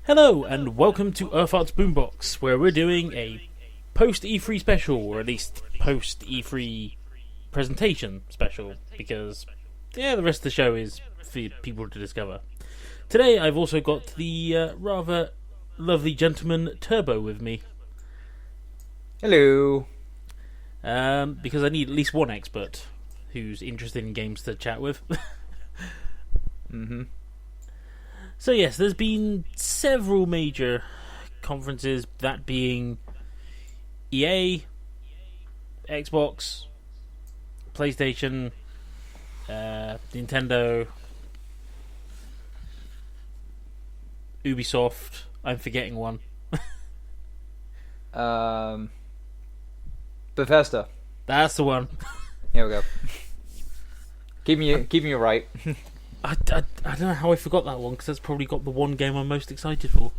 Hello and welcome to Urtheart's Boombox, where we're doing a post-E3 special, or at least post-E3 presentation special, because the rest of the show is for people to discover. Today I've also got the rather lovely gentleman Turbo with me. Hello. Because I need at least one expert who's interested in games to chat with. Mm-hmm. So yes, there's been several major conferences, that being EA, Xbox, PlayStation, Nintendo, Ubisoft. I'm forgetting one. Bethesda. That's the one. Here we go. Keeping you right. I don't know how I forgot that one, because that's probably got the one game I'm most excited for.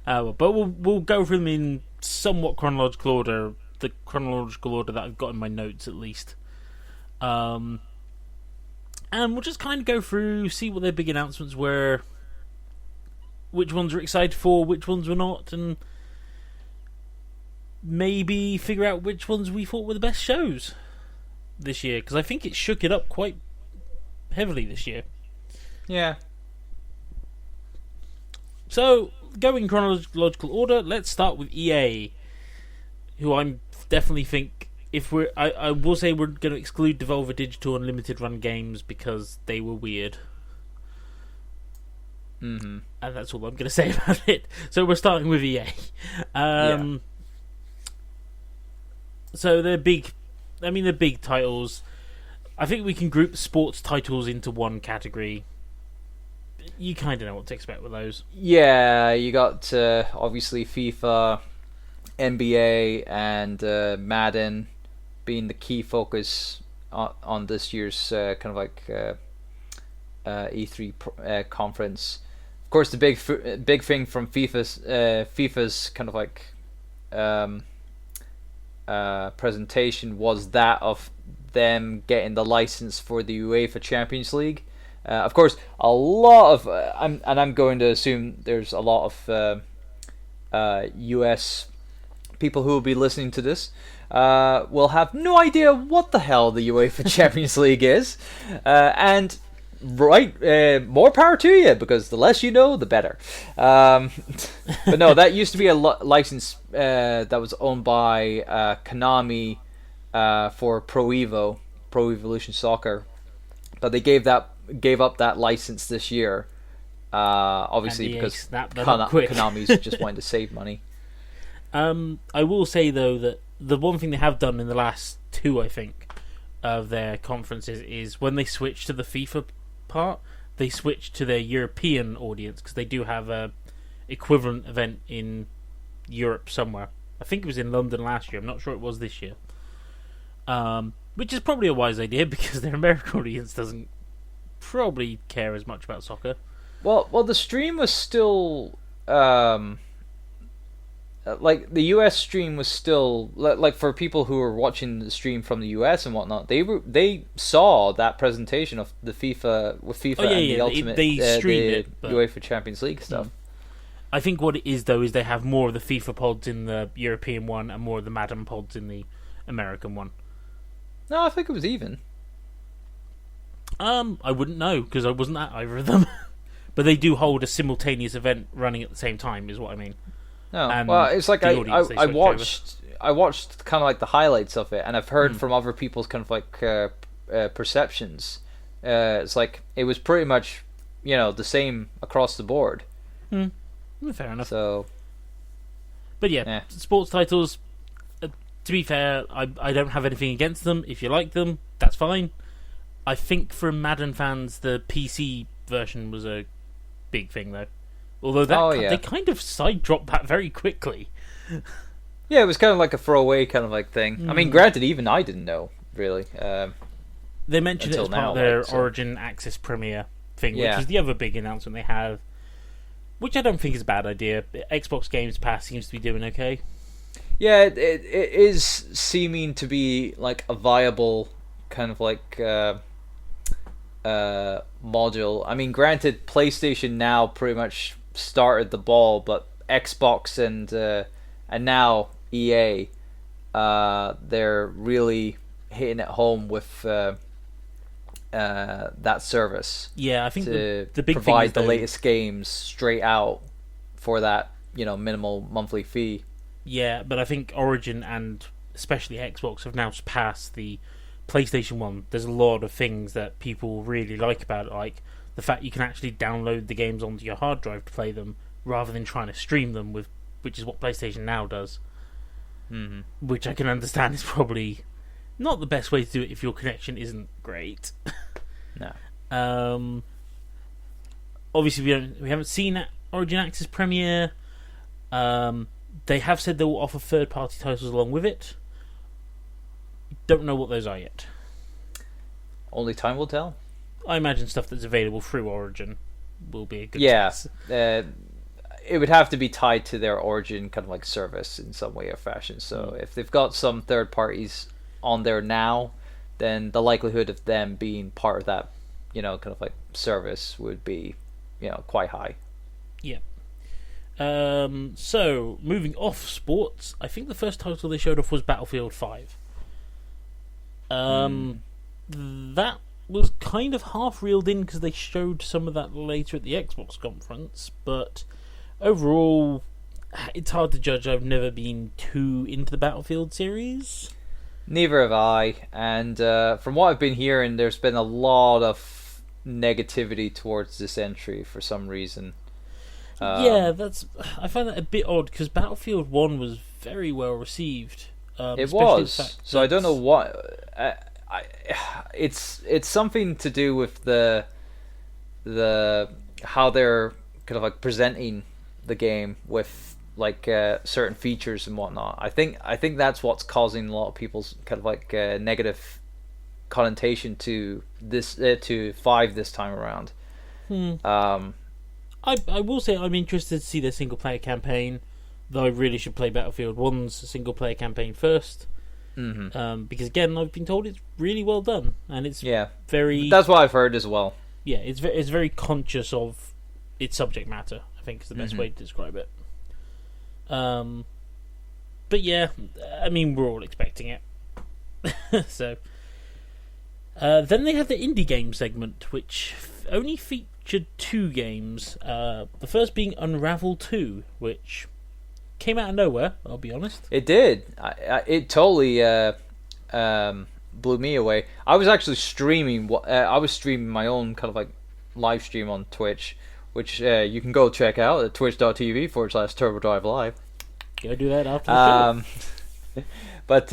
But we'll go through them in somewhat chronological order, the chronological order that I've got in my notes at least. And we'll just kind of go through, see what their big announcements were, which ones we're excited for, which ones we're not, and maybe figure out which ones we thought were the best shows this year, because I think it shook it up quite heavily this year. Yeah. So, going in chronological order, let's start with EA, who I definitely think, I will say we're going to exclude Devolver Digital and limited run games because they were weird. Mm-hmm. And that's all I'm going to say about it. So we're starting with EA. So they're big titles. I think we can group sports titles into one category. You kind of know what to expect with those. Yeah, you got obviously FIFA, NBA, and Madden being the key focus on this year's kind of like E3 conference. Of course, the big thing from FIFA's kind of like presentation was that of them getting the license for the UEFA Champions League. Of course, a lot of I'm going to assume there's a lot of US people who will be listening to this will have no idea what the hell the UEFA Champions League is, and more power to you, because the less you know, the better. But no, that used to be a license that was owned by Konami for Pro Evolution Soccer, but they gave up that license this year, obviously because Konami's just wanting to save money. I will say though that the one thing they have done in the last two, I think, of their conferences is when they switch to the FIFA part, they switch to their European audience, because they do have a equivalent event in Europe somewhere. I think it was in London last year. I'm not sure it was this year. Which is probably a wise idea, because their American audience doesn't probably care as much about soccer. Well, the stream was still like the US stream was still like for people who were watching the stream from the US and whatnot. They saw that presentation of the FIFA with FIFA and the Ultimate they streamed it, UEFA Champions League stuff. I think what it is though is they have more of the FIFA pods in the European one and more of the Madden pods in the American one. No, I think it was even. I wouldn't know, because I wasn't at either of them. But they do hold a simultaneous event running at the same time, is what I mean. No, well, it's like I watched kind of like the highlights of it, and I've heard from other people's kind of like perceptions. It's like it was pretty much, the same across the board. Fair enough. So, but yeah, sports titles. To be fair, I don't have anything against them. If you like them, that's fine. I think for Madden fans, the PC version was a big thing, though. Although they kind of side-dropped that very quickly. Yeah, it was kind of like a throwaway kind of like thing. I mean, granted, even I didn't know, really. They mentioned it as part of their Origin Access Premier thing, which is the other big announcement they have, which I don't think is a bad idea. Xbox Games Pass seems to be doing okay. Yeah, it is seeming to be like a viable kind of like module. I mean, granted, PlayStation Now pretty much started the ball, but Xbox and now EA, they're really hitting it home with that service. Yeah, I think to the big provide thing is, the though, latest games straight out for that minimal monthly fee. Yeah, but I think Origin and especially Xbox have now surpassed the PlayStation 1. There's a lot of things that people really like about it, like the fact you can actually download the games onto your hard drive to play them rather than trying to stream them, which is what PlayStation Now does. Mm-hmm. Which I can understand is probably not the best way to do it if your connection isn't great. No. Obviously, we haven't seen Origin Access premiere. They have said they will offer third-party titles along with it. Don't know what those are yet. Only time will tell. I imagine stuff that's available through Origin will be a good Yeah. choice. It would have to be tied to their Origin kind of like service in some way or fashion. So if they've got some third parties on there now, then the likelihood of them being part of that, kind of like service would be, quite high. Yeah. So moving off sports, I think the first title they showed off was Battlefield 5. That was kind of half reeled in because they showed some of that later at the Xbox conference, but overall, it's hard to judge. I've never been too into the Battlefield series. Neither have I, and from what I've been hearing, there's been a lot of negativity towards this entry for some reason. Yeah, I find that a bit odd because Battlefield 1 was very well received. It was, so I don't know what. It's something to do with the how they're kind of like presenting the game with like certain features and whatnot. I think that's what's causing a lot of people's kind of like negative connotation to this to 5 this time around. I will say I'm interested to see their single player campaign, though I really should play Battlefield 1's single player campaign first. Mm-hmm. Because again, I've been told it's really well done, and it's very. That's what I've heard as well. Yeah, it's very conscious of its subject matter. I think is the best way to describe it. But yeah, I mean we're all expecting it. So then they had the indie game segment, which only featured 2 games. The first being Unravel 2, which came out of nowhere, I'll be honest. It did. It totally blew me away. I was actually streaming. I was streaming my own kind of like live stream on Twitch, which you can go check out at twitch.tv/TurboDriveLive. Go do that after the show. But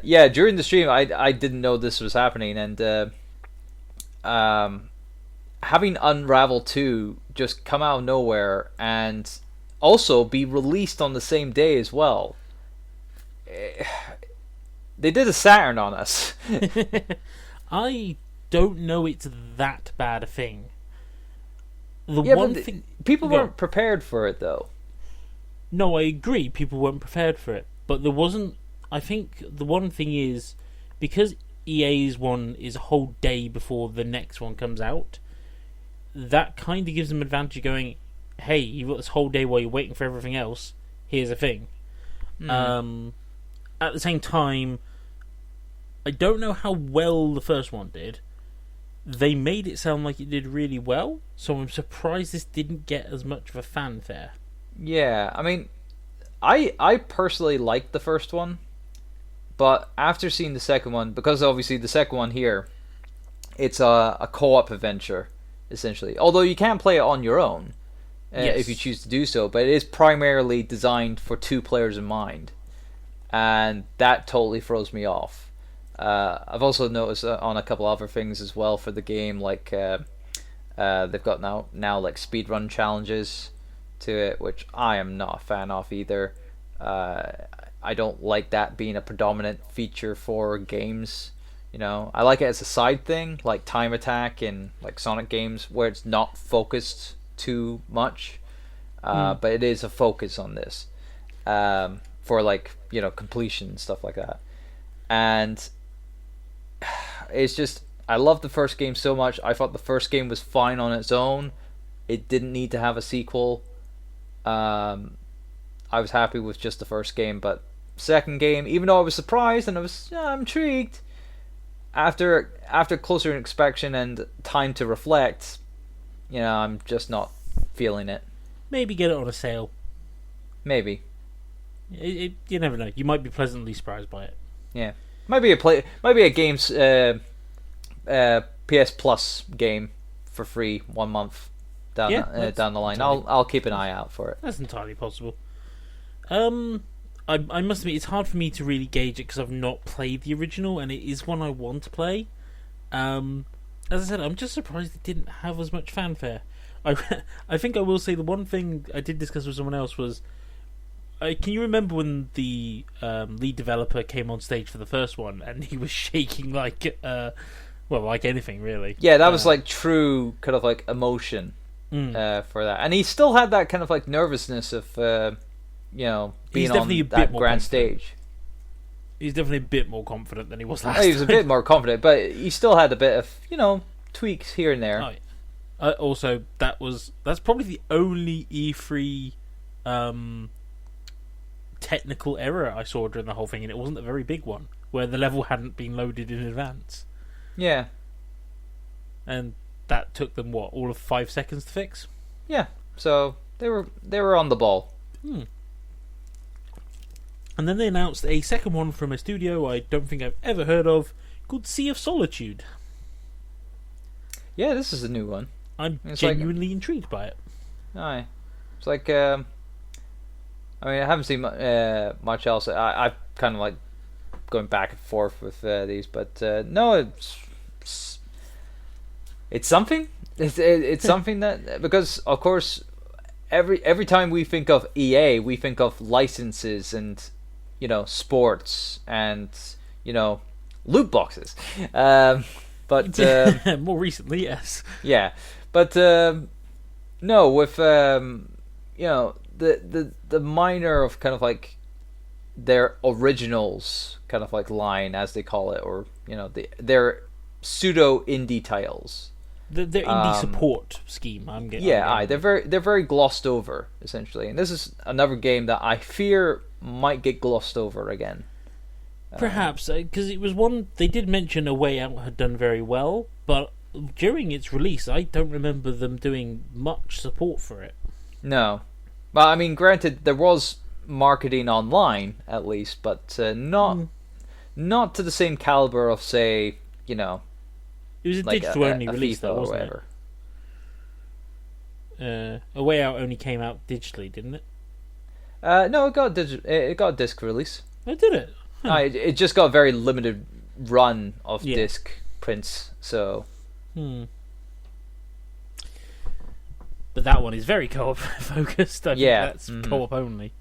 yeah, during the stream, I didn't know this was happening, and having Unravel 2 just come out of nowhere and also be released on the same day as well. They did a Saturn on us. I don't know it's that bad a thing. People weren't prepared for it, though. No, I agree. People weren't prepared for it, but there wasn't. I think the one thing is because EA's one is a whole day before the next one comes out. That kind of gives them advantage. Going, hey, you've got this whole day while you're waiting for everything else. Here's a thing. At the same time, I don't know how well the first one did. They made it sound like it did really well, so I'm surprised this didn't get as much of a fanfare. Yeah, I mean, I personally liked the first one, but after seeing the second one, because obviously the second one here, it's a co-op adventure, essentially. Although you can play it on your own, if you choose to do so, but it is primarily designed for 2 players in mind, and that totally throws me off. I've also noticed on a couple other things as well for the game, like they've got now like speedrun challenges to it, which I am not a fan of either. I don't like that being a predominant feature for games. I like it as a side thing, like Time Attack and like Sonic games, where it's not focused too much, but it is a focus on this for like completion and stuff like that. And it's just I loved the first game so much. I thought the first game was fine on its own. It didn't need to have a sequel. I was happy with just the first game, but second game, even though I was surprised and I was intrigued, after closer inspection and time to reflect, I'm just not feeling it. Maybe get it on a sale. Maybe. You never know. You might be pleasantly surprised by it. Yeah, might be a game's PS Plus game for free 1 month down the line. I'll keep an eye out for it. That's entirely possible. I must admit, it's hard for me to really gauge it because I've not played the original, and it is one I want to play. As I said, I'm just surprised it didn't have as much fanfare. I think I will say the one thing I did discuss with someone else was, can you remember when the lead developer came on stage for the first one and he was shaking like anything really? Yeah, that was like true kind of like emotion for that, and he still had that kind of like nervousness of being on that grand stage. He's definitely a bit more confident than he was last time. He was a bit more confident, but he still had a bit of tweaks here and there. Also, that's probably the only E3 technical error I saw during the whole thing, and it wasn't a very big one, where the level hadn't been loaded in advance. Yeah. And that took them all of 5 seconds to fix? Yeah. So they were on the ball. And then they announced a second one from a studio I don't think I've ever heard of, called Sea of Solitude. Yeah, this is a new one. I'm genuinely intrigued by it. Aye. It's like, I haven't seen much else. I've kind of like going back and forth with these, but no, it's something. It's something that, because of course every time we think of EA, we think of licenses and sports and loot boxes. But more recently, yes. Yeah, but no, with the minor of kind of like their originals kind of like line, as they call it, or their pseudo indie titles. Their indie support scheme. They're very glossed over essentially, and this is another game that I fear might get glossed over again. Perhaps, because it was one they did mention A Way Out had done very well, but during its release, I don't remember them doing much support for it. No, but I mean, granted, there was marketing online at least, but not to the same caliber of, say, it was a like digital only release, though, wasn't it? A Way Out only came out digitally, didn't it? No, it got a disc release. Oh, did it? Huh. It just got a very limited run of disc prints, so. But that one is very co-op focused. I think that's co-op only.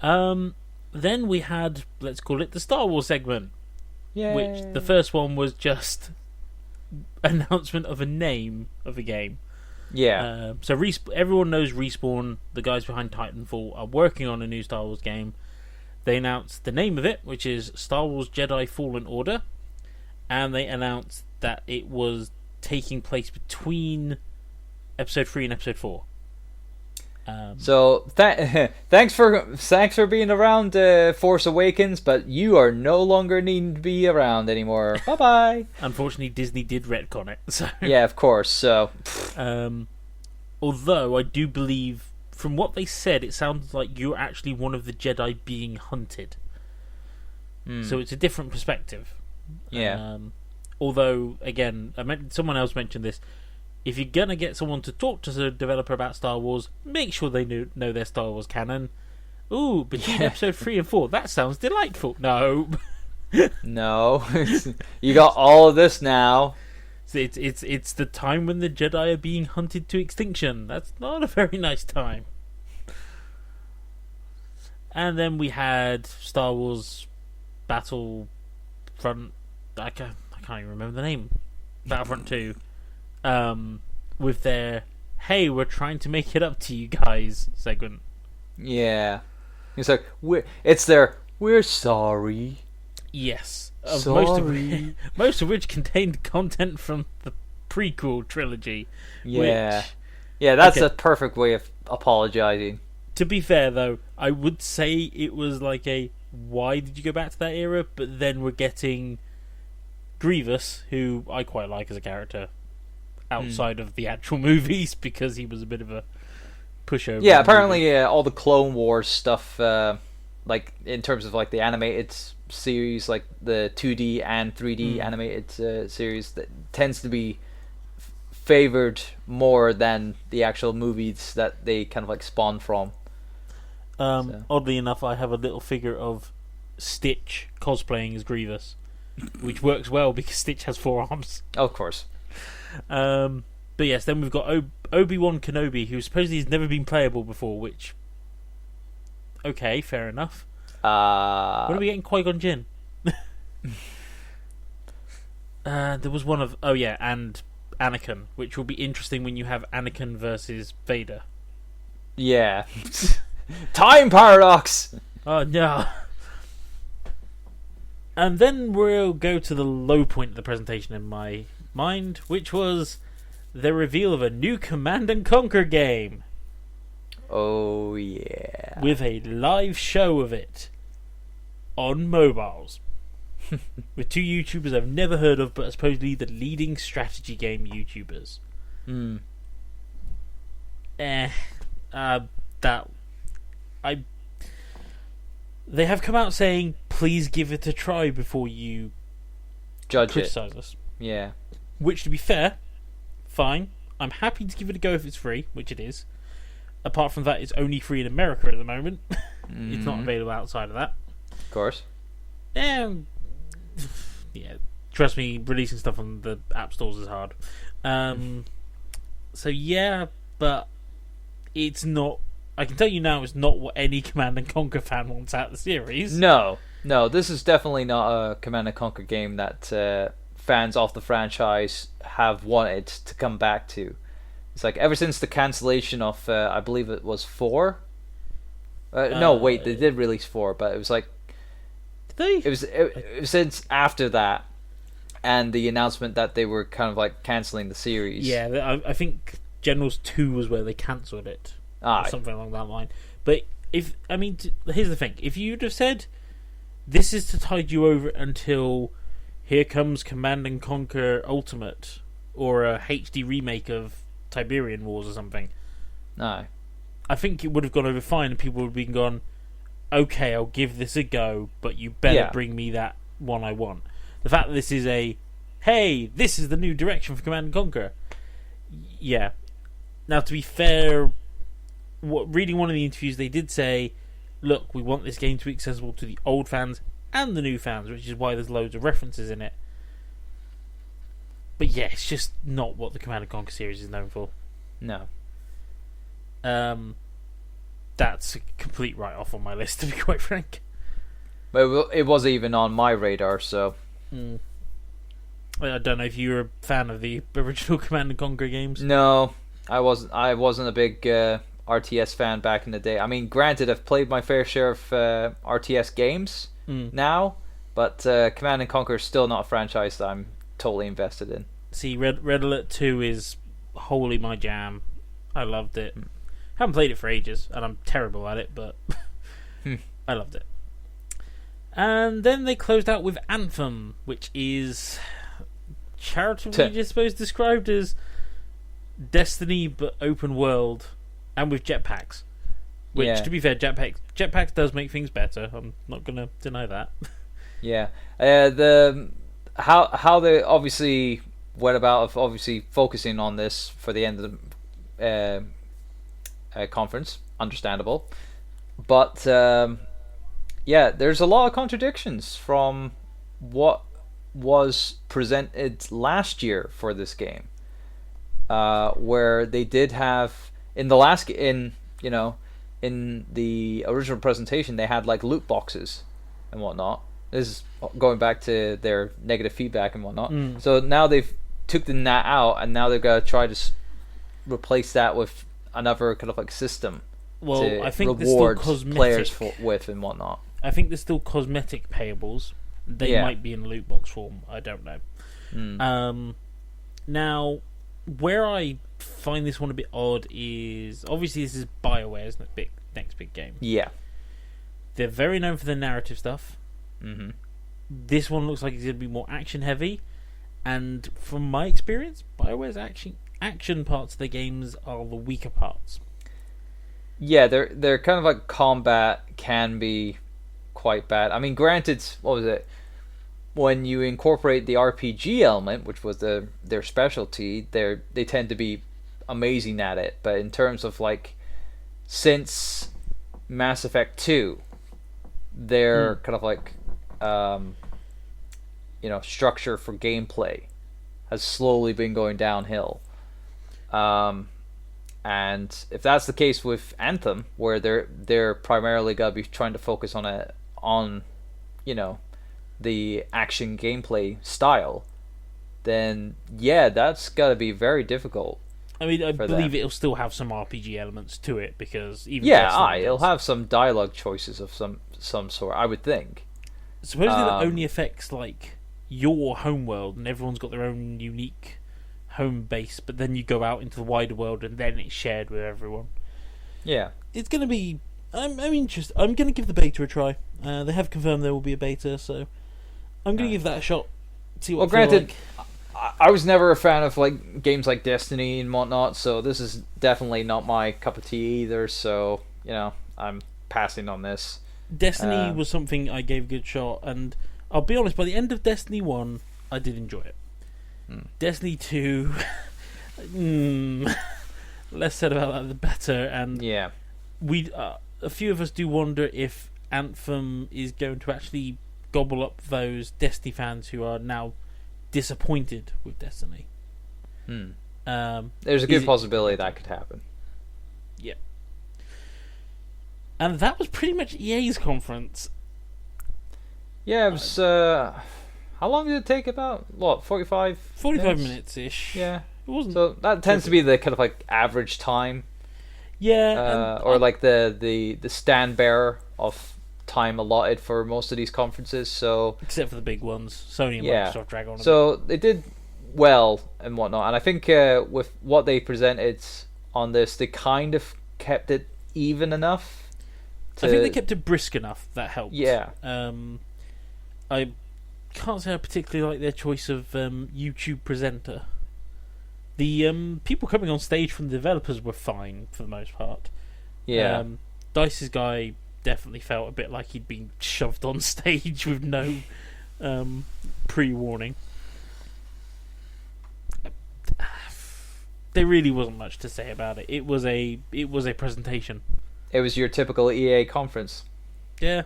Then we had, let's call it the Star Wars segment. Yay. Which the first one was just announcement of a name of a game. Yeah. So everyone knows Respawn, the guys behind Titanfall, are working on a new Star Wars game. They announced the name of it, which is Star Wars Jedi Fallen Order, and they announced that it was taking place between Episode 3 and Episode 4. So thanks for being around Force Awakens, but you are no longer needing to be around anymore. Bye bye. Unfortunately, Disney did retcon it. So yeah, of course. So although I do believe, from what they said, it sounds like you're actually one of the Jedi being hunted. So it's a different perspective. Yeah. Although, again, someone else mentioned this. If you're going to get someone to talk to the developer about Star Wars, make sure they know their Star Wars canon. Ooh, between Episode 3 and 4, that sounds delightful. No. No. You got all of this now. It's the time when the Jedi are being hunted to extinction. That's not a very nice time. And then we had Star Wars Battlefront. I can't even remember the name. Battlefront 2. With their "Hey, we're trying to make it up to you guys" segment. Yeah, it's like we're sorry. Yes. Sorry. Most of which contained content from the prequel trilogy. Yeah. Which, yeah, that's okay. a perfect way of apologizing. To be fair, though, I would say it was like a why did you go back to that era? But then we're getting Grievous, who I quite like as a character outside of the actual movies because he was a bit of a pushover. Yeah, apparently all the Clone Wars stuff, like in terms of like the animated series, like the 2D and 3D animated series, that tends to be favored more than the actual movies that they kind of like spawn from. Oddly enough, I have a little figure of Stitch cosplaying as Grievous, which works well because Stitch has 4 arms. Of course. But yes, then we've got Obi-Wan Kenobi, who supposedly has never been playable before, which... Okay, fair enough. When are we getting Qui-Gon Jinn? There was one of... Oh yeah, and Anakin, which will be interesting when you have Anakin versus Vader. Yeah. Time paradox! Oh no. And then we'll go to the low point of the presentation in my mind, which was the reveal of a new Command and Conquer game. Oh yeah. With a live show of it on mobiles. With 2 YouTubers I've never heard of, but are supposedly the leading strategy game YouTubers. They have come out saying, please give it a try before you judge criticize us. Yeah. Which, to be fair, fine. I'm happy to give it a go if it's free, which it is. Apart from that, it's only free in America at the moment. It's not available outside of that. Of course. Yeah, trust me, releasing stuff on the app stores is hard. So yeah, but it's not... I can tell you now, it's not what any Command and Conquer fan wants out of the series. No, this is definitely not a Command and Conquer game that fans of the franchise have wanted to come back to. It's like ever since the cancellation of, I believe it was 4. No, wait, they did release 4, but it was like... Did they? It was since after that, and the announcement that they were kind of like cancelling the series. Yeah, I think Generals 2 was where they cancelled it. Or something along that line. But here's the thing: if you'd have said this is to tide you over until here comes Command and Conquer Ultimate or a HD remake of Tiberian Wars or something, I think it would have gone over fine, and people would have been gone, okay, I'll give this a go, but you better bring me that one I want. The fact that this is hey, this is the new direction for Command and Conquer. Yeah. Now, to be fair, reading one of the interviews, they did say, look, we want this game to be accessible to the old fans and the new fans, which is why there's loads of references in it. But yeah, it's just not what the Command and Conquer series is known for. No. That's a complete write-off on my list, to be quite frank. But it was even on my radar, so... I don't know if you were a fan of the original Command and Conquer games. No, I wasn't a big RTS fan back in the day. I mean, granted, I've played my fair share of RTS games now, but Command and Conquer is still not a franchise that I'm totally invested in. See, Red Alert 2 is wholly my jam. I loved it. Haven't played it for ages, and I'm terrible at it, but I loved it. And then they closed out with Anthem, which is charitably, I suppose, described as Destiny but open world and with jetpacks. Which, to be fair, jetpacks does make things better. I'm not going to deny that. Yeah, how they obviously went about obviously focusing on this for the end of the conference, understandable, but yeah, there's a lot of contradictions from what was presented last year for this game, where they did have in the original presentation they had like loot boxes and whatnot. This is going back to their negative feedback and whatnot. So now they've took that out, and now they've got to try to replace that with another kind of like system. Well, to I think reward there's still players with and whatnot. I think there's still cosmetic payables. They might be in loot box form. I don't know. Now, where I find this one a bit odd is obviously this is BioWare's next big game. Yeah, they're very known for their narrative stuff. Mm-hmm. This one looks like it's going to be more action heavy, and from my experience, BioWare's action parts of their games are the weaker parts. Yeah, they're kind of like combat can be quite bad. I mean, granted, what was it? When you incorporate the RPG element, which was their specialty, they tend to be amazing at it. But in terms of like, since Mass Effect 2, their kind of like, structure for gameplay has slowly been going downhill. And if that's the case with Anthem, where they're primarily gonna be trying to focus on the action gameplay style, then yeah, that's gotta be very difficult. I mean, I believe it'll still have some RPG elements to it, because even it'll have some dialogue choices of some sort, I would think. Supposedly that only affects like your home world, and everyone's got their own unique home base, but then you go out into the wider world and then it's shared with everyone. Yeah, it's gonna be. I'm interested. I'm gonna give the beta a try. They have confirmed there will be a beta, so I'm gonna give that a shot. See what. Well, granted, I was never a fan of like games like Destiny and whatnot, so this is definitely not my cup of tea either. So I'm passing on this. Destiny was something I gave a good shot, and I'll be honest. By the end of Destiny 1, I did enjoy it. Destiny 2, less said about that the better. And we a few of us do wonder if Anthem is going to actually gobble up those Destiny fans who are now disappointed with Destiny. There's a good possibility that could happen. Yeah. And that was pretty much EA's conference. Yeah, it was. How long did it take? About 45 minutes-ish. Yeah, it wasn't. So that tends to be the kind of like average time. Yeah, or like the stand bearer of time allotted for most of these conferences. So except for the big ones, Sony and Microsoft drag on. So they did well and whatnot, and I think with what they presented on this, they kind of kept it even enough. I think they kept it brisk enough. That helped. Yeah. I can't say I particularly like their choice of YouTube presenter. The people coming on stage from the developers were fine for the most part. Yeah. Dice's guy definitely felt a bit like he'd been shoved on stage with no pre-warning. There really wasn't much to say about it. It was a presentation. It was your typical EA conference. Yeah.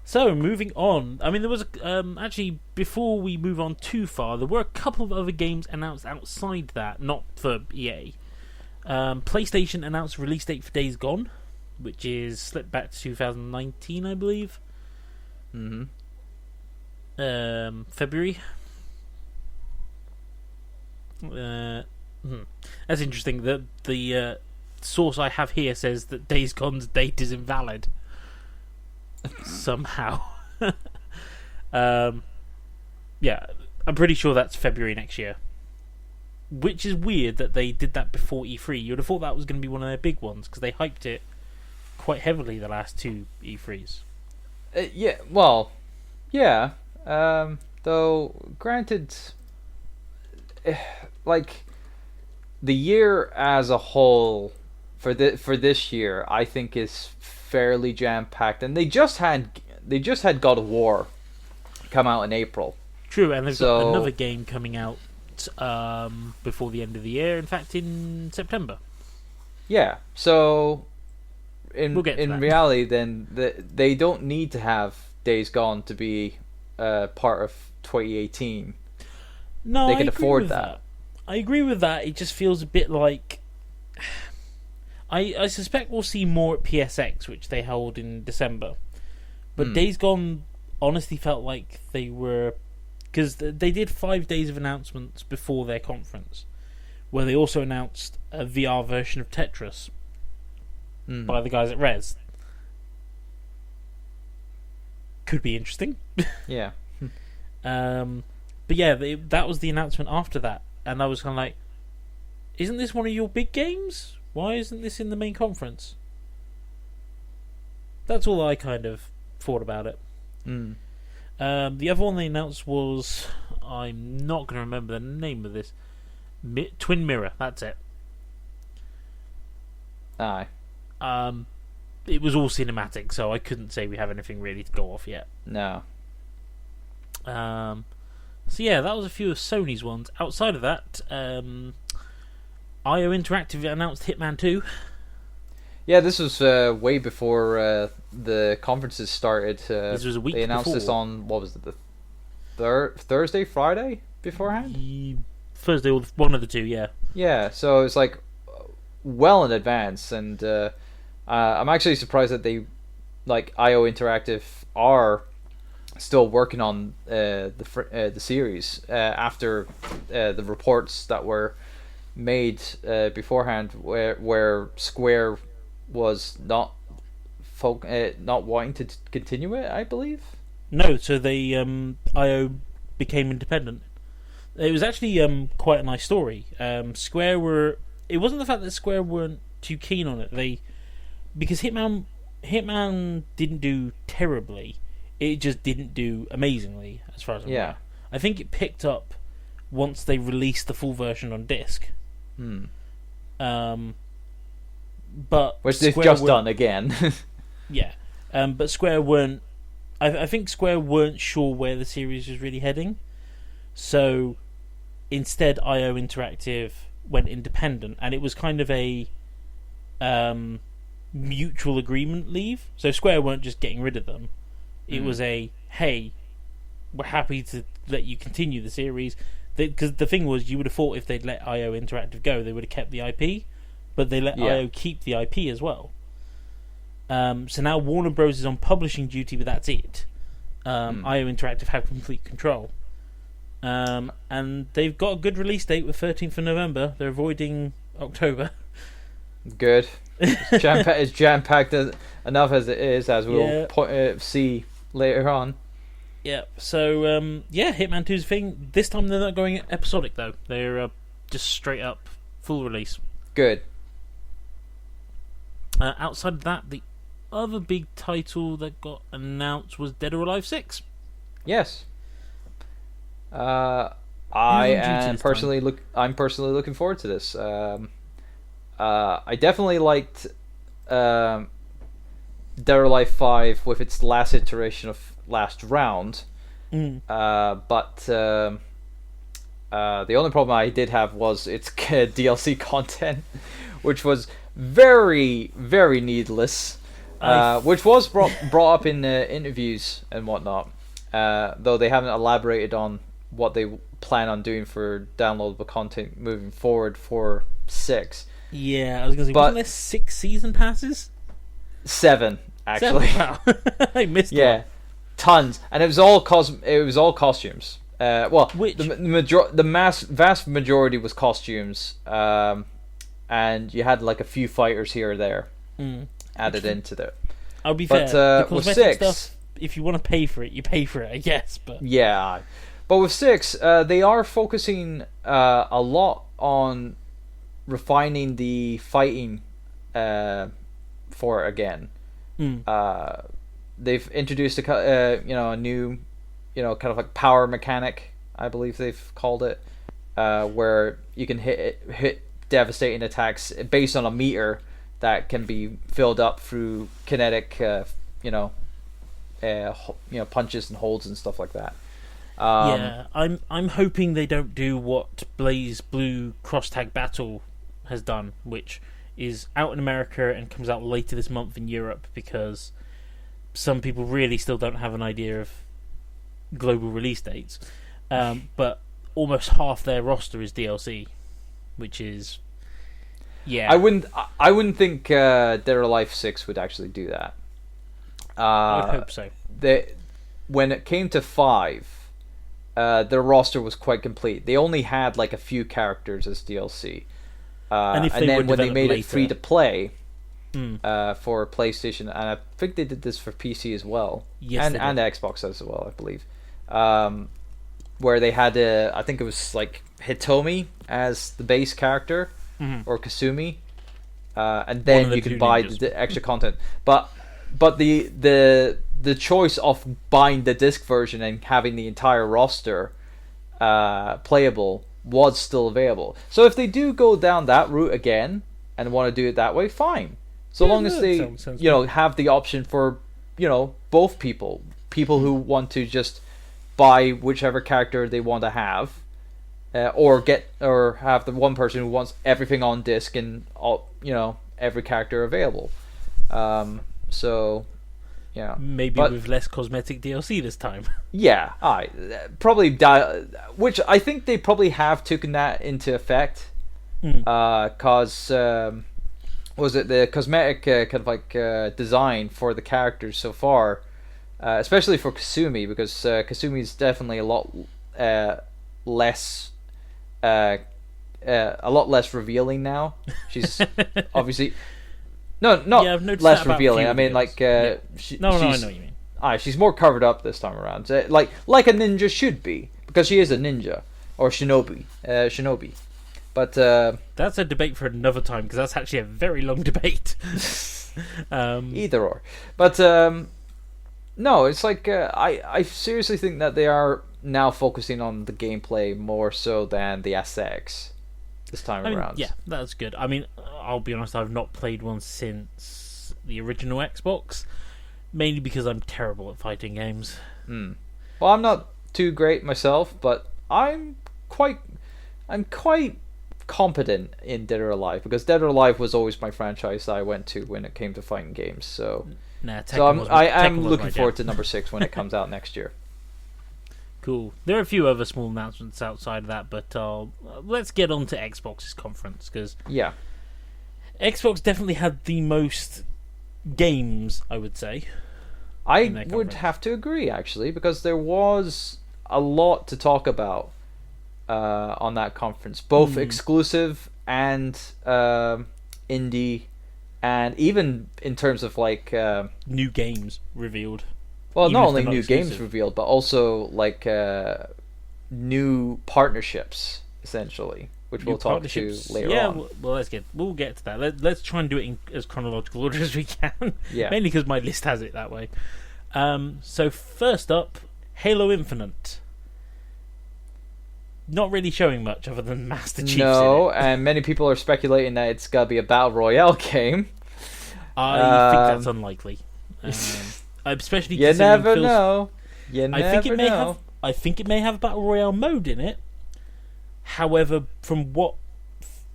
So, moving on. I mean, there was actually, before we move on too far, there were a couple of other games announced outside that, not for EA. PlayStation announced a release date for Days Gone, which is slipped back to 2019, I believe. February. That's interesting. The source I have here says that Days Gone's date is invalid. Somehow. Yeah, I'm pretty sure that's February next year. Which is weird that they did that before E3. You'd have thought that was going to be one of their big ones, because they hyped it quite heavily the last two E3s. Though, granted, like, the year as a whole for this year, I think is fairly jam-packed, and they just had God of War come out in April. True, and they've got another game coming out before the end of the year. In fact, in September. Yeah, so in reality, then they don't need to have Days Gone to be part of 2018. No, they can afford that. I agree with that. It just feels a bit like. I suspect we'll see more at PSX, which they held in December. But Days Gone honestly felt like they were... Because they did 5 days of announcements before their conference, where they also announced a VR version of Tetris by the guys at Rez. could be interesting. Yeah. But yeah, that was the announcement after that, and I was kind of like, isn't this one of your big games? Why isn't this in the main conference? That's all I kind of thought about it. Mm. The other one they announced was, I'm not going to remember the name of this, Twin Mirror, that's it. Aye. It was all cinematic, so I couldn't say we have anything really to go off yet. No. So yeah, that was a few of Sony's ones. Outside of that, IO Interactive announced Hitman 2. Yeah, this was way before the conferences started. This was a week They announced before. this on, what was it, the Thursday, Friday beforehand? Thursday, or one of the two, yeah. Yeah, so it's like well in advance, and I'm actually surprised that they, like IO Interactive, are still working on the series after the reports that were made beforehand, where Square was not wanting to continue it, I believe. No, so they IO became independent. It was actually quite a nice story. Square were. It wasn't the fact that Square weren't too keen on it. Because Hitman didn't do terribly. It just didn't do amazingly, as far as I'm aware. I think it picked up once they released the full version on disc. But which they've just done again. Yeah, but Square weren't. I think Square weren't sure where the series was really heading, so instead IO Interactive went independent, and it was kind of a mutual agreement leave. So Square weren't just getting rid of them. It was a, hey, we're happy to let you continue the series. Because the thing was, you would have thought if they'd let IO Interactive go, they would have kept the IP, but they let IO keep the IP as well. So now Warner Bros. Is on publishing duty, but that's it. IO Interactive have complete control. And they've got a good release date with 13th of November. They're avoiding October. Good. It's jam-packed enough as it is, as we'll see later on. Yeah, so, Hitman 2's thing. This time they're not going episodic, though. They're just straight up full release. Good. Outside of that, the other big title that got announced was Dead or Alive 6. Yes. I'm personally looking forward to this. I definitely liked Dead or Alive 5 with its last iteration of Last Round. But the only problem I did have was its DLC content, which was very, very needless. Which was brought up in interviews and whatnot, though they haven't elaborated on what they plan on doing for downloadable content moving forward for 6. Yeah, I was going to say, wasn't there 6 season passes? 7, actually. 7? Wow. I missed one. Tons, and it was all costumes. Which? The vast majority was costumes, and you had like a few fighters here or there added into it. I'll be fair. The with cosmetic 6, stuff, if you want to pay for it, you pay for it, I guess. But yeah, but with 6, they are focusing a lot on refining the fighting for it again. They've introduced a new kind of like power mechanic, I believe they've called it, where you can hit devastating attacks based on a meter that can be filled up through kinetic punches and holds and stuff like that. I'm hoping they don't do what Blaze Blue Cross Tag Battle has done, which is out in America and comes out later this month in Europe, because some people really still don't have an idea of global release dates. But almost half their roster is DLC, which is I wouldn't think Dead or Alive 6 would actually do that. I would hope so. When it came to 5, their roster was quite complete. They only had like a few characters as DLC. And then when they made it free to play, for PlayStation, and I think they did this for PC as well, Yes, and Xbox as well, I believe. Where they had I think it was like Hitomi as the base character, or Kasumi, and then you could buy the extra content. But the choice of buying the disc version and having the entire roster playable was still available. So if they do go down that route again and want to do it that way, fine. So long as they have the option for both people who want to just buy whichever character they want to have, or have the one person who wants everything on disc and all every character available. So yeah, maybe with less cosmetic DLC this time. Yeah, probably which I think they probably have taken that into effect, cause was it the cosmetic kind of like design for the characters so far, especially for Kasumi, because Kasumi is definitely a lot less revealing now. She's obviously not less revealing. I mean, like I know what you mean. She's more covered up this time around, like a ninja should be, because she is a ninja or shinobi. But that's a debate for another time, because that's actually a very long debate. Either or, but no, it's like I seriously think that they are now focusing on the gameplay more so than the aesthetics this time around. Yeah, that's good. I mean, I'll be honest, I've not played one since the original Xbox, mainly because I'm terrible at fighting games. Well, I'm not too great myself, but I'm quite competent in Dead or Alive, because Dead or Alive was always my franchise that I went to when it came to fighting games. So, I'm looking forward to number 6 when it comes out next year. Cool. There are a few other small announcements outside of that, but let's get on to Xbox's conference, because Xbox definitely had the most games, I would say. I would have to agree, actually, because there was a lot to talk about on that conference, both exclusive and indie, and even in terms of like new games revealed. Well, not only new games revealed, but also like new partnerships, essentially, which we'll talk to later on. Well, we'll get to that. Let's try and do it in as chronological order as we can. Yeah. Mainly because my list has it that way. So first up, Halo Infinite. Not really showing much other than Master Chiefs. No, and many people are speculating that it's gonna be a battle royale game. I think that's unlikely. Especially you never know. I think it may have a battle royale mode in it. However, from what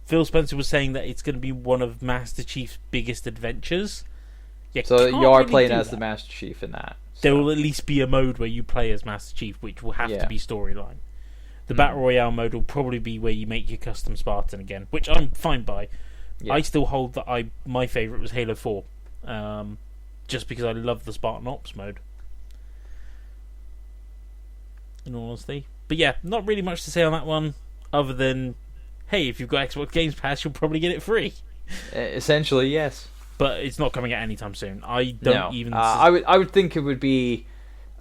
Phil Spencer was saying, that it's going to be one of Master Chief's biggest adventures. So you are playing as the Master Chief in that. So. There will at least be a mode where you play as Master Chief, which will have to be storyline. The battle royale mode will probably be where you make your custom Spartan again, which I'm fine by. Yeah. I still hold that my favourite was Halo 4. Just because I love the Spartan Ops mode, in all honesty. But yeah, not really much to say on that one, other than, hey, if you've got Xbox Games Pass, you'll probably get it free. Essentially, yes. But it's not coming out anytime soon. I don't even. I would think it would be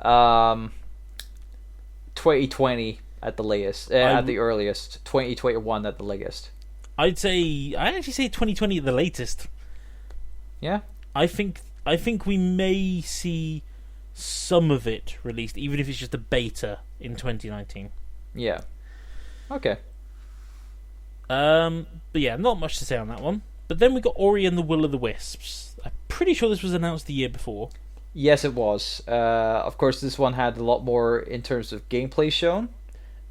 2020 at the latest, at the earliest. 2021 at the latest. I'd actually say 2020 at the latest. Yeah. I think we may see some of it released, even if it's just a beta in 2019. Yeah. Okay. But yeah, not much to say on that one. But then we got Ori and the Will of the Wisps. I'm pretty sure this was announced the year before. Yes, it was. Of course, this one had a lot more in terms of gameplay shown.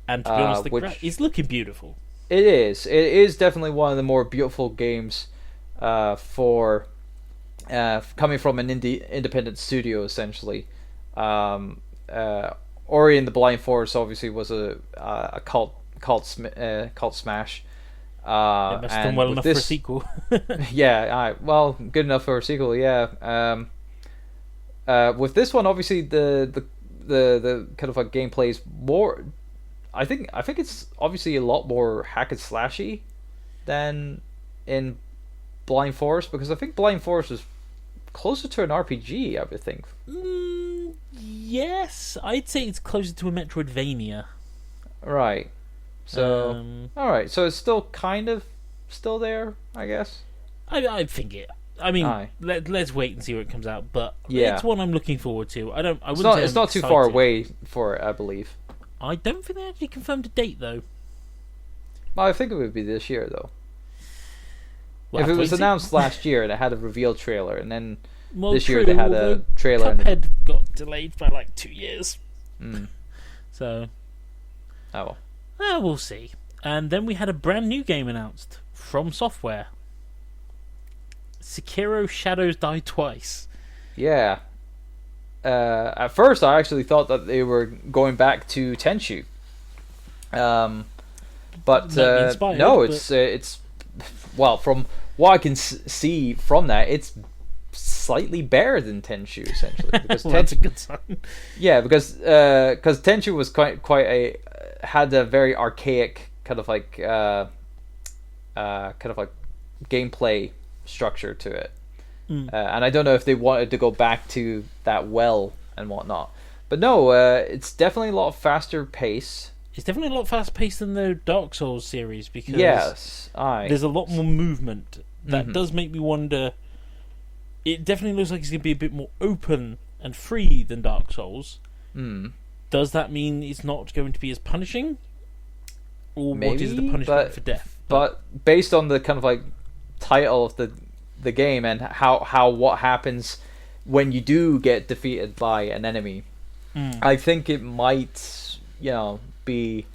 And to be honest, it's looking beautiful. It is. It is definitely one of the more beautiful games for... coming from an independent studio, essentially. Ori and the Blind Forest obviously was a cult smash. It must have done well enough for a sequel. Well, good enough for a sequel. Yeah. With this one, obviously the kind of like gameplay is more. I think it's obviously a lot more hack and slashy than in Blind Forest? Because I think Blind Forest was closer to an RPG, I would think. Yes, I'd say it's closer to a Metroidvania. Right. So, all right. So it's still kind of still there, I guess. I think it. I mean, let's wait and see where it comes out. But it's one I'm looking forward to. I wouldn't. It's not too far away for it, I believe. I don't think they actually confirmed a date though. Well, I think it would be this year though. If it was announced last year and it had a reveal trailer, and then this year they had a trailer. Cuphead got delayed by like 2 years. So. Oh. Well, we'll see. And then we had a brand new game announced from Software. Sekiro Shadows Die Twice. Yeah. At first, I actually thought that they were going back to Tenchu. But no, it's well, from what I can see from that, it's slightly better than Tenchu essentially. Because well, that's a good sign. Yeah, because Tenchu was had a very archaic kind of like gameplay structure to it, and I don't know if they wanted to go back to that well and whatnot. But no, it's definitely a lot faster pace. It's definitely a lot faster paced than the Dark Souls series because there's a lot more movement. That does make me wonder. It definitely looks like it's going to be a bit more open and free than Dark Souls. Does that mean it's not going to be as punishing? Or what is the punishment for death? But based on the kind of like title of the game and how what happens when you do get defeated by an enemy, I think it might, be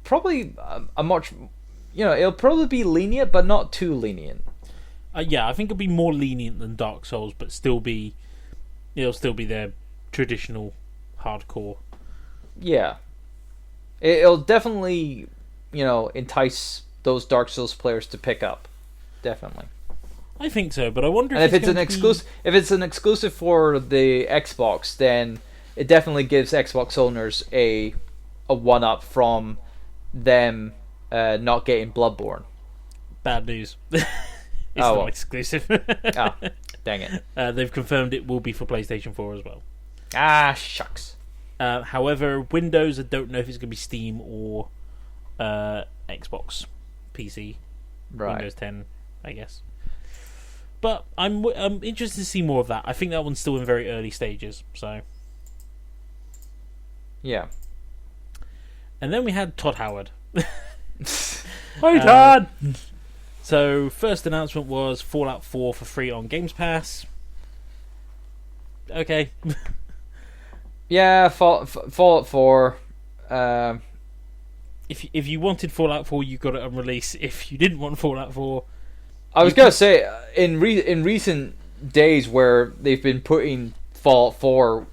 probably a much, it'll probably be lenient, but not too lenient. Yeah, I think it'll be more lenient than Dark Souls, but it'll still be their traditional hardcore. Yeah, it'll definitely, entice those Dark Souls players to pick up. Definitely. I think so, but I wonder if it's an exclusive. If it's an exclusive for the Xbox, then it definitely gives Xbox owners a one-up from them not getting Bloodborne. Bad news. It's not exclusive. Dang it. They've confirmed it will be for PlayStation 4 as well. Shucks. However, Windows, I don't know if it's going to be Steam or Xbox, PC, Windows 10, I guess. But I'm interested to see more of that. I think that one's still in very early stages. So. Yeah. And then we had Todd Howard. Hi, Todd! So, first announcement was Fallout 4 for free on Games Pass. Okay. Yeah, Fallout 4. If you wanted Fallout 4, you got it on release. If you didn't want Fallout 4... I was going to say, in recent days where they've been putting Fallout 4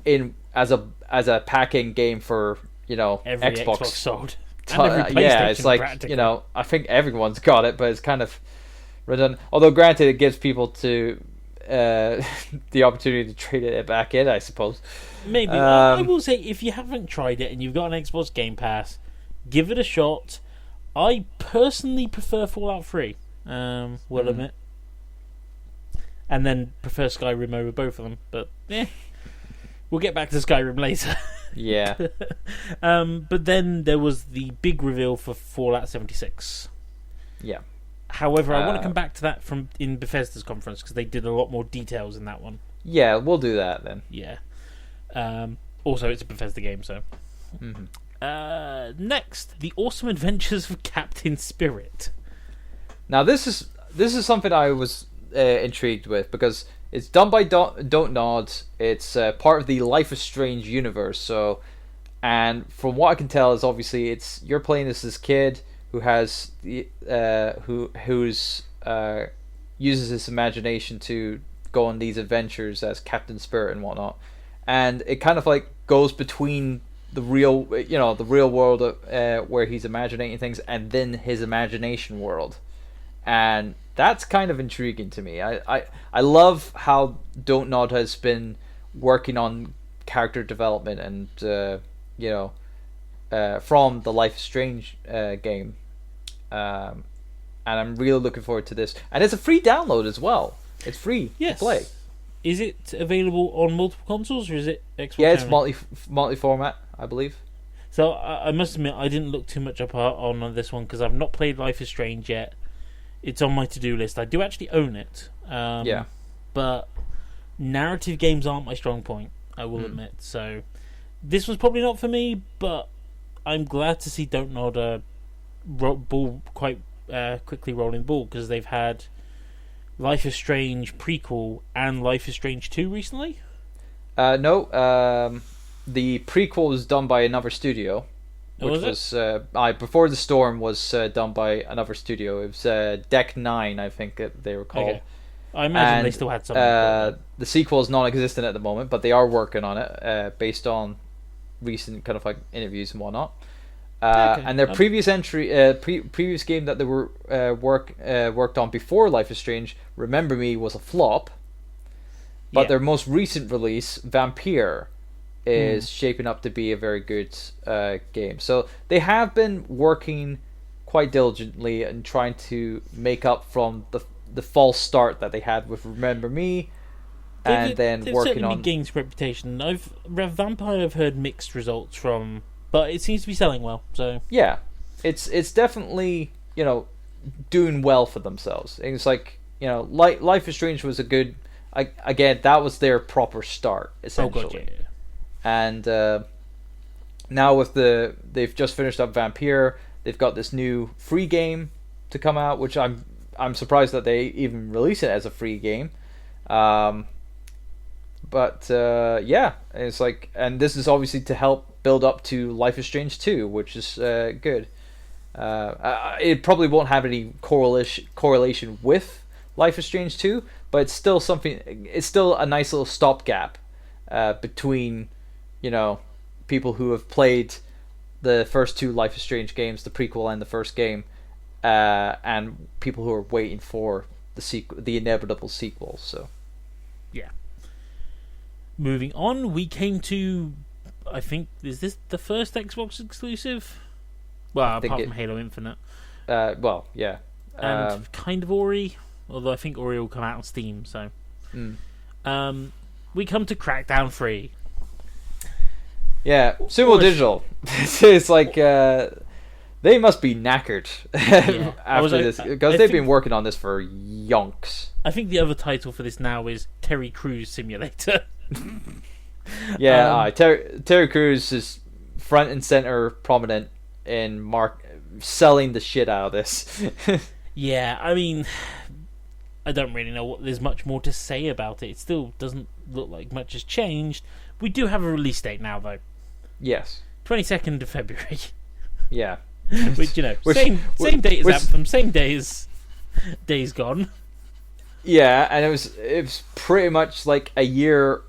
in as a packing game for, every Xbox sold. And every yeah, it's like, I think everyone's got it, but it's kind of redundant. Although, granted, it gives people to the opportunity to trade it back in, I suppose. Maybe. I will say, if you haven't tried it and you've got an Xbox Game Pass, give it a shot. I personally prefer Fallout 3, will admit. And then prefer Skyrim over both of them, but we'll get back to Skyrim later. Yeah. But then there was the big reveal for Fallout 76. Yeah. However, I want to come back to that in Bethesda's conference because they did a lot more details in that one. Yeah, we'll do that then. Yeah. Also, it's a Bethesda game, so. Next, The Awesome Adventures of Captain Spirit. Now, this is something I was intrigued with because it's done by Don't Nod. It's part of the Life is Strange universe. So, and from what I can tell, is obviously you're playing this kid who has who's uses his imagination to go on these adventures as Captain Spirit and whatnot, and it kind of like goes between the real world where he's imagining things and then his imagination world, and that's kind of intriguing to me. I love how Don't Nod has been working on character development and from the Life is Strange game, and I'm really looking forward to this. And it's a free download as well. It's free to play. Is it available on multiple consoles, or is it Xbox? Yeah, it's multi-format, I believe. So I must admit, I didn't look too much up on this one because I've not played Life is Strange yet. It's on my to-do list. I do actually own it. But narrative games aren't my strong point, I will admit. So this was probably not for me, but I'm glad to see Don't Nod ball quite quickly rolling ball, because they've had Life is Strange prequel and Life is Strange 2 recently. No. The prequel was done by another studio, which was Before the Storm was done by another studio. It was Deck 9, I think they were called. Okay. I imagine they still had something. The sequel is non-existent at the moment, but they are working on it based on recent kind of like interviews and whatnot. And their previous previous game that they were worked on before Life is Strange, Remember Me, was a flop. But their most recent release, Vampire, is shaping up to be a very good game. So they have been working quite diligently and trying to make up from the false start that they had with Remember Me, and then working on gained reputation. Vampire, I've heard mixed results from, but it seems to be selling well. So yeah, it's definitely doing well for themselves. And it's like Life is Strange was a good. Again, that was their proper start essentially. Oh, God, yeah. And now they've just finished up Vampire. They've got this new free game to come out, which I'm surprised that they even release it as a free game. But it's like, and this is obviously to help build up to Life is Strange 2, which is good. It probably won't have any correlation with Life is Strange 2, but it's still something. It's still a nice little stopgap between people who have played the first two Life is Strange games, the prequel and the first game, and people who are waiting for the inevitable sequel. So yeah. Moving on, we came to, I think, is this the first Xbox exclusive? Well, apart from Halo Infinite. Well, yeah. And kind of Ori, although I think Ori will come out on Steam. So we come to Crackdown 3. Yeah, Sumo Digital. It's like they must be knackered after this, because they've been working on this for yonks. I think the other title for this now is Terry Crews Simulator. Yeah, Terry Crews is front and center, prominent in selling the shit out of this. Yeah, I mean, I don't really know there's much more to say about it. It still doesn't look like much has changed. We do have a release date now, though. Yes. 22nd of February. Yeah. Which, same date as Anthem, same day as Days Gone. Yeah, and it was pretty much like a year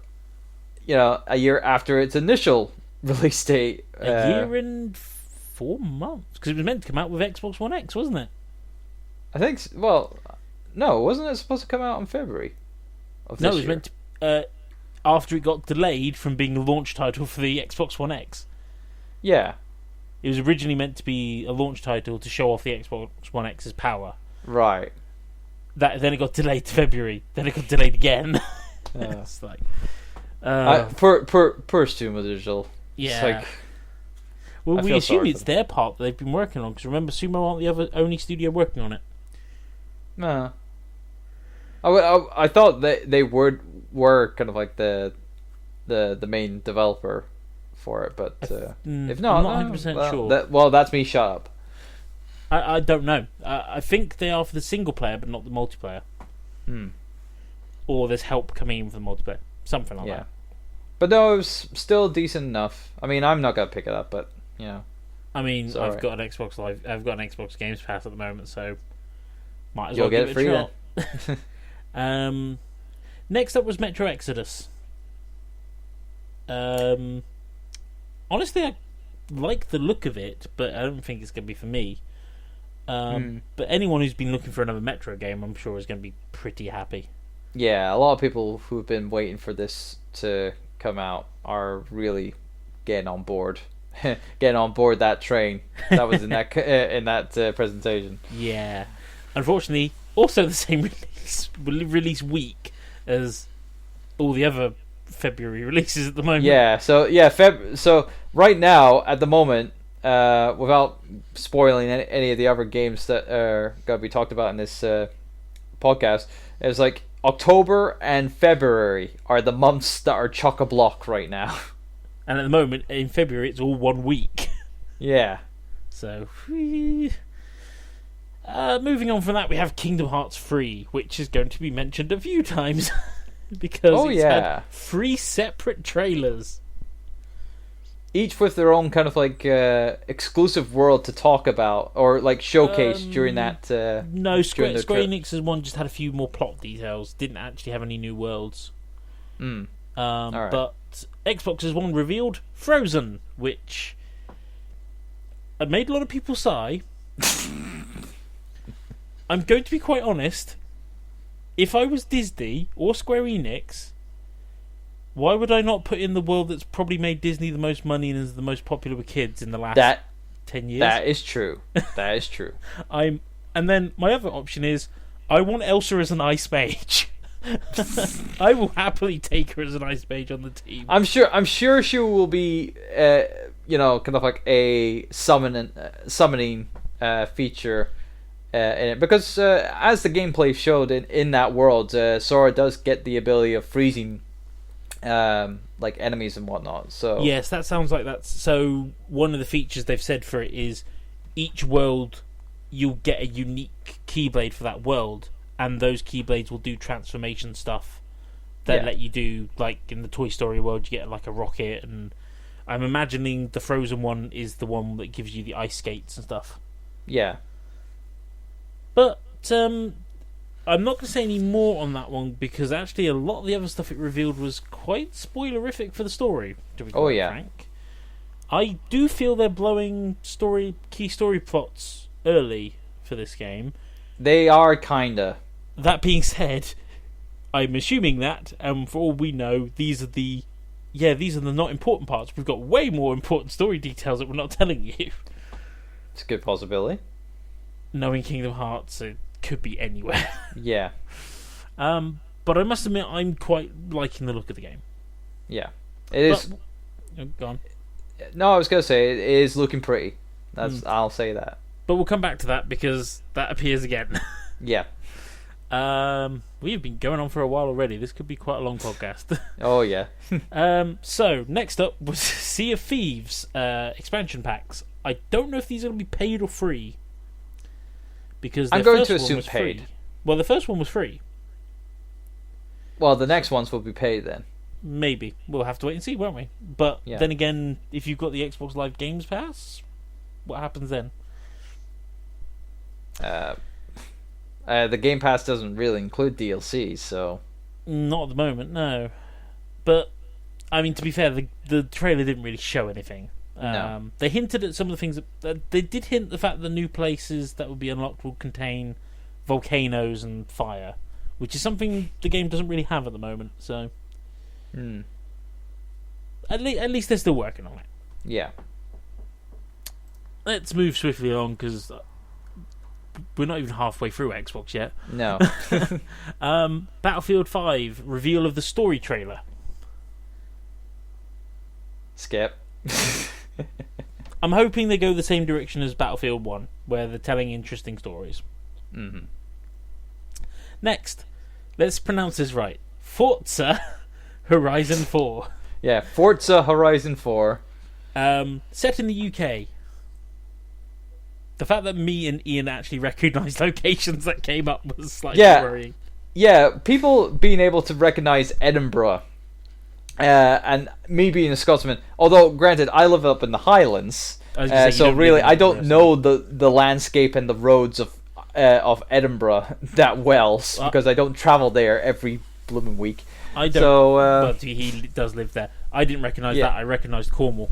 after its initial release date. A year and 4 months, because it was meant to come out with Xbox One X, wasn't it? I think. Well, no, wasn't it supposed to come out in February? No, it was meant to. After it got delayed from being a launch title for the Xbox One X. Yeah. It was originally meant to be a launch title to show off the Xbox One X's power. Right. Then it got delayed to February. Then it got delayed again. It's like... per Sumo Digital. Yeah. It's like, well, we assume it's their part that they've been working on, because remember, Sumo aren't the only studio working on it. No. I thought they were kind of like the main developer for it, but if not, I'm not 100% sure. That's me. Shut up. I don't know. I think they are for the single player, but not the multiplayer. Or there's help coming in for the multiplayer, something like that. But no, it was still decent enough. I mean, I'm not gonna pick it up, but I mean, I've got an Xbox Live. I've got an Xbox Games Pass at the moment, so might as well get it free a shot. Next up was Metro Exodus. Honestly, I like the look of it, but I don't think it's going to be for me. But anyone who's been looking for another Metro game, I'm sure is going to be pretty happy. Yeah, a lot of people who've been waiting for this to come out are really getting on board. Getting on board that train that was in that presentation. Yeah. unfortunately, also the same release week as all the other February releases at the moment. Yeah. So right now, at the moment, without spoiling any of the other games that are gonna be talked about in this podcast, it's like October and February are the months that are chock-a-block right now. And at the moment, in February, it's all 1 week. Yeah. So, moving on from that, we have Kingdom Hearts 3, which is going to be mentioned a few times because it's had 3 separate trailers. Each with their own kind of like exclusive world to talk about or like showcase during that. No, Square Enix's one just had a few more plot details. Didn't actually have any new worlds. Right. But Xbox's one revealed Frozen, which made a lot of people sigh. I'm going to be quite honest. If I was Disney or Square Enix, why would I not put in the world that's probably made Disney the most money and is the most popular with kids in the last 10 years? That is true. That is true. And then my other option is I want Elsa as an ice mage. I will happily take her as an ice mage on the team. I'm sure she will be kind of like a summoning feature in it, because as the gameplay showed in that world, Sora does get the ability of freezing like enemies and whatnot. So yes, that sounds like that's so. One of the features they've said for it is each world you'll get a unique keyblade for that world, and those keyblades will do transformation stuff that let you do, like in the Toy Story world, you get like a rocket, and I'm imagining the Frozen one is the one that gives you the ice skates and stuff. Yeah. But I'm not going to say any more on that one because actually a lot of the other stuff it revealed was quite spoilerific for the story, to be quite frank. I do feel they're blowing key story plots early for this game. They are kinda. That being said, I'm assuming that, and for all we know, these are the not important parts. We've got way more important story details that we're not telling you. It's a good possibility. Knowing Kingdom Hearts, it could be anywhere. Yeah. But I must admit, I'm quite liking the look of the game. Yeah. It is. Go on. No, I was going to say, it is looking pretty. I'll say that. But we'll come back to that because that appears again. Yeah. We've been going on for a while already. This could be quite a long podcast. Oh, yeah. So, next up was Sea of Thieves expansion packs. I don't know if these are going to be paid or free. Because I'm going to assume paid. Free. Well, the first one was free. Well, the next ones will be paid then. Maybe. We'll have to wait and see, won't we? But then again, if you've got the Xbox Live Games Pass, what happens then? The Game Pass doesn't really include DLC, so... Not at the moment, no. But, I mean, to be fair, the trailer didn't really show anything. No. They hinted at some of the things that they did hint the fact that the new places that will be unlocked will contain volcanoes and fire, which is something the game doesn't really have at the moment. So, at least they're still working on it. Yeah. Let's move swiftly along because we're not even halfway through Xbox yet. No. Battlefield 5 reveal of the story trailer. Skip. I'm hoping they go the same direction as Battlefield 1, where they're telling interesting stories. Mm-hmm. Next, let's pronounce this right. Forza Horizon 4. Yeah, Forza Horizon 4. Set in the UK. The fact that me and Ian actually recognised locations that came up was slightly worrying. Yeah, people being able to recognise Edinburgh. And me being a Scotsman, although granted I live up in the Highlands, so really I don't know the landscape and the roads of Edinburgh that well because I don't travel there every blooming week. I don't, but he does live there. I didn't recognise that. I recognised Cornwall.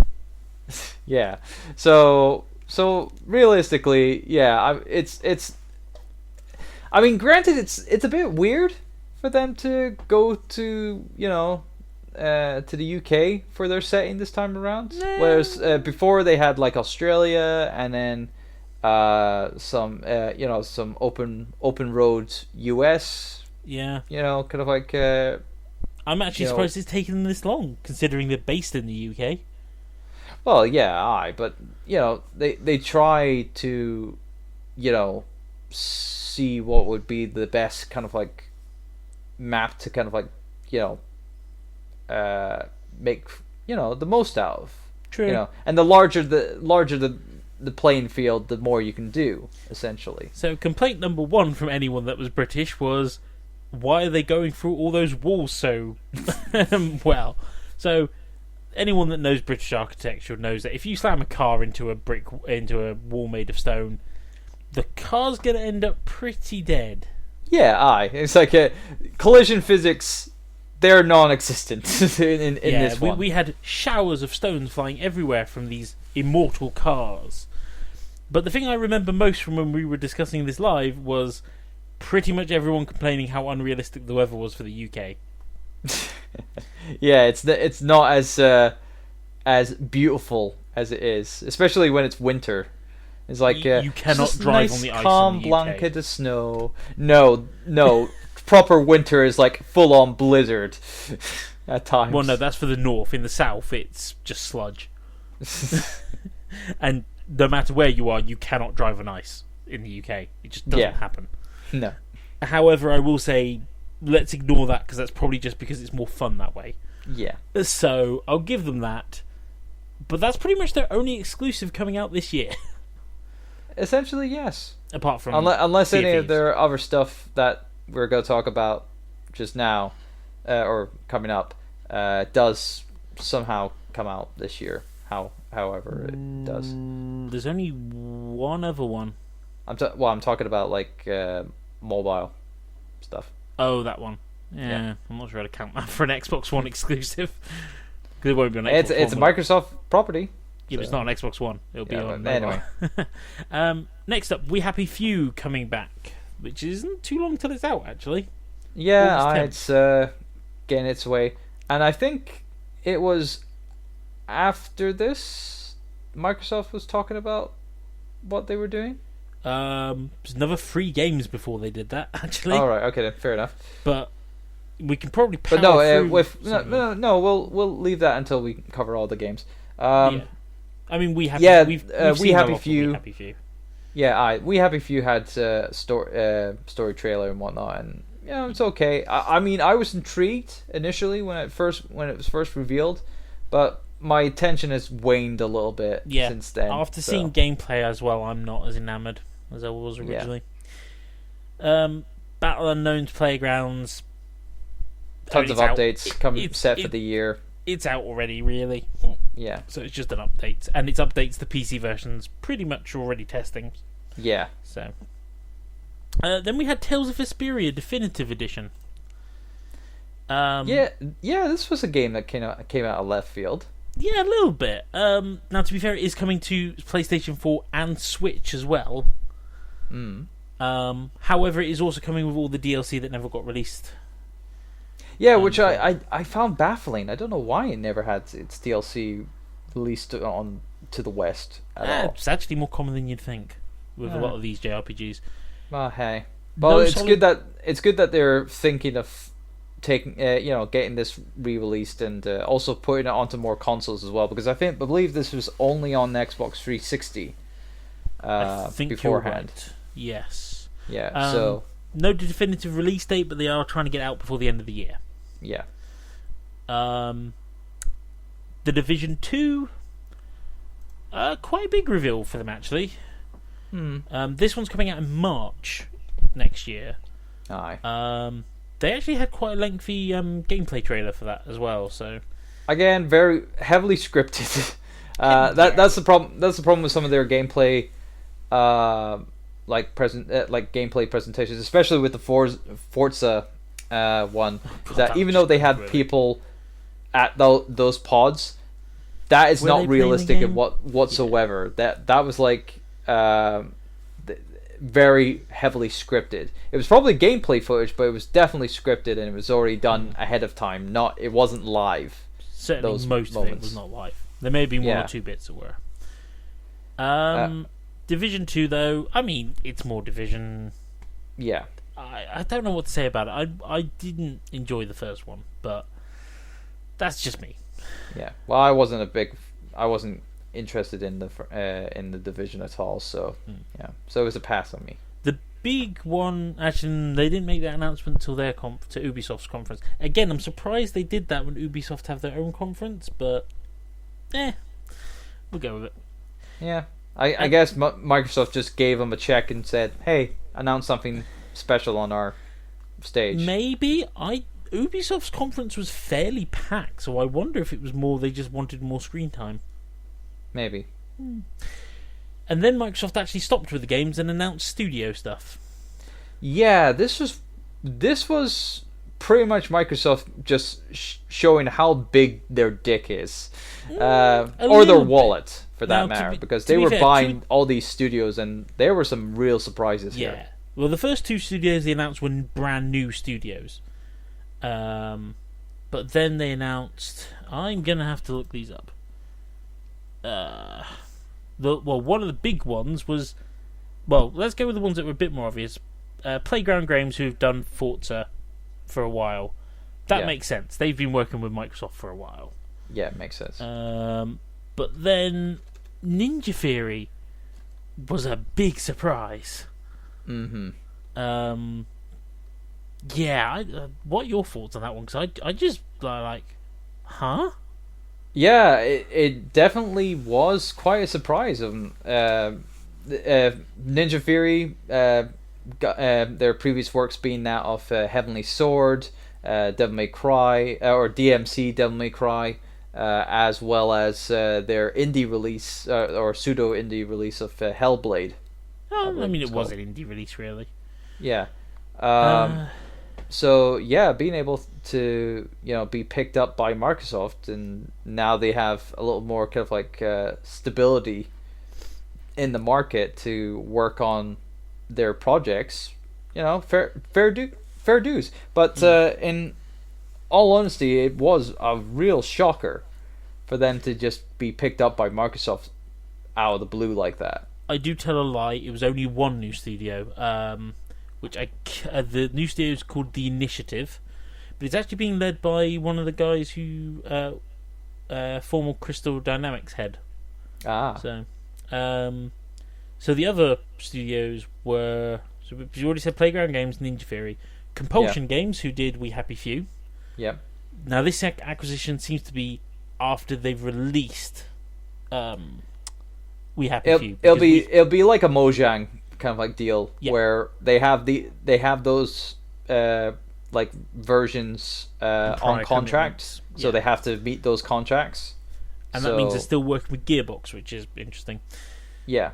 Yeah, so realistically, it's. I mean, granted, it's a bit weird for them to go to to the UK for their setting this time around. Whereas before they had like Australia and then some some open road US. Yeah. Kind of like. I'm actually surprised it's taken them this long, considering they're based in the UK. Well, yeah, but they try to, see what would be the best kind of like map to kind of like make the most out of. True. And the larger the playing field, the more you can do, essentially. So complaint number one from anyone that was British was, why are they going through all those walls so well? So anyone that knows British architecture knows that if you slam a car into a wall made of stone, the car's going to end up pretty dead. Yeah, it's like collision physics. They're non-existent in this one. We had showers of stones flying everywhere from these immortal cars. But the thing I remember most from when we were discussing this live was pretty much everyone complaining how unrealistic the weather was for the UK. Yeah, it's not as beautiful as it is, especially when it's winter. It's like you cannot drive nice, on the ice calm in the UK. blanket of snow. No, proper winter is like full on blizzard at times. Well, no, that's for the north. In the south, it's just sludge. And no matter where you are, you cannot drive on ice in the UK. It just doesn't happen. No. However, I will say, let's ignore that because that's probably just because it's more fun that way. Yeah. So I'll give them that. But that's pretty much their only exclusive coming out this year. Essentially, yes. Apart from unless Sea of any of Thieves. their other stuff that we're going to talk about just now, or coming up, does somehow come out this year. However it does. There's only one other one. I'm talking about like mobile stuff. Oh, that one. Yeah, I'm not sure how to count that for an Xbox One exclusive. Because it won't be on Xbox One. It's a Microsoft property. Yeah, but it's not on Xbox One. It'll be on anyway. Next up, We Happy Few coming back, which isn't too long till it's out, actually. Yeah, it's getting its way. And I think it was after this Microsoft was talking about what they were doing. There's another 3 games before they did that, actually. All right, okay, then, fair enough. But we can probably power through. We'll leave that until we cover all the games. Yeah. I mean, We Happy We Happy Few. We Happy Few. Yeah, We Happy Few had story trailer and whatnot, and it's okay. I mean, I was intrigued initially when it was first revealed, but my attention has waned a little bit since then. After seeing gameplay as well, I'm not as enamored as I was originally. Battle Unknown's Playgrounds. Tons of updates set for the year. It's out already, really. Yeah. So it's just an update, and it's updates the PC versions pretty much already testing. Yeah. So. Then we had Tales of Vesperia Definitive Edition. This was a game that came out of left field. Yeah, a little bit. Now, to be fair, it is coming to PlayStation 4 and Switch as well. However, it is also coming with all the DLC that never got released. Yeah, which I found baffling. I don't know why it never had its DLC released on to the West at all. It's actually more common than you'd think with a lot of these JRPGs. Well, hey. Well, it's good that they're thinking of taking getting this re-released and also putting it onto more consoles as well, because I believe this was only on Xbox 360 I think beforehand. You're right. Yes. Yeah. So no definitive release date, but they are trying to get out before the end of the year. Yeah. The Division 2, quite a big reveal for them actually. This one's coming out in March next year. Aye. They actually had quite a lengthy gameplay trailer for that as well. So again, very heavily scripted. That's the problem. That's the problem with some of their gameplay, gameplay presentations, especially with the Forza one. That even though they had people at those pods, that is not realistic whatsoever. That was like very heavily scripted. It was probably gameplay footage, but it was definitely scripted, and it was already done ahead of time. It wasn't live. Certainly, most of it was not live. There may have been one or two bits that were. Division 2, though, I mean, it's more Division. Yeah. I don't know what to say about it. I didn't enjoy the first one, but that's just me. Yeah. Well, I wasn't interested in the Division at all, so yeah. So it was a pass on me. The big one, actually, they didn't make that announcement until their to Ubisoft's conference. Again, I'm surprised they did that when Ubisoft have their own conference, but we'll go with it. Yeah. I guess Microsoft just gave them a check and said, "Hey, announce something special on our stage." Maybe. Ubisoft's conference was fairly packed, so I wonder if it was more they just wanted more screen time. Maybe. And then Microsoft actually stopped with the games and announced studio stuff. Yeah, this was pretty much Microsoft just showing how big their dick is, or their wallet for that matter, because they were buying all these studios, and there were some real surprises here. Yeah. Well, the first two studios they announced were brand new studios, but then they announced. I'm gonna have to look these up. One of the big ones was. Well, let's go with the ones that were a bit more obvious. Playground Games, who've done Forza for a while. That makes sense. They've been working with Microsoft for a while. Yeah, it makes sense. But then Ninja Theory was a big surprise. Mm-hmm. What are your thoughts on that one? Because I just huh? Yeah, it definitely was quite a surprise. Ninja Theory, their previous works being that of Heavenly Sword, Devil May Cry, or DMC Devil May Cry, as well as their indie release, or pseudo-indie release of Hellblade. I mean, it was an indie release, really. Yeah. So, yeah, being able to, be picked up by Microsoft, and now they have a little more kind of like stability in the market to work on their projects, fair dues. But in all honesty, it was a real shocker for them to just be picked up by Microsoft out of the blue like that. I do tell a lie. It was only one new studio, the new studio is called The Initiative, but it's actually being led by one of the guys who former Crystal Dynamics head. So the other studios were, so you already said Playground Games, Ninja Theory, Compulsion Games, who did We Happy Few. Yeah. Now this acquisition seems to be after they've released We Happy Few. It'll be like a Mojang kind of like deal where they have those like versions on contracts, so they have to meet those contracts, and that means they're still working with Gearbox, which is interesting. Yeah.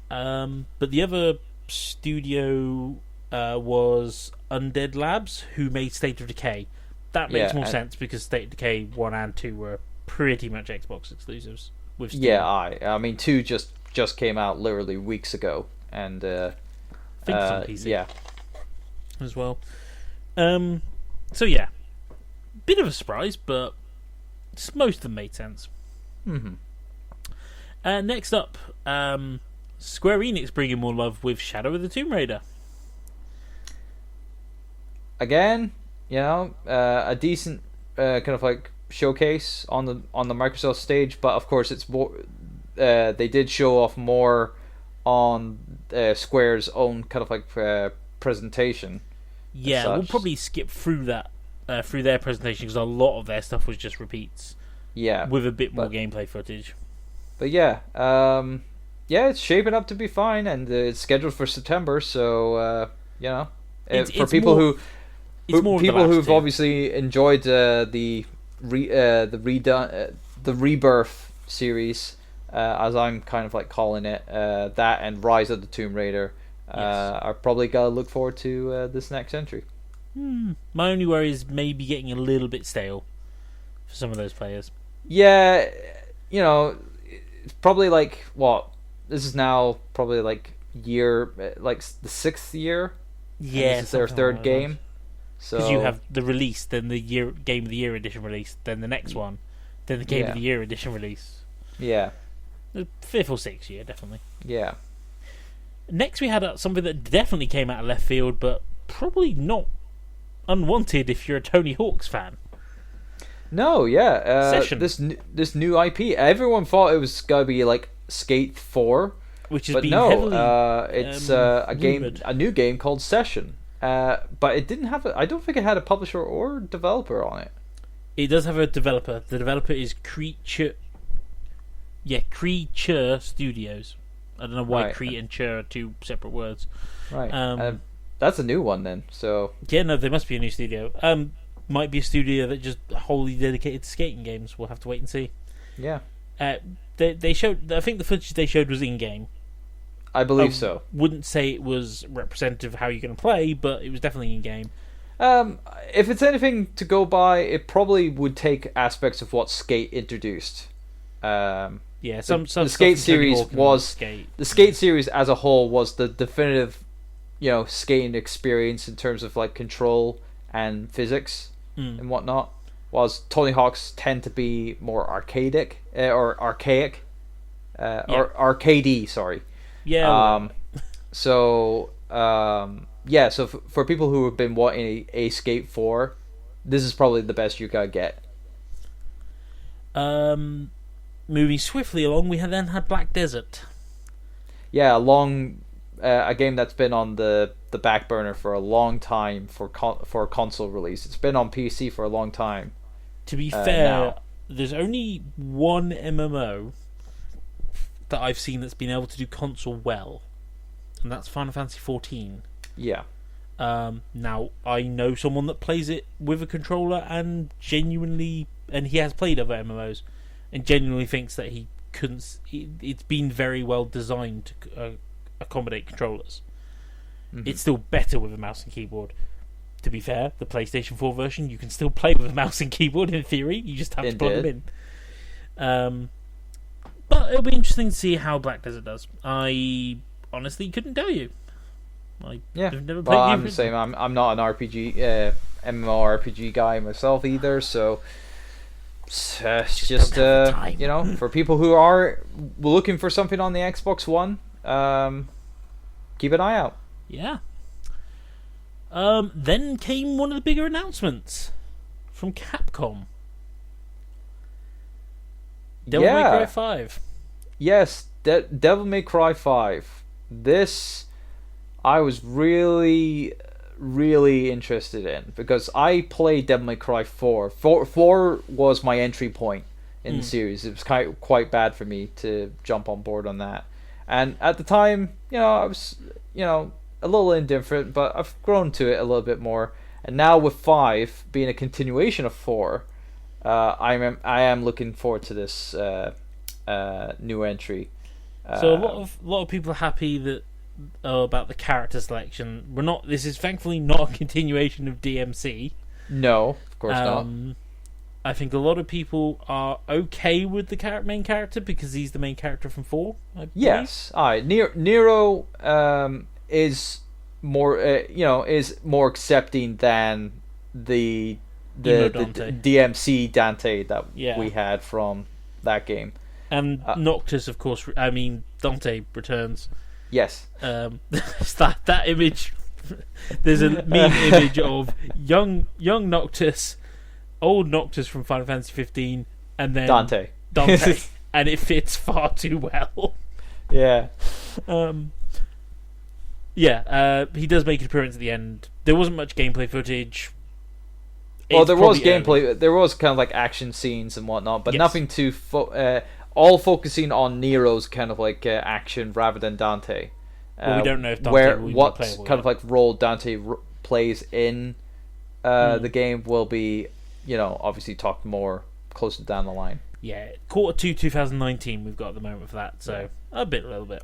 But the other studio was Undead Labs, who made State of Decay. That makes more sense because State of Decay 1 and 2 were pretty much Xbox exclusives with Steam. Yeah, I mean 2 just came out literally weeks ago, and I think it's on PC. Yeah. As well. So yeah, bit of a surprise, but most of them made sense. Mm-hmm. Next up, Square Enix bringing more love with Shadow of the Tomb Raider. Again, a decent kind of like showcase on the Microsoft stage, but of course it's more. They did show off more on Square's own kind of like presentation. Yeah, we'll probably skip through that through their presentation because a lot of their stuff was just repeats. Yeah, with a bit more gameplay footage. But yeah, it's shaping up to be fine, and it's scheduled for September. So for people who've obviously enjoyed the Rebirth series, as I'm kind of like calling it, that and Rise of the Tomb Raider, are probably gotta look forward to this next entry. My only worry is maybe getting a little bit stale for some of those players. Yeah, it's probably like this is now probably like the 6th year. Yeah, this is their third game. So because you have the release, then the Game of the Year edition release, then the next one, then the Game of the Year edition release. Yeah, the 5th or 6th year, definitely. Yeah. Next, we had something that definitely came out of left field, but probably not unwanted if you're a Tony Hawk's fan. No, yeah. Session. This new IP. Everyone thought it was gonna be like Skate 4, Which has but been no, heavily it's a rumored. new game called Session. But it didn't have. I don't think it had a publisher or developer on it. It does have a developer. The developer is Creature. Yeah, Creature Studios. I don't know why Right. Crete and Chur are two separate words. Right. That's a new one then. So Yeah, no, there must be a new studio. Might be a studio that just wholly dedicated to skating games. We'll have to wait and see. yeah, They showed. I think the footage they showed was in game. I believe so. Wouldn't say it was representative of how you're going to play, but it was definitely in game. If it's anything to go by, it probably would take aspects of what Skate introduced. Yeah, some the Skate series was Skate. the Skate series as a whole was the definitive, skating experience in terms of like control and physics and whatnot. Was Tony Hawk's tend to be more archaic or archaic, or arcadey? Sorry. Yeah. So for people who have been wanting a Skate 4, this is probably the best you gotta get. Moving swiftly along, we then had Black Desert. Yeah, a game that's been on the back burner for a long time for a console release. It's been on PC for a long time. To be fair, now. there's only one MMO that I've seen that's been able to do console well, and that's Final Fantasy XIV. Yeah. Now, I know someone that plays it with a controller and he has played other MMOs, and genuinely thinks that he couldn't. It's been very well designed to accommodate controllers. Mm-hmm. It's still better with a mouse and keyboard. To be fair, the PlayStation 4 version, you can still play with a mouse and keyboard in theory. You just have to plug them in. But it'll be interesting to see how Black Desert does. I honestly couldn't tell you. I've never played I'm the same. I'm not an RPG MMORPG guy myself either, so it's just for people who are looking for something on the Xbox One, keep an eye out. Yeah. Then came one of the bigger announcements from Capcom. Devil May Cry 5. Yes, Devil May Cry 5. This I was really, really interested in because I played Devil May Cry 4. 4 was my entry point in the series. It was quite bad for me to jump on board on that. And at the time, I was, a little indifferent, but I've grown to it a little bit more. And now with 5 being a continuation of 4, I am looking forward to this new entry. So a lot of people are happy that about the character selection. This is thankfully not a continuation of DMC. No, of course not. I think a lot of people are okay with the main character because he's the main character from 4. Yes, Nero is more is more accepting than the DMC Dante that we had from that game. And Noctis, of course. I mean, Dante returns. Yes. That image. There's a meme image of young Noctis, old Noctis from Final Fantasy 15, and then Dante, and it fits far too well. Yeah. He does make an appearance at the end. There wasn't much gameplay footage. Well, there was gameplay. There was kind of like action scenes and whatnot, but nothing too. All focusing on Nero's kind of like action rather than Dante. Well, we don't know if Dante will be playable kind of like role Dante plays in the game will be, obviously talked more closer down the line. Yeah, Q2 2019 we've got at the moment for that, so a little bit.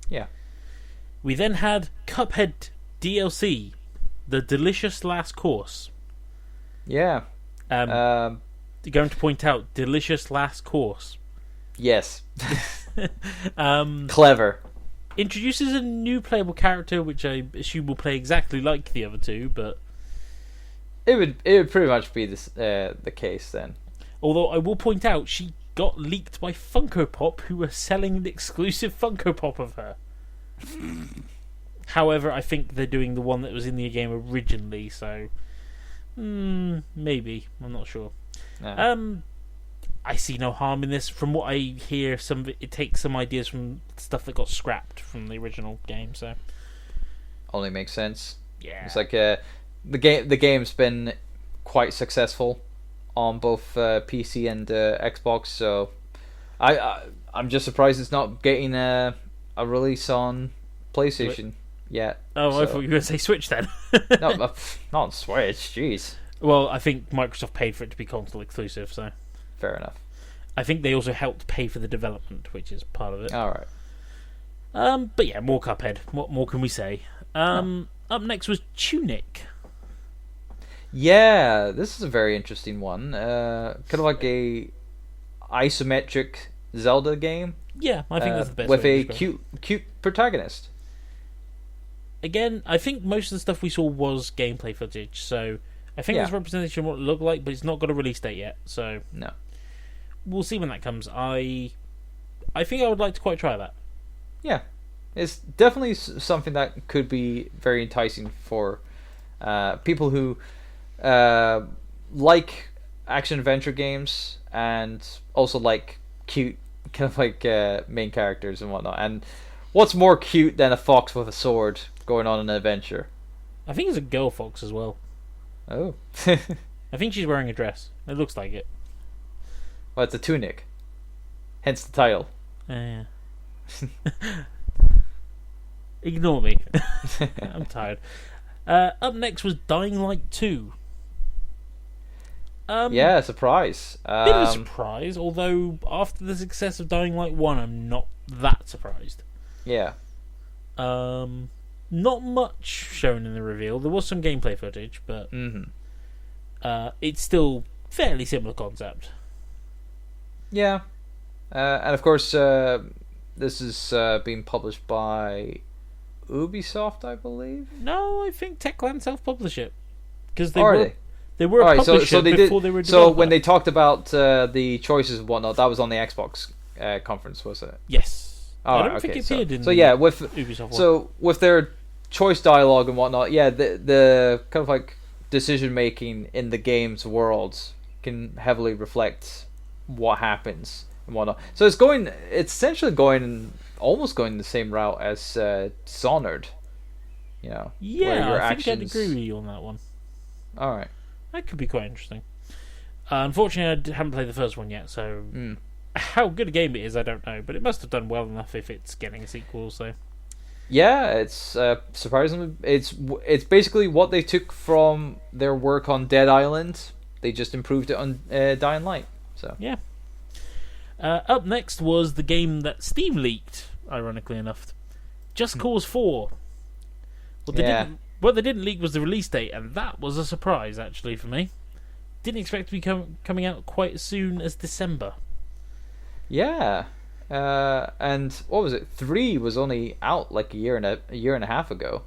Yeah. We then had Cuphead DLC, The Delicious Last Course. Yeah. Going to point out, Delicious Last Course. Yes. Clever. Introduces a new playable character, which I assume will play exactly like the other two, but it would pretty much be the case then. Although I will point out, she got leaked by Funko Pop, who were selling an exclusive Funko Pop of her. However, I think they're doing the one that was in the game originally, so maybe. I'm not sure. Yeah. I see no harm in this. From what I hear, some of it takes some ideas from stuff that got scrapped from the original game. So Only makes sense. yeah, It's like the game's been quite successful on both PC and Xbox, so I'm just surprised it's not getting a release on PlayStation yet. Oh, so. I thought you were going to say Switch then. No, not on Switch. Jeez. Well, I think Microsoft paid for it to be console exclusive, so Fair enough. I think they also helped pay for the development, which is part of it. All right. But yeah, more Cuphead. What more can we say? Up next was Tunic. Yeah, this is a very interesting one. Kind of like a isometric Zelda game. Yeah, I think that's the best. With way a to cute protagonist. Again, I think most of the stuff we saw was gameplay footage, so I think it's representation of what it looked like, but it's not got a release date yet, so No. we'll see when that comes. I think I would like to quite try that. Yeah, it's definitely something that could be very enticing for people who like action adventure games and also like cute kind of like main characters and whatnot. And what's more cute than a fox with a sword going on an adventure? I think it's a girl fox as well. Oh. I think she's wearing a dress. It looks like it. Well, it's a tunic. Hence the title. Yeah. Ignore me. I'm tired. Up next was Dying Light 2. Yeah, surprise. Bit of a surprise, although after the success of Dying Light 1, I'm not that surprised. Yeah. Not much shown in the reveal. There was some gameplay footage, but it's still fairly similar concept. Yeah. And of course, this is being published by Ubisoft, I believe. No, I think Techland self-publish it. Because they they were a publisher so they before did, they were a so developer. when they talked about the choices and whatnot, that was on the Xbox conference, was it? Yes. Oh, I don't think it appeared in with Ubisoft one. So with their choice dialogue and whatnot, yeah, the kind of like decision making in the game's world can heavily reflect what happens and whatnot. So it's essentially almost going the same route as Dishonored. You know, yeah, I think I'd agree with you on that one. All right. That could be quite interesting. Unfortunately, I haven't played the first one yet, so how good a game it is, I don't know. But it must have done well enough if it's getting a sequel. So yeah, it's surprisingly it's basically what they took from their work on Dead Island. They just improved it on Dying Light. So yeah. Up next was the game that Steam leaked, ironically enough, Just Cause 4. What they didn't leak was the release date, and that was a surprise, actually, for me. Didn't expect to be coming out quite as soon as December. Yeah. And what was it? 3 was only out like a year and a half ago.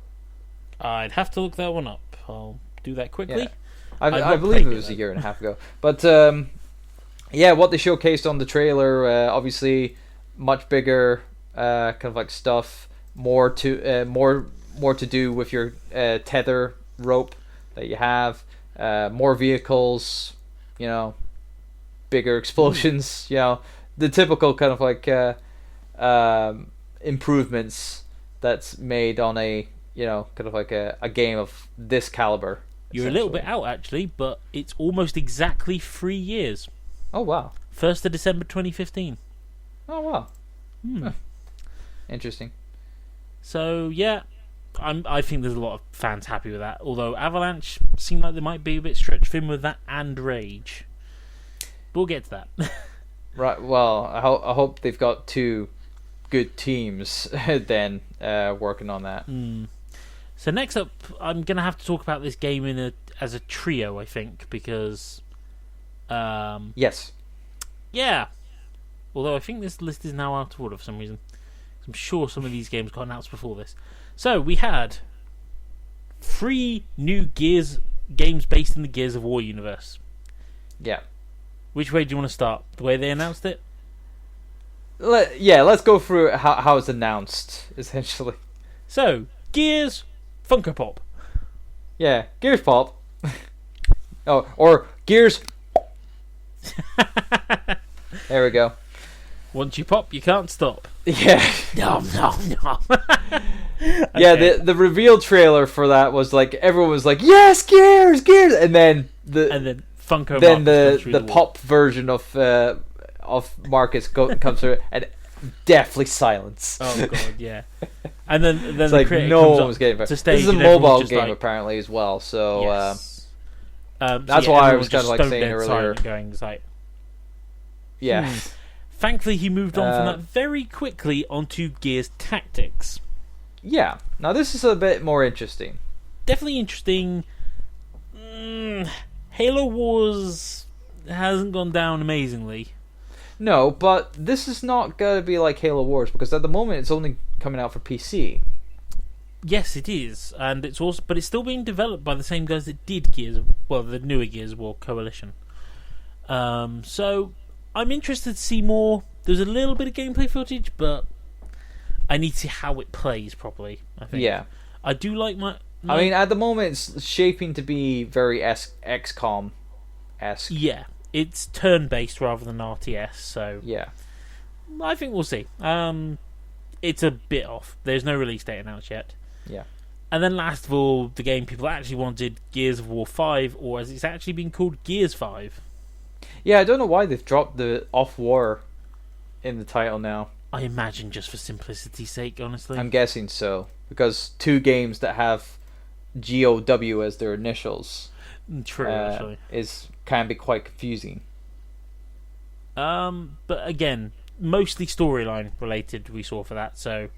I'd have to look that one up. I'll do that quickly. Yeah. I believe it was a year and a half ago. But yeah, what they showcased on the trailer, obviously much bigger kind of like stuff, more to do with your tether rope that you have, more vehicles, bigger explosions, the typical kind of like improvements that's made on a kind of like a game of this caliber. You're a little bit out actually, but it's almost exactly 3 years. Oh wow! 1st of December 2015. Oh wow! Huh. Interesting. So yeah, I think there's a lot of fans happy with that. Although Avalanche seem like they might be a bit stretched thin with that and Rage. But we'll get to that. Right. Well, I hope they've got 2 good teams then working on that. So next up, I'm gonna have to talk about this game as a trio, I think, because yes. Yeah. Although I think this list is now out of order for some reason. I'm sure some of these games got announced before this. So we had 3 new Gears games based in the Gears of War universe. Yeah. Which way do you want to start? The way they announced it? Let's go through how it's announced, essentially. So, Gears, Funko Pop. Yeah, Gears Pop. Oh, or Gears. There we go. Once you pop, you can't stop. Yeah. No. Yeah, the reveal trailer for that was like everyone was like, "Yes, Gears, Gears," and then Funko. Then Marcus the pop version of Marcus comes through and deathly silence. Oh god, yeah. And then It's the like creator no comes one up was getting it. to stage. This is a and everyone's mobile just game like, apparently as well, so yes. that's why I was kind of like saying earlier. Going like, yeah. Thankfully, he moved on from that very quickly onto Gears Tactics. Yeah. Now this is a bit more interesting. Definitely interesting. Halo Wars hasn't gone down amazingly. No, but this is not going to be like Halo Wars because at the moment it's only coming out for PC. Yes, it is, and it's also, but it's still being developed by the same guys that did the newer Gears of War Coalition. So I'm interested to see more. There's a little bit of gameplay footage, but I need to see how it plays properly. I think. Yeah, I do like I mean, at the moment it's shaping to be very XCOM-esque. Yeah, it's turn-based rather than RTS. So yeah, I think we'll see. It's a bit off. There's no release date announced yet. Yeah. And then last of all, the game people actually wanted, Gears of War 5, or as it's actually been called, Gears 5. Yeah, I don't know why they've dropped the off-war in the title now. I imagine just for simplicity's sake, honestly. I'm guessing so. Because two games that have GOW as their initials True, actually. Can be quite confusing. But again, mostly storyline related we saw for that, so...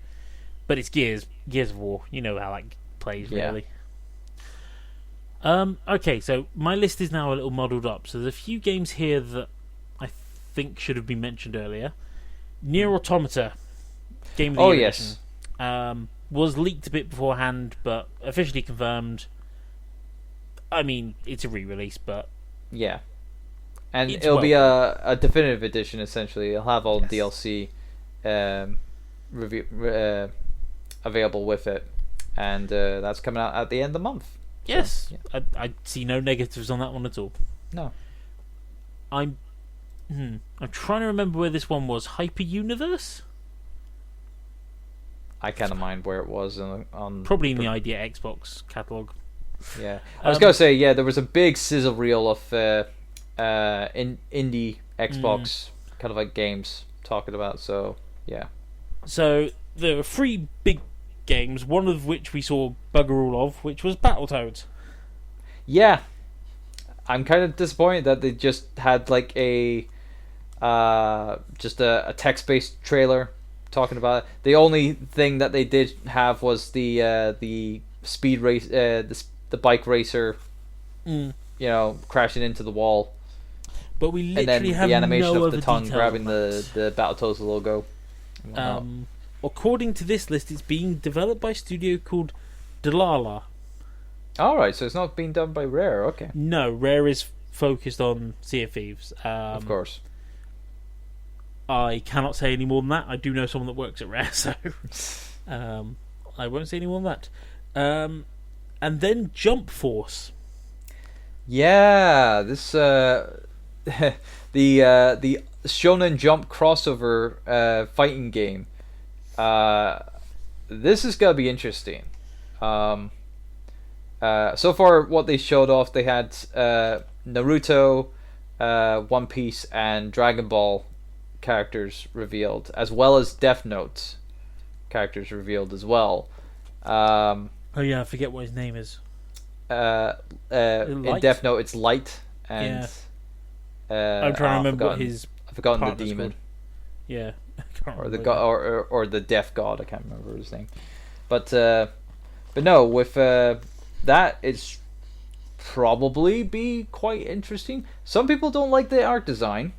But it's Gears of War. You know how that plays, really. Okay, so my list is now a little modelled up. So there's a few games here that I think should have been mentioned earlier. Nier Automata, Game of the Year edition, was leaked a bit beforehand, but officially confirmed. I mean, it's a re-release, but... Yeah. And it's it'll be a definitive edition, essentially. It'll have all DLC available with it. And that's coming out at the end of the month. Yes. So, yeah. I see no negatives on that one at all. No. I'm trying to remember where this one was. Hyper Universe? I kind of mind where it was on probably in the Idea Xbox catalog. Yeah, I was gonna say there was a big sizzle reel of indie Xbox kind of like games talking about. So yeah. So there were three big games, one of which we saw bugger all of, which was Battletoads. Yeah, I'm kind of disappointed that they just had like a text-based trailer talking about it. The only thing that they did have was the speed race, the bike racer, crashing into the wall. But we literally and then have the animation no of the other tongue detail grabbing on that. the Battletoads logo. According to this list, it's being developed by a studio called Delilah. Alright, so it's not being done by Rare, okay. No, Rare is focused on Sea of Thieves. Of course. I cannot say any more than that. I do know someone that works at Rare, so I won't say any more than that. And then Jump Force. Yeah, this the Shonen Jump crossover fighting game. This is gonna be interesting. So far, what they showed off, they had Naruto, One Piece, and Dragon Ball characters revealed, as well as Death Note characters revealed as well. Oh yeah, I forget what his name is. In Death Note, it's Light, and I'm trying to remember what his. I've forgotten the partner's demon. called. Yeah, Or the god, or the deaf god. I can't remember his name. But no, with that, it's probably be quite interesting. Some people don't like the art design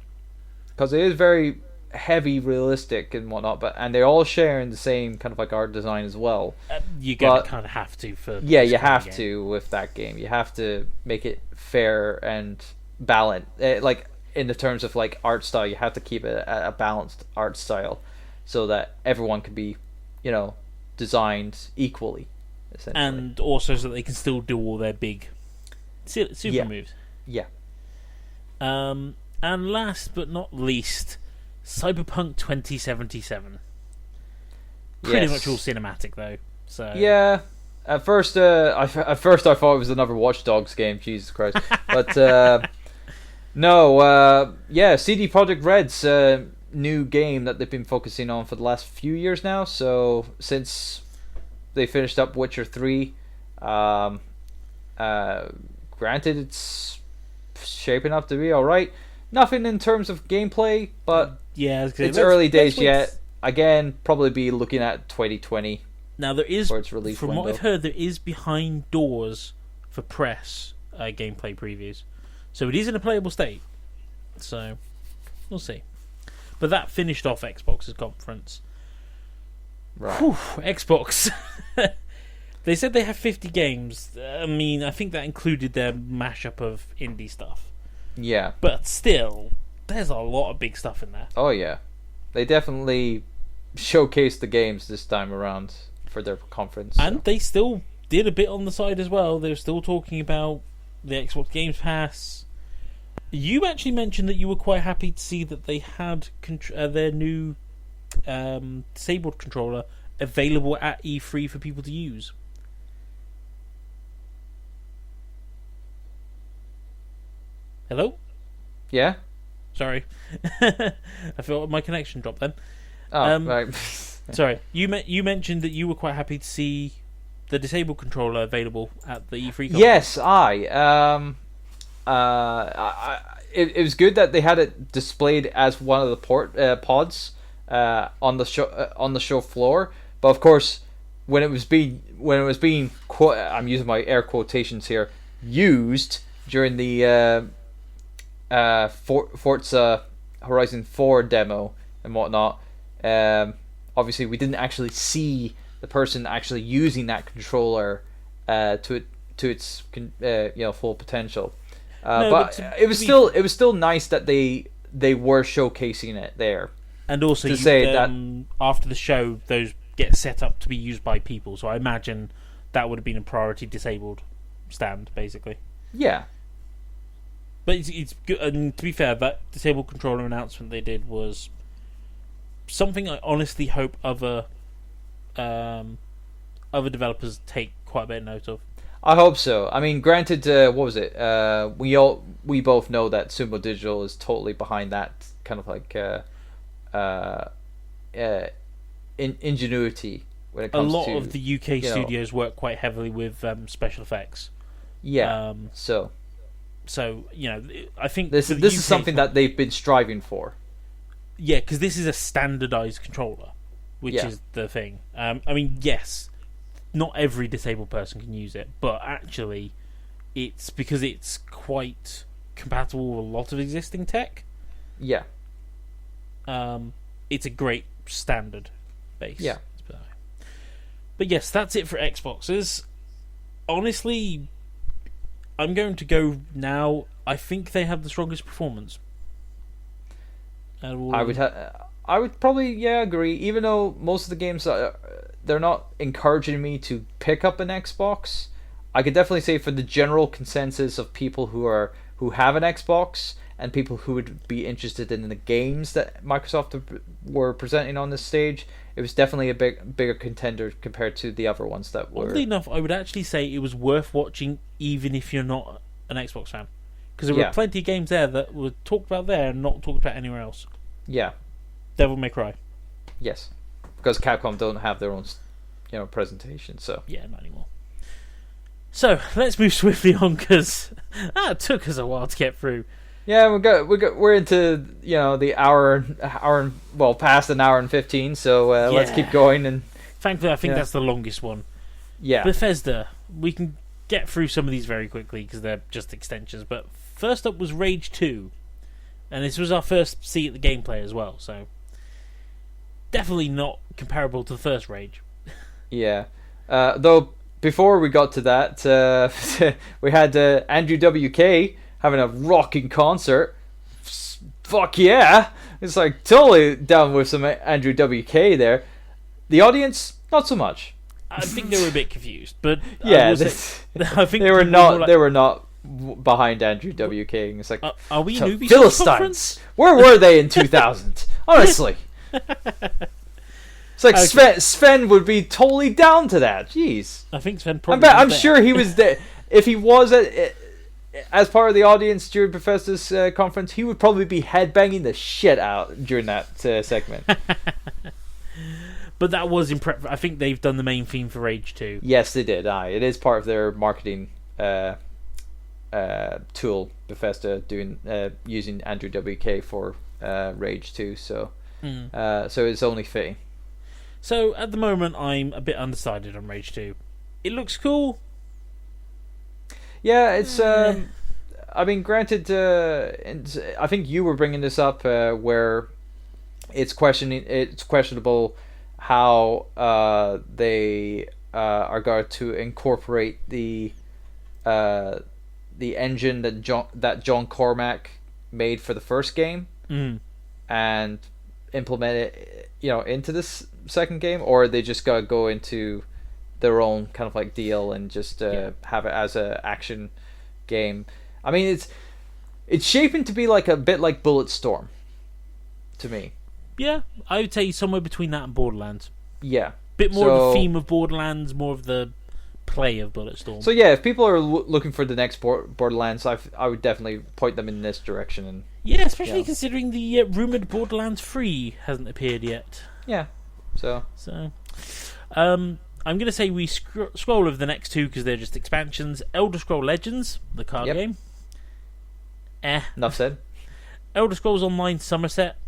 because it is very heavy, realistic and whatnot. And they're all sharing the same kind of like art design as well. You're gonna kind of have to for you have to with that game. You have to make it fair and balanced. Like in the terms of like art style, you have to keep it a balanced art style so that everyone can be, designed equally. essentially. And also so that they can still do all their big super moves. Yeah. And last but not least, Cyberpunk 2077. Pretty much all cinematic though. So yeah. At first, I thought it was another Watch Dogs game. Jesus Christ! But no. CD Projekt Red's new game that they've been focusing on for the last few years now. So since they finished up Witcher 3, granted it's shaping up to be all right. Nothing in terms of gameplay, but it's early days yet. Again, probably be looking at 2020. Now there is, for its release from window. what I've heard, there is behind doors for press gameplay previews, so it is in a playable state. So we'll see. But that finished off Xbox's conference. Right. Whew, Xbox. They said they have 50 games. I mean, I think that included their mashup of indie stuff. Yeah. But still, there's a lot of big stuff in there. Oh yeah, they definitely showcased the games this time around for their conference. And they still did a bit on the side as well. They were still talking about the Xbox Games Pass. You actually mentioned that you were quite happy to see that they had their new disabled controller available at E3 for people to use. Hello? Yeah? Sorry. I felt my connection dropped then. Oh, right. Sorry. You mentioned that you were quite happy to see the disabled controller available at the E3 conference. Yes, it was good that they had it displayed as one of the pods on the show floor. But of course, when it was being I'm using my air quotations here, used during the Forza Horizon 4 demo and whatnot. Obviously, we didn't actually see the person actually using that controller to its full potential. But it was still nice that they were showcasing it there. And also, to say that after the show, those get set up to be used by people. So I imagine that would have been a priority disabled stand, basically. Yeah. But it's good. And to be fair, that disabled controller announcement they did was something I honestly hope other developers take quite a bit of note of. I hope so. I mean, granted, what was it? We both know that Sumo Digital is totally behind that kind of like ingenuity when it comes to... A lot of the UK studios work quite heavily with special effects. Yeah. So I think this is something that they've been striving for. Yeah, because this is a standardized controller, which is the thing. I mean, yes, not every disabled person can use it, but actually, it's because it's quite compatible with a lot of existing tech. Yeah. It's a great standard base. Yeah. But yes, that's it for Xboxes. Honestly, I'm going to go now. I think they have the strongest performance. I would probably agree. Even though most of the games they're not encouraging me to pick up an Xbox, I could definitely say for the general consensus of people who have an Xbox and people who would be interested in the games that Microsoft were presenting on this stage, it was definitely a bigger contender compared to the other ones that were. Oddly enough, I would actually say it was worth watching even if you're not an Xbox fan, because there were plenty of games there that were talked about there and not talked about anywhere else. Yeah. Devil May Cry. Yes, because Capcom don't have their own, presentation. So yeah, not anymore. So let's move swiftly on because that took us a while to get through. Yeah, we're into the hour past an hour and 15. So let's keep going. And thankfully, I think that's the longest one. Yeah, Bethesda. We can get through some of these very quickly because they're just extensions. But first up was Rage 2. And this was our first see at the gameplay as well, so definitely not comparable to the first Rage. Yeah. Though, before we got to that, we had Andrew WK having a rocking concert. Fuck yeah! It's like totally down with some Andrew WK there. The audience, not so much. I think they were a bit confused, but Yeah, I think they were people not. like, They were not behind Andrew WK. It's like, are we so Ubisoft Philistines? conference? Where were they in 2000? Honestly, it's like Okay. Sven would be totally down to that. Jeez, I think Sven probably. I'm sure he was there. If he was as part of the audience during Bethesda's conference, he would probably be headbanging the shit out during that segment. But that was impressive. I think they've done the main theme for Rage 2. Yes, they did. It is part of their marketing tool. Bethesda using Andrew WK for Rage 2. So so it's only fitting. So at the moment, I'm a bit undecided on Rage 2. It looks cool. Yeah, it's. I mean, granted, I think you were bringing this up where it's questionable how they are going to incorporate the engine that John Cormack made for the first game and implement it, into this second game, or they just gotta go into their own kind of like deal and just have it as a action game. I mean, it's shaping to be like a bit like Bulletstorm to me. Yeah, I would say somewhere between that and Borderlands. Yeah, Bit more of the theme of Borderlands, more of the play of Bulletstorm. So yeah, if people are looking for the next Borderlands, I would definitely point them in this direction. And yeah, especially considering the rumored Borderlands 3 hasn't appeared yet. Yeah, so I'm going to say we scroll over the next two because they're just expansions. Elder Scrolls Legends, the card game. Enough said. Elder Scrolls Online Somerset,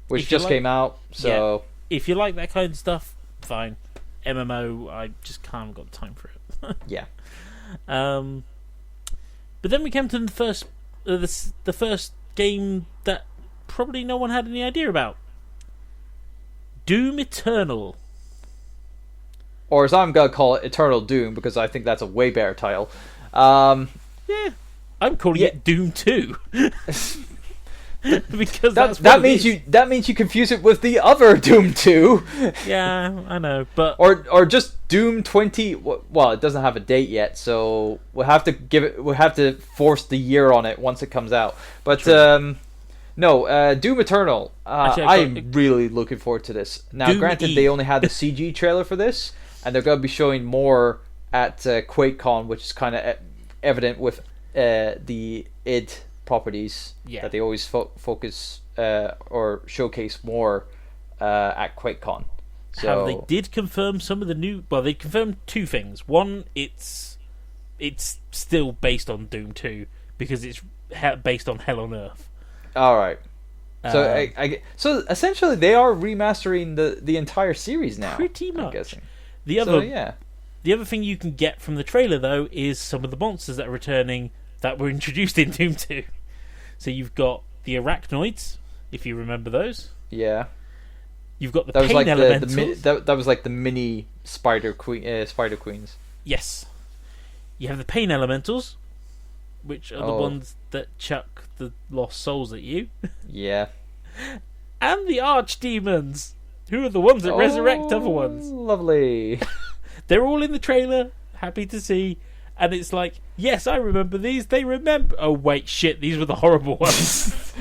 which just came out. So if you like that kind of stuff, fine. MMO, I just can't got time for it. Yeah. But then we came to the first game that probably no one had any idea about. Doom Eternal. Or as I'm gonna call it, Eternal Doom, because I think that's a way better title. Yeah. I'm calling it Doom 2. Because that means you confuse it with the other Doom 2. Yeah, I know, but or just Doom 20. Well, it doesn't have a date yet, so we'll have to force the year on it once it comes out. But no, Doom Eternal. I'm really looking forward to this. Now, Doom granted, they only had the CG trailer for this, and they're going to be showing more at QuakeCon, which is kind of evident with the id properties that they always focus or showcase more at QuakeCon. So they did confirm some of the new. Well, they confirmed two things. One, it's still based on Doom 2 because it's based on Hell on Earth. All right. So so essentially they are remastering the entire series now. Pretty much. I'm guessing. The other thing you can get from the trailer though is some of the monsters that are returning that were introduced in Doom 2. So you've got the arachnoids, if you remember those. Yeah. You've got the pain elementals. That was like the mini spider queens. Yes. You have the pain elementals, which are the ones that chuck the lost souls at you. Yeah. And the archdemons, who are the ones that resurrect other ones. Lovely. They're all in the trailer. Happy to see. And it's like, yes, I remember these. They remember. Oh, wait, shit. These were the horrible ones.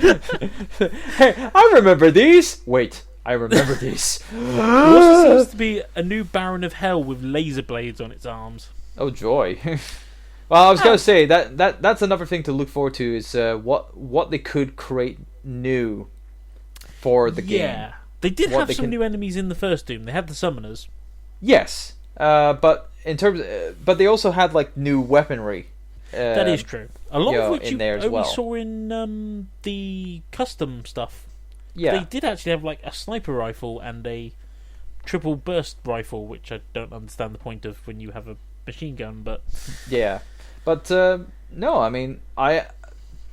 Hey, I remember these. Wait, I remember these. There also seems to be a new Baron of Hell with laser blades on its arms. Oh, joy. Well, I was going to say, that's another thing to look forward to is what they could create new for the game. Yeah. They did have some new enemies in the first Doom. They had the summoners. Yes. But in terms, but they also had like new weaponry. That is true. A lot of which you only saw in the custom stuff. Yeah, they did actually have like a sniper rifle and a triple burst rifle, which I don't understand the point of when you have a machine gun. But yeah, but no, I mean,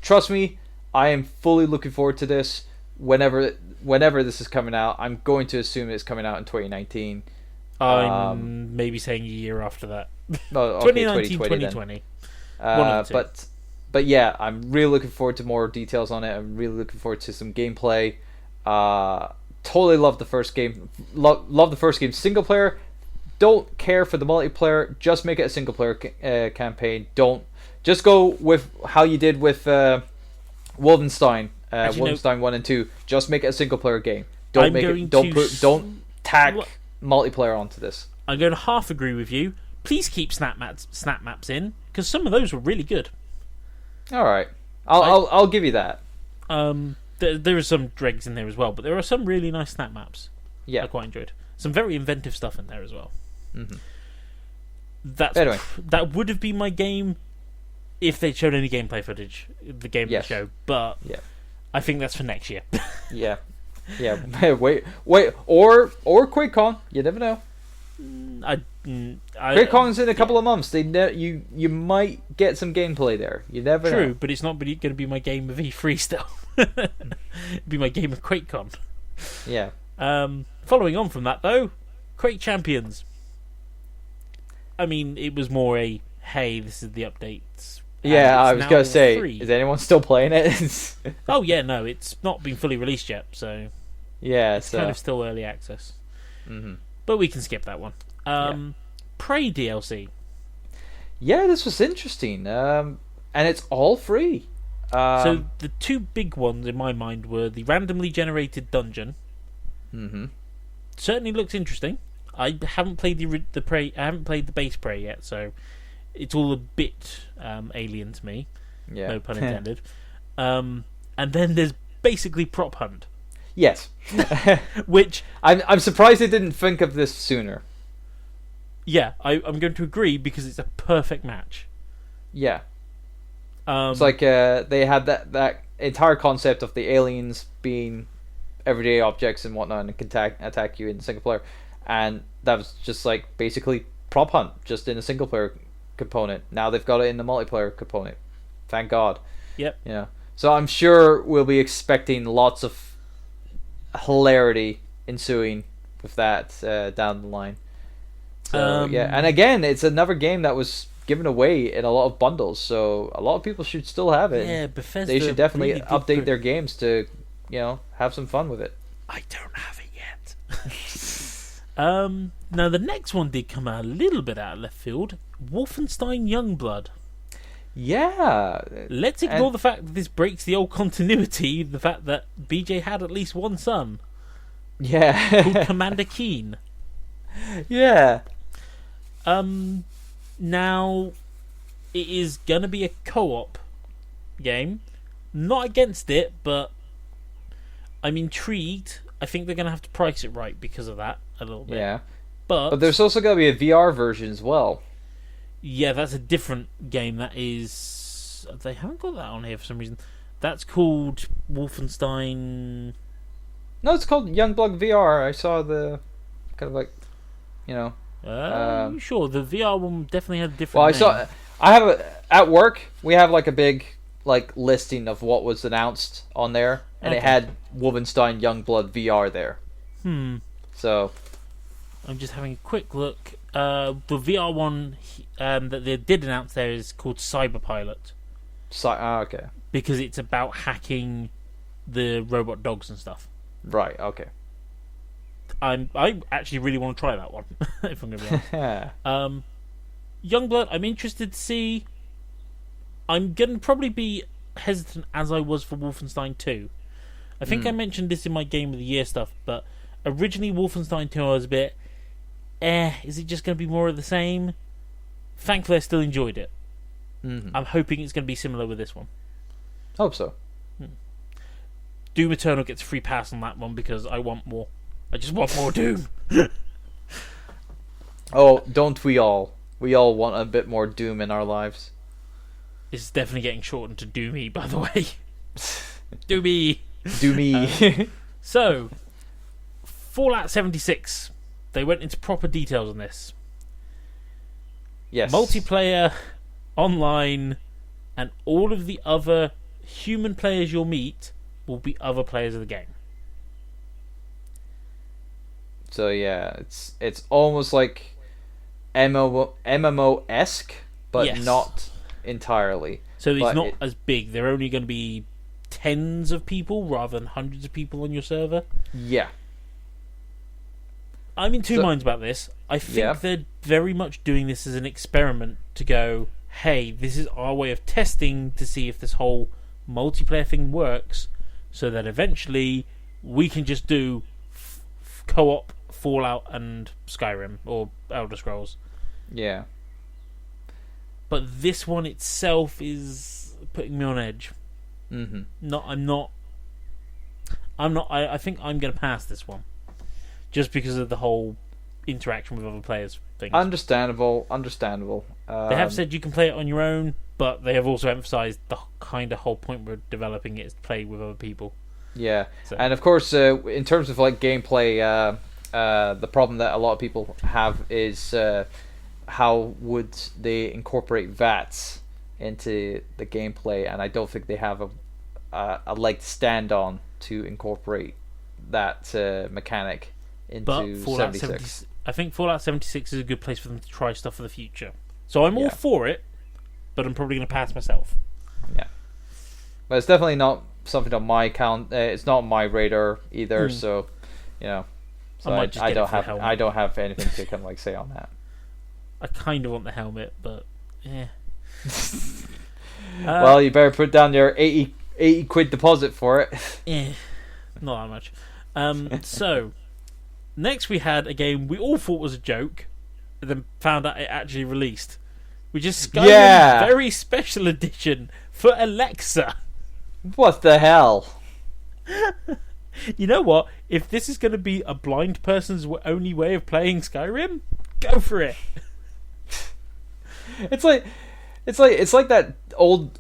trust me, I am fully looking forward to this. Whenever this is coming out, I'm going to assume it's coming out in 2019. I'm maybe saying a year after that. Oh, okay, 2019, 2020. But yeah, I'm really looking forward to more details on it. I'm really looking forward to some gameplay. Totally love the first game. Love the first game single player. don't care for the multiplayer, just make it a single player campaign. Don't just go with how you did with Wolfenstein, Wolfenstein 1 and 2. Just make it a single player game. Don't tack multiplayer onto this. I'm going to half agree with you. Please keep snap maps in, because some of those were really good. All right, I'll give you that. There are some dregs in there as well, but there are some really nice snap maps. Yeah, I quite enjoyed. Some very inventive stuff in there as well. Mm-hmm. That would have been my game if they'd shown any gameplay footage. The game would show, but I think that's for next year. yeah. Wait, or QuakeCon. You never know. QuakeCon's in a couple of months. You might get some gameplay there. You never know. True, but it's not going to be my game of E3 still. It'd be my game of QuakeCon. Yeah. Following on from that, though, Quake Champions. I mean, it was more a, hey, this is the updates. Yeah, I was going to say, is anyone still playing it? Oh, yeah, no, it's not been fully released yet, so... Yeah, it's kind of still early access. Mm-hmm. But we can skip that one. Prey DLC. Yeah, this was interesting. And it's all free. So the two big ones in my mind were the randomly generated dungeon. Mm-hmm. Certainly looks interesting. I haven't played the Prey. I haven't played the base Prey yet, so it's all a bit alien to me. Yeah. No pun intended. And then there's basically Prop Hunt. Yes. Which I'm surprised they didn't think of this sooner. Yeah, I'm going to agree because it's a perfect match. Yeah. It's like they had that entire concept of the aliens being everyday objects and whatnot and can attack you in single player, and that was just like basically Prop Hunt just in a single player component. Now they've got it in the multiplayer component. Thank God. Yep. Yeah. So I'm sure we'll be expecting lots of hilarity ensuing with that down the line. So yeah, and again, it's another game that was given away in a lot of bundles, so a lot of people should still have it. Yeah, Bethesda. They should definitely really update their games to, have some fun with it. I don't have it yet. Now the next one did come out a little bit out of left field. Wolfenstein Youngblood. Yeah. Let's ignore the fact that this breaks the old continuity. The fact that BJ had at least one son. Yeah. Called Commander Keen. Yeah. Now, it is going to be a co-op game. Not against it, but I'm intrigued. I think they're going to have to price it right because of that a little bit. Yeah. But there's also going to be a VR version as well. Yeah, that's a different game. That is... They haven't got that on here for some reason. That's called Wolfenstein... No, it's called Youngblood VR. I saw the... kind of like... sure, the VR one definitely had a different name. At work, we have like a big listing of what was announced on there, and it had Wolfenstein Youngblood VR there. So I'm just having a quick look. The VR one that they did announce there is called Cyberpilot. Okay. Because it's about hacking the robot dogs and stuff. Right, okay. I actually really want to try that one, if I'm going to be honest. Youngblood, I'm interested to see. I'm going to probably be hesitant as I was for Wolfenstein 2. I think I mentioned this in my Game of the Year stuff, but originally Wolfenstein 2 I was a bit, is it just going to be more of the same? Thankfully I still enjoyed it. I'm hoping it's going to be similar with this one. Hope so. Doom Eternal gets a free pass on that one because I want more. I just want more Doom. Oh, don't we all? We all want a bit more Doom in our lives. It's definitely getting shortened to Doomy, by the way. Doomy. Doomy. So, Fallout 76. They went into proper details on this. Yes. Multiplayer, online, and all of the other human players you'll meet will be other players of the game. So yeah, it's almost like MMO-esque, but not entirely. So it's not as big. They're only going to be tens of people rather than hundreds of people on your server. Yeah. I'm in two minds about this. I think they're very much doing this as an experiment to go, hey, this is our way of testing to see if this whole multiplayer thing works, so that eventually we can just do co-op Fallout and Skyrim or Elder Scrolls. Yeah. But this one itself is putting me on edge. I think I'm going to pass this one, just because of the whole interaction with other players things. Understandable. They have said you can play it on your own, but they have also emphasized the kind of whole point we're developing it is to play with other people. Yeah, so. And of course, in terms of like gameplay, the problem that a lot of people have is how would they incorporate VATS into the gameplay, and I don't think they have a leg to stand on to incorporate that mechanic into 76. I think Fallout 76 is a good place for them to try stuff for the future. So I'm all for it, but I'm probably going to pass myself. Yeah, but it's definitely not something on my count. It's not on my radar either. So, you know, so I don't have anything to kind of like say on that. I kind of want the helmet, but yeah. Well, you better put down your 80 quid deposit for it. Yeah, not that much. So next we had a game we all thought was a joke, and then found out it actually released, which is Skyrim Very Special Edition for Alexa. What the hell? You know what? If this is going to be a blind person's only way of playing Skyrim, go for it. It's like that old.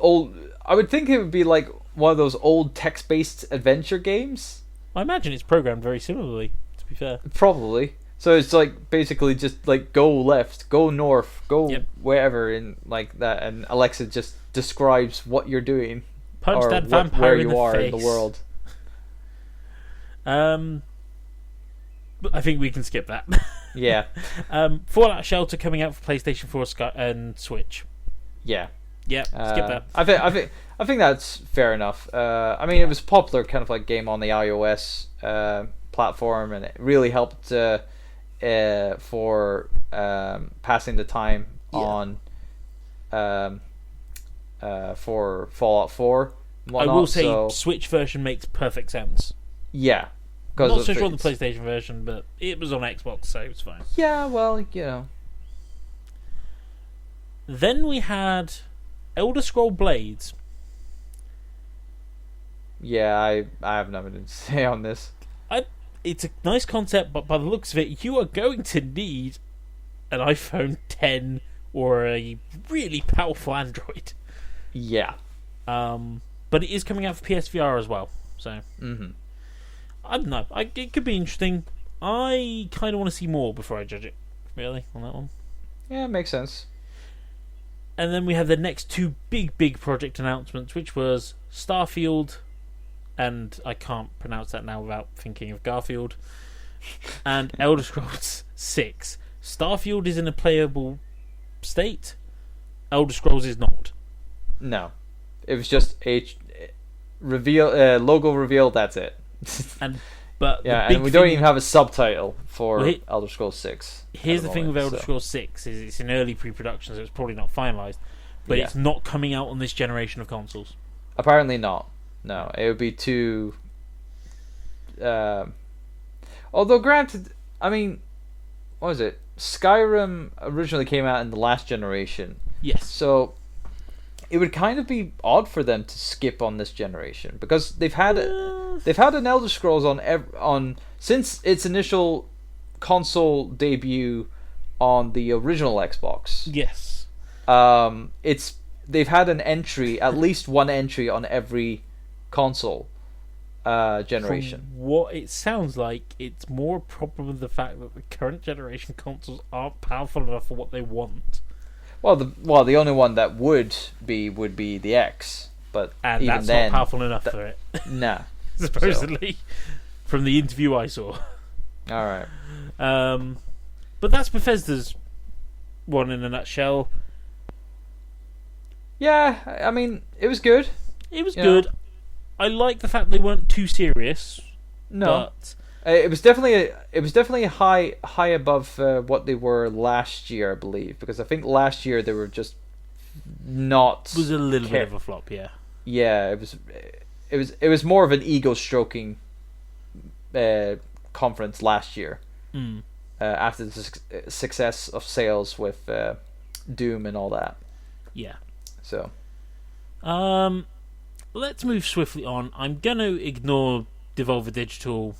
I would think it would be like one of those old text-based adventure games. I imagine it's programmed very similarly, to be fair. Probably. So it's like basically just like go left, go north, go wherever in like that, and Alexa just describes what you're doing. Punch that vampire where in you are face. in the world. I think we can skip that. Yeah. Fallout Shelter coming out for PlayStation 4 and Switch. Yeah. Yeah. Skip that. I think that's fair enough. I mean, it was a popular kind of like game on the iOS platform, and it really helped for passing the time on for Fallout 4. I will say Switch version makes perfect sense. Yeah. I'm not so sure on the PlayStation version, but it was on Xbox, so it's fine. Yeah, well, you know. Then we had Elder Scroll Blades. Yeah, I have nothing to say on this. It's a nice concept, but by the looks of it, you are going to need an iPhone 10 or a really powerful Android. Yeah. But it is coming out for PSVR as well, so... Mm-hmm. I don't know. It could be interesting. I kind of want to see more before I judge it, really, on that one. Yeah, it makes sense. And then we have the next two big project announcements, which was Starfield, and I can't pronounce that now without thinking of Garfield, and Elder Scrolls 6. Starfield is in a playable state. Elder Scrolls is not. No. It was just a logo reveal, that's it. And we don't even have a subtitle for Elder Scrolls 6. Here's the thing with Elder Scrolls 6 is it's in early pre-production, so it's probably not finalized, but it's not coming out on this generation of consoles. Apparently not. No, it would be too. Although granted, I mean, what was it? Skyrim originally came out in the last generation. Yes. So it would kind of be odd for them to skip on this generation, because they've had an Elder Scrolls on since its initial console debut on the original Xbox. Yes. They've had an entry, at least one entry on every console generation. From what it sounds like, it's more a problem with the fact that the current generation consoles aren't powerful enough for what they want. Well, the only one that would be the X, but and even that's then, not powerful enough for it. Nah, supposedly, from the interview I saw. All right. But that's Bethesda's one in a nutshell. Yeah, I mean, it was good. It was good. I like the fact they weren't too serious. No. But It was definitely high above what they were last year, I believe, because I think last year they were just not. It was a little bit of a flop, yeah. Yeah, it was more of an ego stroking conference last year. After the success of sales with Doom and all that. Yeah. So. Let's move swiftly on. I'm going to ignore Devolver Digital.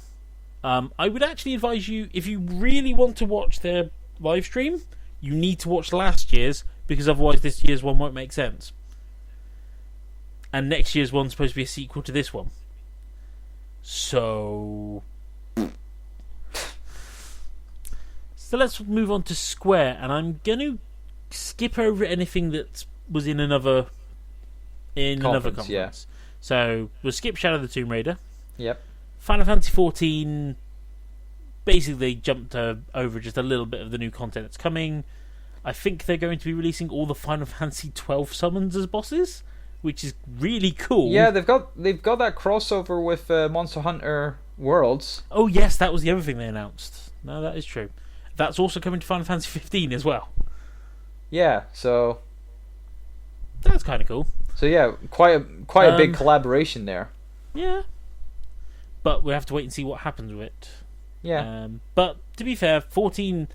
I would actually advise you, if you really want to watch their live stream, you need to watch last year's, because otherwise this year's one won't make sense. And next year's one's supposed to be a sequel to this one. So let's move on to Square, and I'm going to skip over anything that was in another conference. Yeah. So we'll skip Shadow of the Tomb Raider. Yep. Final Fantasy 14, basically they jumped over just a little bit of the new content that's coming. I think they're going to be releasing all the Final Fantasy 12 summons as bosses, which is really cool. Yeah, they've got that crossover with Monster Hunter Worlds. Oh yes, that was the other thing they announced. No, that is true. That's also coming to Final Fantasy 15 as well. Yeah, so that's kind of cool. So yeah, quite a big collaboration there. Yeah. But we have to wait and see what happens with it. Yeah. But to be fair, 14.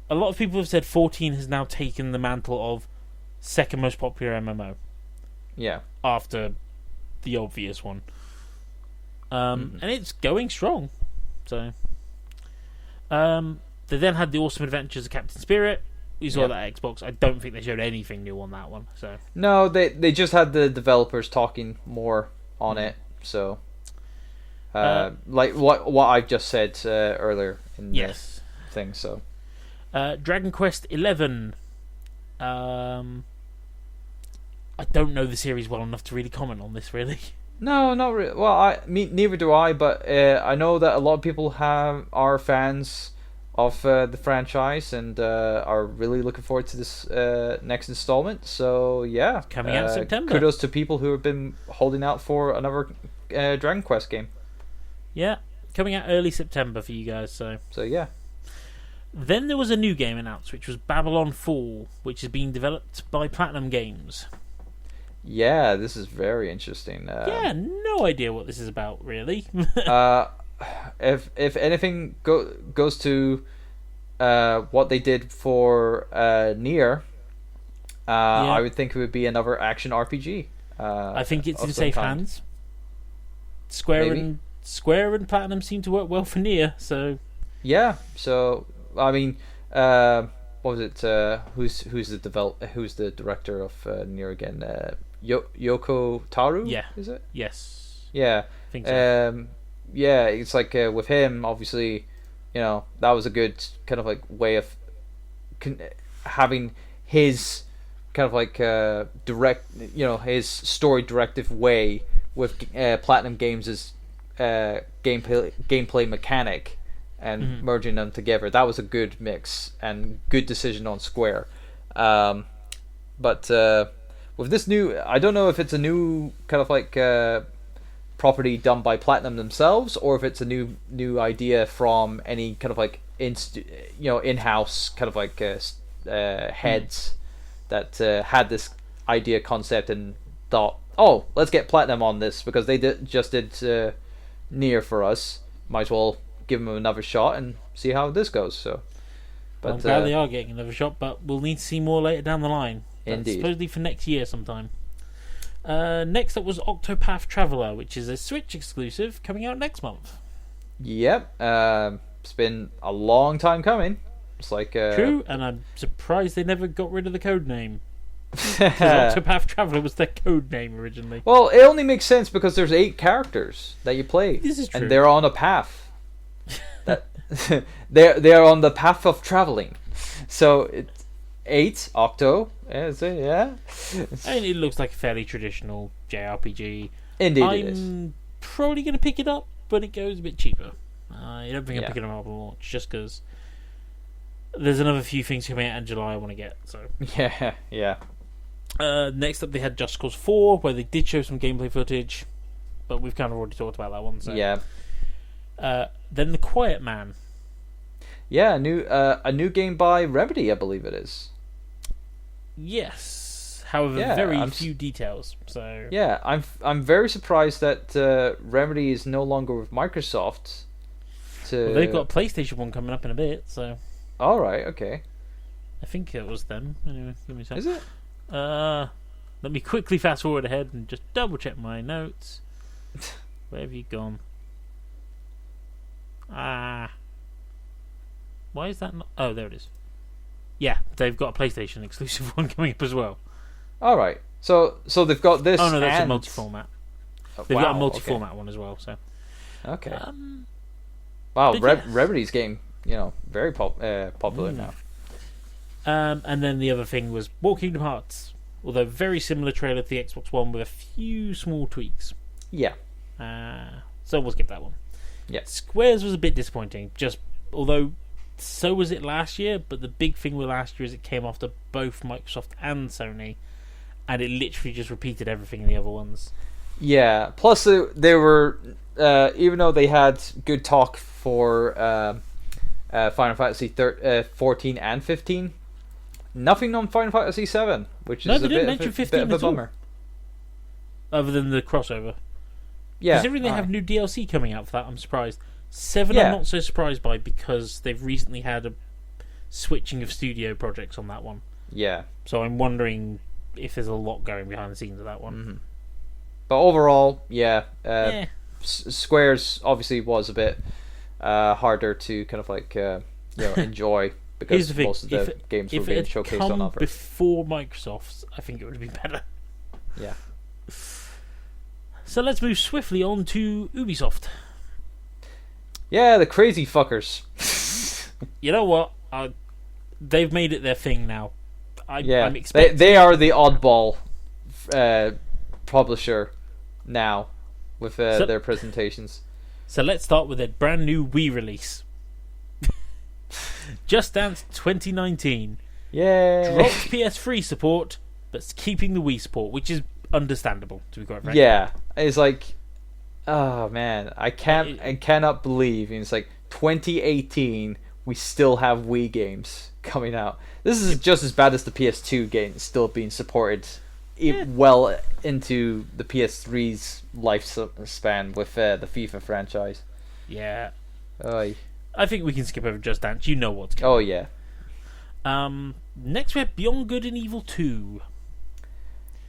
A lot of people have said 14 has now taken the mantle of second most popular MMO. Yeah. After the obvious one. And it's going strong. So. They then had the Awesome Adventures of Captain Spirit. You saw that Xbox. I don't think they showed anything new on that one. So. No, they just had the developers talking more on it. So. Like what I've just said earlier in the thing. So. Dragon Quest 11. I don't know the series well enough to really comment on this, really. No, not really. Well, neither do I. But I know that a lot of people are fans of the franchise and are really looking forward to this next installment. So yeah, coming out in September. Kudos to people who have been holding out for another Dragon Quest game. Yeah, coming out early September for you guys. So yeah. Then there was a new game announced, which was Babylon Fall, which is being developed by Platinum Games. Yeah, this is very interesting. No idea what this is about, really. If anything goes to what they did for Nier, I would think it would be another action RPG. I think it's in safe hands. Square and Platinum seem to work well for Nier, so yeah. So I mean, what was it? Who's the director of Nier again? Yoko Taro? Yeah. Is it? Yes. Yeah. I think so. Yeah, it's like with him, obviously, that was a good kind of like way of having his kind of like direct, his story directive way with Platinum Games' gameplay mechanic and merging them together. That was a good mix and good decision on Square. But with this new, I don't know if it's a new kind of like property done by Platinum themselves, or if it's a new idea from any kind of like in-house kind of like heads that had this idea concept and thought, oh, let's get Platinum on this because they just did Nier for us. Might as well give them another shot and see how this goes. So, but I'm glad they are getting another shot, but we'll need to see more later down the line. That's indeed. Supposedly for next year sometime. Next up was Octopath Traveler, which is a Switch exclusive coming out next month. Yep. It's been a long time coming. It's like true, and I'm surprised they never got rid of the code name. Because Octopath Traveler was their code name originally. Well, it only makes sense because there's 8 characters that you play. This is true. And they're on a path. They're on the path of traveling. So it's 8 Octo. Yeah. And it looks like a fairly traditional JRPG. Indeed, I'm probably going to pick it up, but it goes a bit cheaper. I don't think I'm picking it up on launch just because there's another few things coming out in July I want to get. So yeah. Next up, they had Just Cause 4, where they did show some gameplay footage, but we've kind of already talked about that one. So. Yeah. Then The Quiet Man. Yeah, a new game by Remedy, I believe it is. Yes, however, Yeah, very few details. So yeah, I'm very surprised that Remedy is no longer with Microsoft. well, they've got a PlayStation one coming up in a bit, so all right, okay. I think it was them. Anyway, give me a second. Is it? Let me quickly fast forward ahead and just double check my notes. Where have you gone? Why is that not? Oh, there it is. Yeah, they've got a PlayStation exclusive one coming up as well. All right. So they've got this. Oh no, that's a multi-format. They've got a multi-format one as well. So. Okay. Wow, yeah. Remedy's game, very popular now. And then the other thing was More Kingdom Hearts, although very similar trailer to the Xbox One with a few small tweaks. Yeah. So we'll skip that one. Yeah. Squares was a bit disappointing, although so was it last year, but the big thing with last year is it came after both Microsoft and Sony, and it literally just repeated everything in the other ones. Yeah, plus they were, even though they had good talk for Final Fantasy 14 and 15, nothing on Final Fantasy 7, which is a bit of a bummer. Other than the crossover. Yeah. Considering they have new DLC coming out for that, I'm surprised. 7 I'm not so surprised by because they've recently had a switching of studio projects on that one. Yeah. So I'm wondering if there's a lot going behind the scenes of that one. Mm-hmm. But overall, Squares obviously was a bit harder to kind of like enjoy because most of the games were being showcased on offers. Before Microsoft's, I think it would have been better. Yeah. So let's move swiftly on to Ubisoft. Yeah, the crazy fuckers. You know what? They've made it their thing now. I'm expecting... they are the oddball publisher now with their presentations. So let's start with a brand new Wii release. Just Dance 2019. Yay! Dropped PS3 support, but keeping the Wii support, which is understandable, to be quite frank. Yeah, it's like, oh man, I cannot believe it's like 2018. We still have Wii games coming out. This is just as bad as the PS2 game still being supported well into the PS3's lifespan with the FIFA franchise. Yeah. Oy. I think we can skip over Just Dance. You know what's coming. Oh, yeah. Next we have Beyond Good and Evil 2.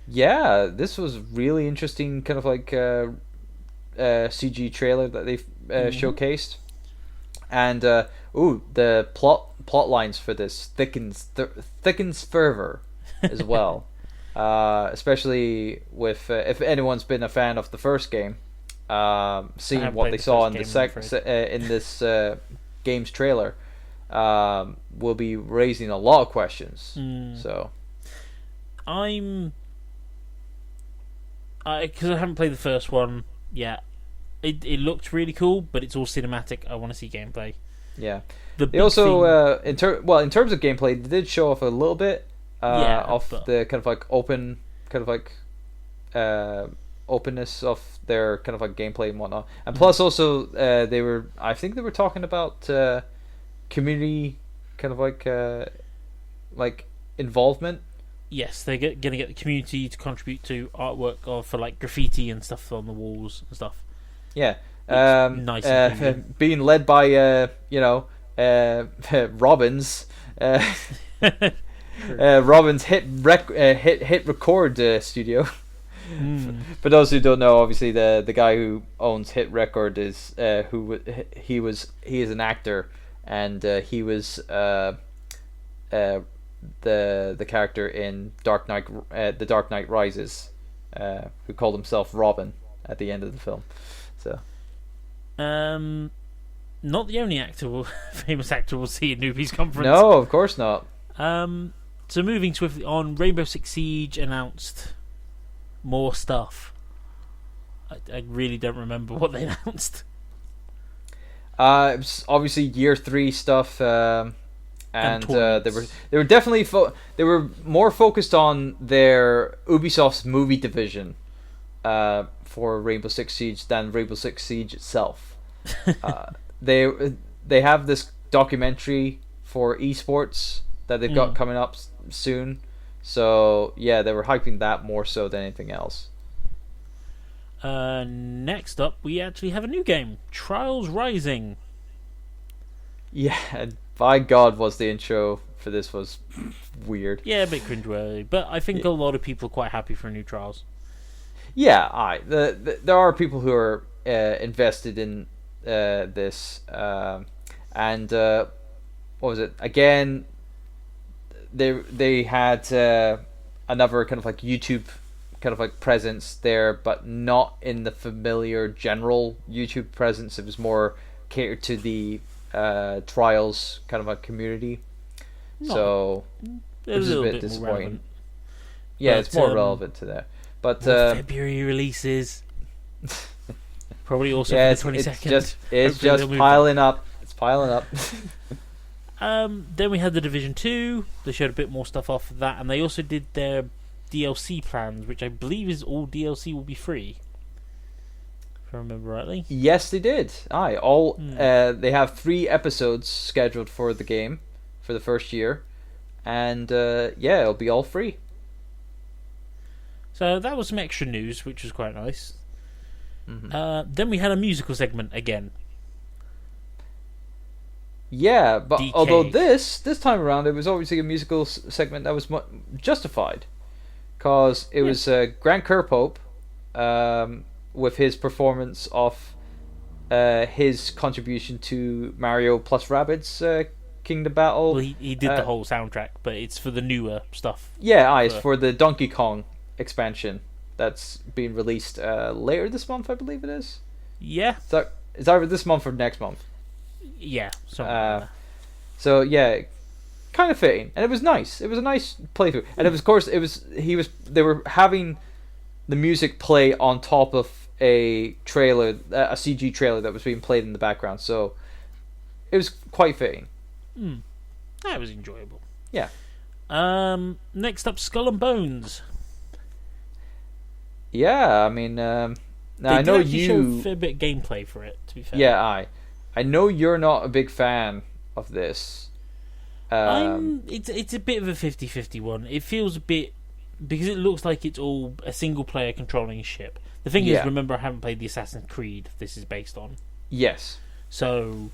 Yeah, this was really interesting kind of like CG trailer that they showcased. And, the plot lines for this thickens further as well. Especially with if anyone's been a fan of the first game, seeing what they saw in in this game's trailer will be raising a lot of questions. So because I haven't played the first one yet. It looked really cool, but it's all cinematic. I want to see gameplay. Yeah. They also in terms of gameplay, they did show off a little bit the kind of like open kind of like openness of their kind of like gameplay and whatnot. And plus also I think they were talking about community kind of like involvement. Yes, they're going to get the community to contribute to artwork for like graffiti and stuff on the walls and stuff. Yeah. Nice being led by Robbins Robbins hit record studio. For those who don't know, obviously the guy who owns Hit Record is he is an actor, and he was the character in The Dark Knight Rises, who called himself Robin at the end of the film. So not the only famous actor we'll see at Newbies Conference. No, of course not. So moving swiftly on, Rainbow Six Siege announced more stuff. I really don't remember what they announced. It was obviously year 3 stuff, and they were definitely they were more focused on their Ubisoft's movie division for Rainbow Six Siege than Rainbow Six Siege itself. They they have this documentary for esports that they've got coming up soon. So yeah, they were hyping that more so than anything else. Next up, we actually have a new game, Trials Rising. Yeah, and by God, was the intro for this was weird. Yeah, a bit cringeworthy, but I think a lot of people are quite happy for new Trials. Yeah, there are people who are invested in this, and what was it again? They had another kind of like YouTube kind of like presence there, but not in the familiar general YouTube presence. It was more catered to the Trials kind of a community. So It was which is a bit disappointing. Yeah, it's more relevant to that. But February releases. Probably also yeah, for the 22nd. It's just piling up. It's piling up. Then we had the Division 2. They showed a bit more stuff off of that, and they also did their DLC plans, which I believe is all DLC will be free. If I remember rightly. Yes, they did. They have 3 episodes scheduled for the game for the first year, and yeah, it'll be all free. So that was some extra news, which was quite nice. Mm-hmm. Then we had a musical segment again. Yeah, but DK. although this time around it was obviously a musical segment that was justified, because it was Grant Kirkhope with his performance of his contribution to Mario plus Rabbids Kingdom Battle. Well, he did the whole soundtrack, but it's for the newer stuff. Yeah, it's for the Donkey Kong expansion that's being released later this month, I believe it is. Yeah. It's either this month or next month. Yeah. So yeah, kind of fitting, and it was nice. It was a nice playthrough, and they were having the music play on top of a trailer, a CG trailer that was being played in the background. So it was quite fitting. That was enjoyable. Yeah. Next up, Skull and Bones. Yeah, I mean, now I know you showed a fair bit of gameplay for it. To be fair. Yeah, I know you're not a big fan of this. It's a bit of a 50-50 one. It feels a bit because it looks like it's all a single player controlling a ship. The thing is, remember, I haven't played the Assassin's Creed this is based on. Yes. So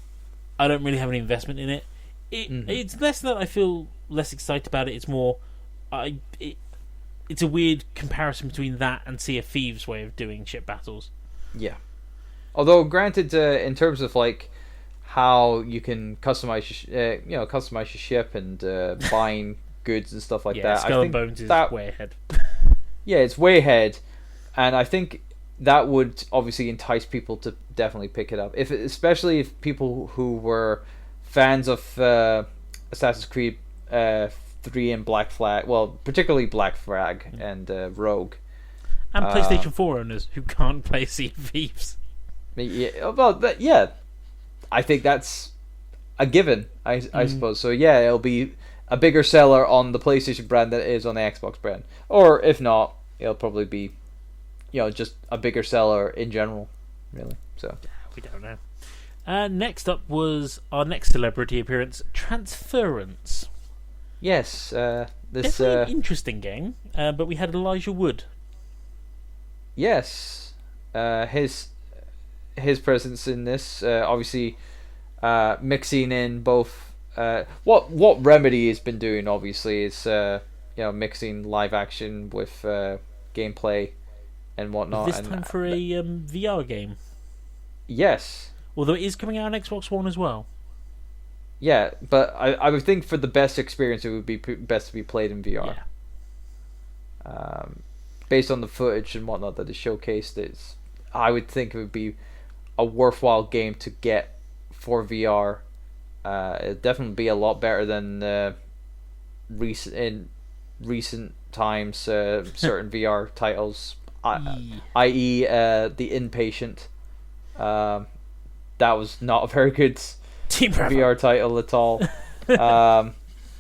I don't really have any investment in it. It's less that I feel less excited about it. It's more, it's a weird comparison between that and Sea of Thieves' way of doing ship battles. Yeah. Although, granted, in terms of like how you can customize your ship and buying goods and stuff like that, Skull I and think Bones is way ahead. Yeah, it's way ahead, and I think that would obviously entice people to definitely pick it up. Especially if people who were fans of Assassin's Creed 3 and Black Flag, well, particularly Black Flag and Rogue, and PlayStation 4 owners who can't play Sea of Thieves. Yeah, well, I think that's a given, I suppose. So yeah, it'll be a bigger seller on the PlayStation brand than it is on the Xbox brand, or if not, it'll probably be, just a bigger seller in general, really. So we don't know. Next up was our next celebrity appearance, Transference. Yes, this definitely an interesting game, but we had Elijah Wood. Yes, his presence in this, obviously, mixing in both. What Remedy has been doing, obviously, is mixing live action with gameplay and whatnot. This time for a VR game. Yes. Although it is coming out on Xbox One as well. Yeah, but I would think for the best experience, it would be best to be played in VR. Yeah. Based on the footage and whatnot that is showcased, I would think it would be a worthwhile game to get for VR. It'd definitely be a lot better than recent times certain VR titles, i.e. The Inpatient. That was not a very good Team Bravo VR title at all.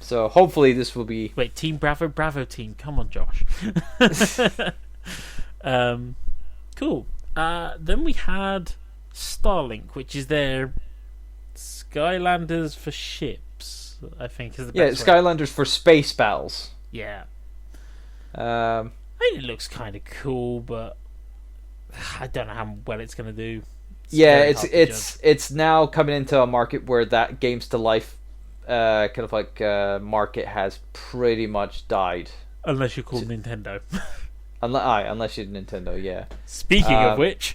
So hopefully this will be... Wait, Team Bravo team. Come on, Josh. Cool. Then we had Starlink, which is their Skylanders for ships, I think is the best way. Skylanders for space battles. Yeah. Um, I think it looks kind of cool, but I don't know how well it's going to do. It's now coming into a market where that games to life market has pretty much died. Unless you're called Nintendo. Unless you're Nintendo, yeah. Speaking of which...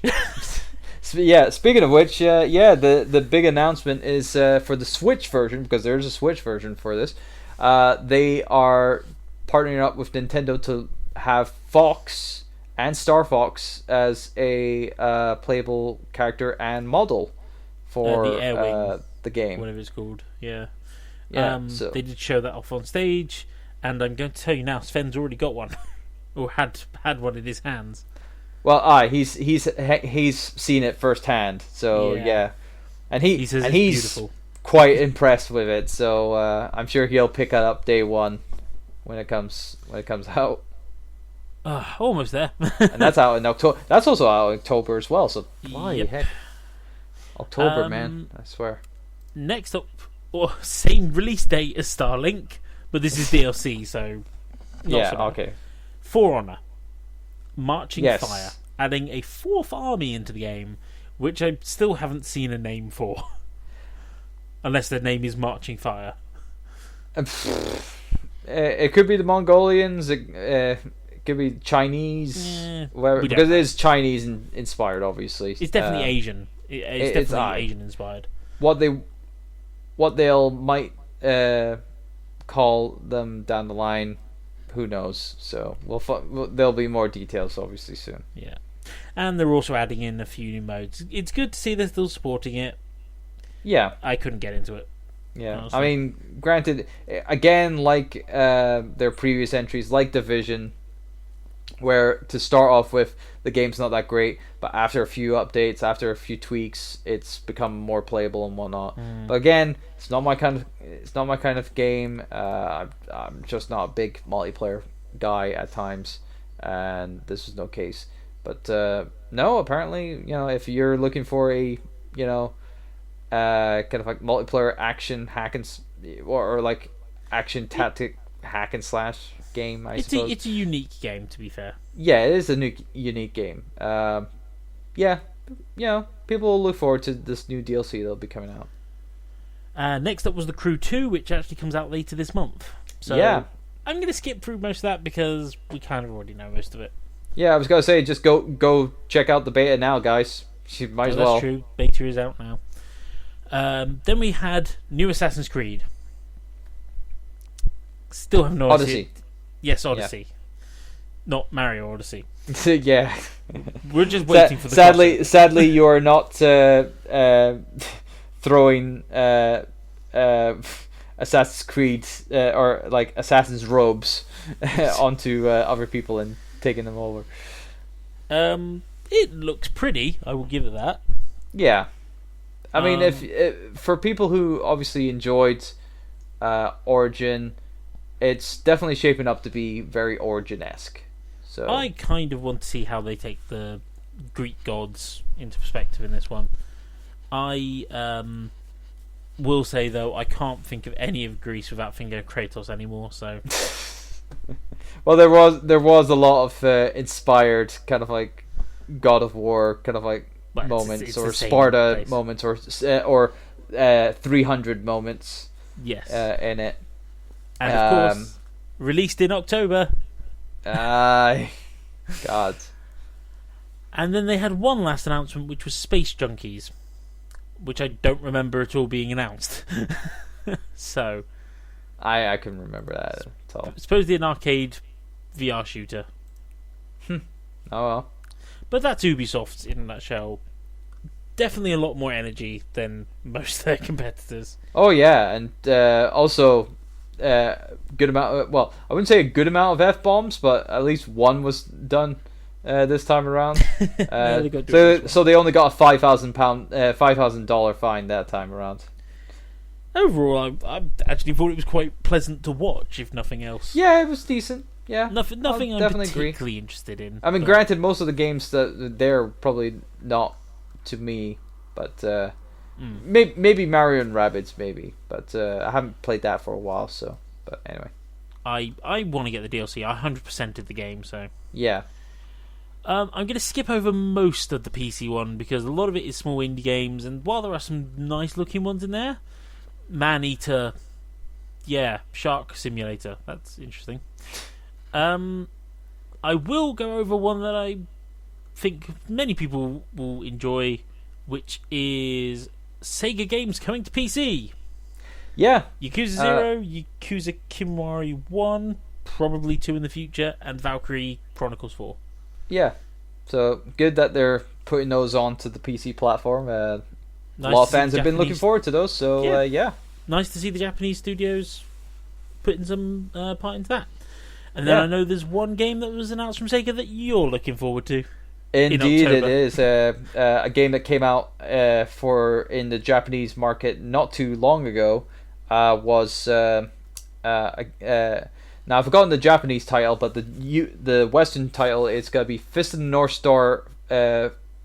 speaking of which, the big announcement is for the Switch version, because there's a Switch version for this. They are partnering up with Nintendo to have Fox and Star Fox as a playable character and model for the Airwing, the game. Whatever it's called, yeah. So. They did show that off on stage, and I'm going to tell you now, Sven's already got one, or had one in his hands. Well, he's seen it firsthand, so yeah. And he's beautiful. Quite impressed with it, so I'm sure he'll pick it up day one when it comes out. Almost there. And that's out in October. That's also out in October as well. So heck, October, man, I swear. Next up, same release date as Starlink, but this is DLC, so okay. For Honor, Marching Fire, adding a fourth army into the game, which I still haven't seen a name for, unless their name is Marching Fire. It could be the Mongolians. It could be Chinese, because it is Chinese inspired. Obviously, it's definitely Asian. It's definitely Asian inspired. What they'll might call them down the line, who knows? So there'll be more details obviously soon. Yeah, and they're also adding in a few new modes. It's good to see they're still supporting it. Yeah, I couldn't get into it. Yeah, honestly. I mean, granted, again, like their previous entries, like Division, where to start off with the game's not that great, but after a few updates, after a few tweaks, it's become more playable and whatnot. But again, it's not my kind of game. I'm just not a big multiplayer guy at times, and this is no case. But no, apparently, if you're looking for a kind of like multiplayer action or like action tactic hack and slash game, I suppose. It's a unique game, to be fair. Yeah, it is a unique game. People will look forward to this new DLC that'll be coming out. Next up was The Crew 2, which actually comes out later this month. So yeah. I'm going to skip through most of that because we kind of already know most of it. Yeah, I was going to say, just go check out the beta now, guys. You might as well. That's true. Beta is out now. Then we had new Assassin's Creed. Still have no Odyssey. idea. Yes, Odyssey. Yeah. Not Mario Odyssey. Yeah. We're just waiting for the Sadly, you are not throwing Assassin's Creed or like Assassin's robes onto other people and taking them over. It looks pretty. I will give it that. Yeah. I mean, if for people who obviously enjoyed Origin, it's definitely shaping up to be very Origin-esque. So I kind of want to see how they take the Greek gods into perspective in this one. I will say though, I can't think of any of Greece without thinking of Kratos anymore. So, well, there was a lot of inspired kind of like God of War kind of like moments, or Sparta moments, or 300 moments. Yes, in it, and of course, released in October. God. And then they had one last announcement, which was Space Junkies, which I don't remember at all being announced. So, I couldn't remember that at all. Supposedly an arcade VR shooter. Oh well. But that's Ubisoft in a nutshell. Definitely a lot more energy than most of their competitors. Oh yeah, and also good amount. Well, I wouldn't say a good amount of F-bombs, but at least one was done this time around. So they only got a $5,000 fine that time around. Overall, I actually thought it was quite pleasant to watch, if nothing else. Yeah, it was decent. Yeah, nothing I'm particularly interested in. I mean, granted, most of the games that they're probably not, to me, But maybe Mario and Rabbids, maybe. But I haven't played that for a while, so. But anyway. I want to get the DLC. I 100%ed the game, so. Yeah. I'm going to skip over most of the PC one because a lot of it is small indie games, and while there are some nice looking ones in there, Man-Eater, Shark Simulator, that's interesting. I will go over one that I think many people will enjoy, which is Sega games coming to PC. Yeah. Yakuza 0, Yakuza Kiwami 1, probably 2 in the future, and Valkyrie Chronicles 4. Yeah, so good that they're putting those onto the PC platform. A Nice lot to of see fans the have been looking Japanese- forward to those, so yeah. Nice to see the Japanese studios putting some part into that. And then Yeah. I know there's one game that was announced from Sega that you're looking forward to. Indeed, it October. is a game that came out in the Japanese market not too long ago. Now I've forgotten the Japanese title, but the Western title is gonna be Fist of the North Star,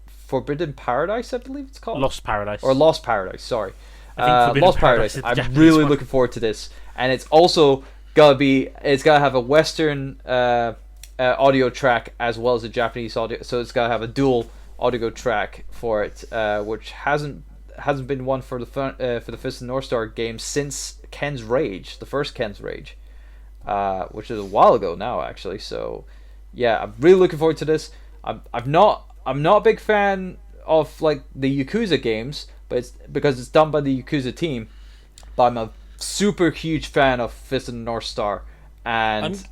Forbidden Paradise, I believe it's called. Lost Paradise. Or Lost Paradise. Sorry, I think Forbidden Lost Paradise Paradise. is the I'm Japanese really one. looking forward to this, and it's also it's gotta have a Western audio track as well as a Japanese audio, so it's gotta have a dual audio track for it, which hasn't been one for the Fist of the North Star game since Ken's Rage, the first Ken's Rage, which is a while ago now actually. So yeah, I'm really looking forward to this. I'm not a big fan of like the Yakuza games, but it's because it's done by the Yakuza team. But I'm a super huge fan of Fist of the North Star, and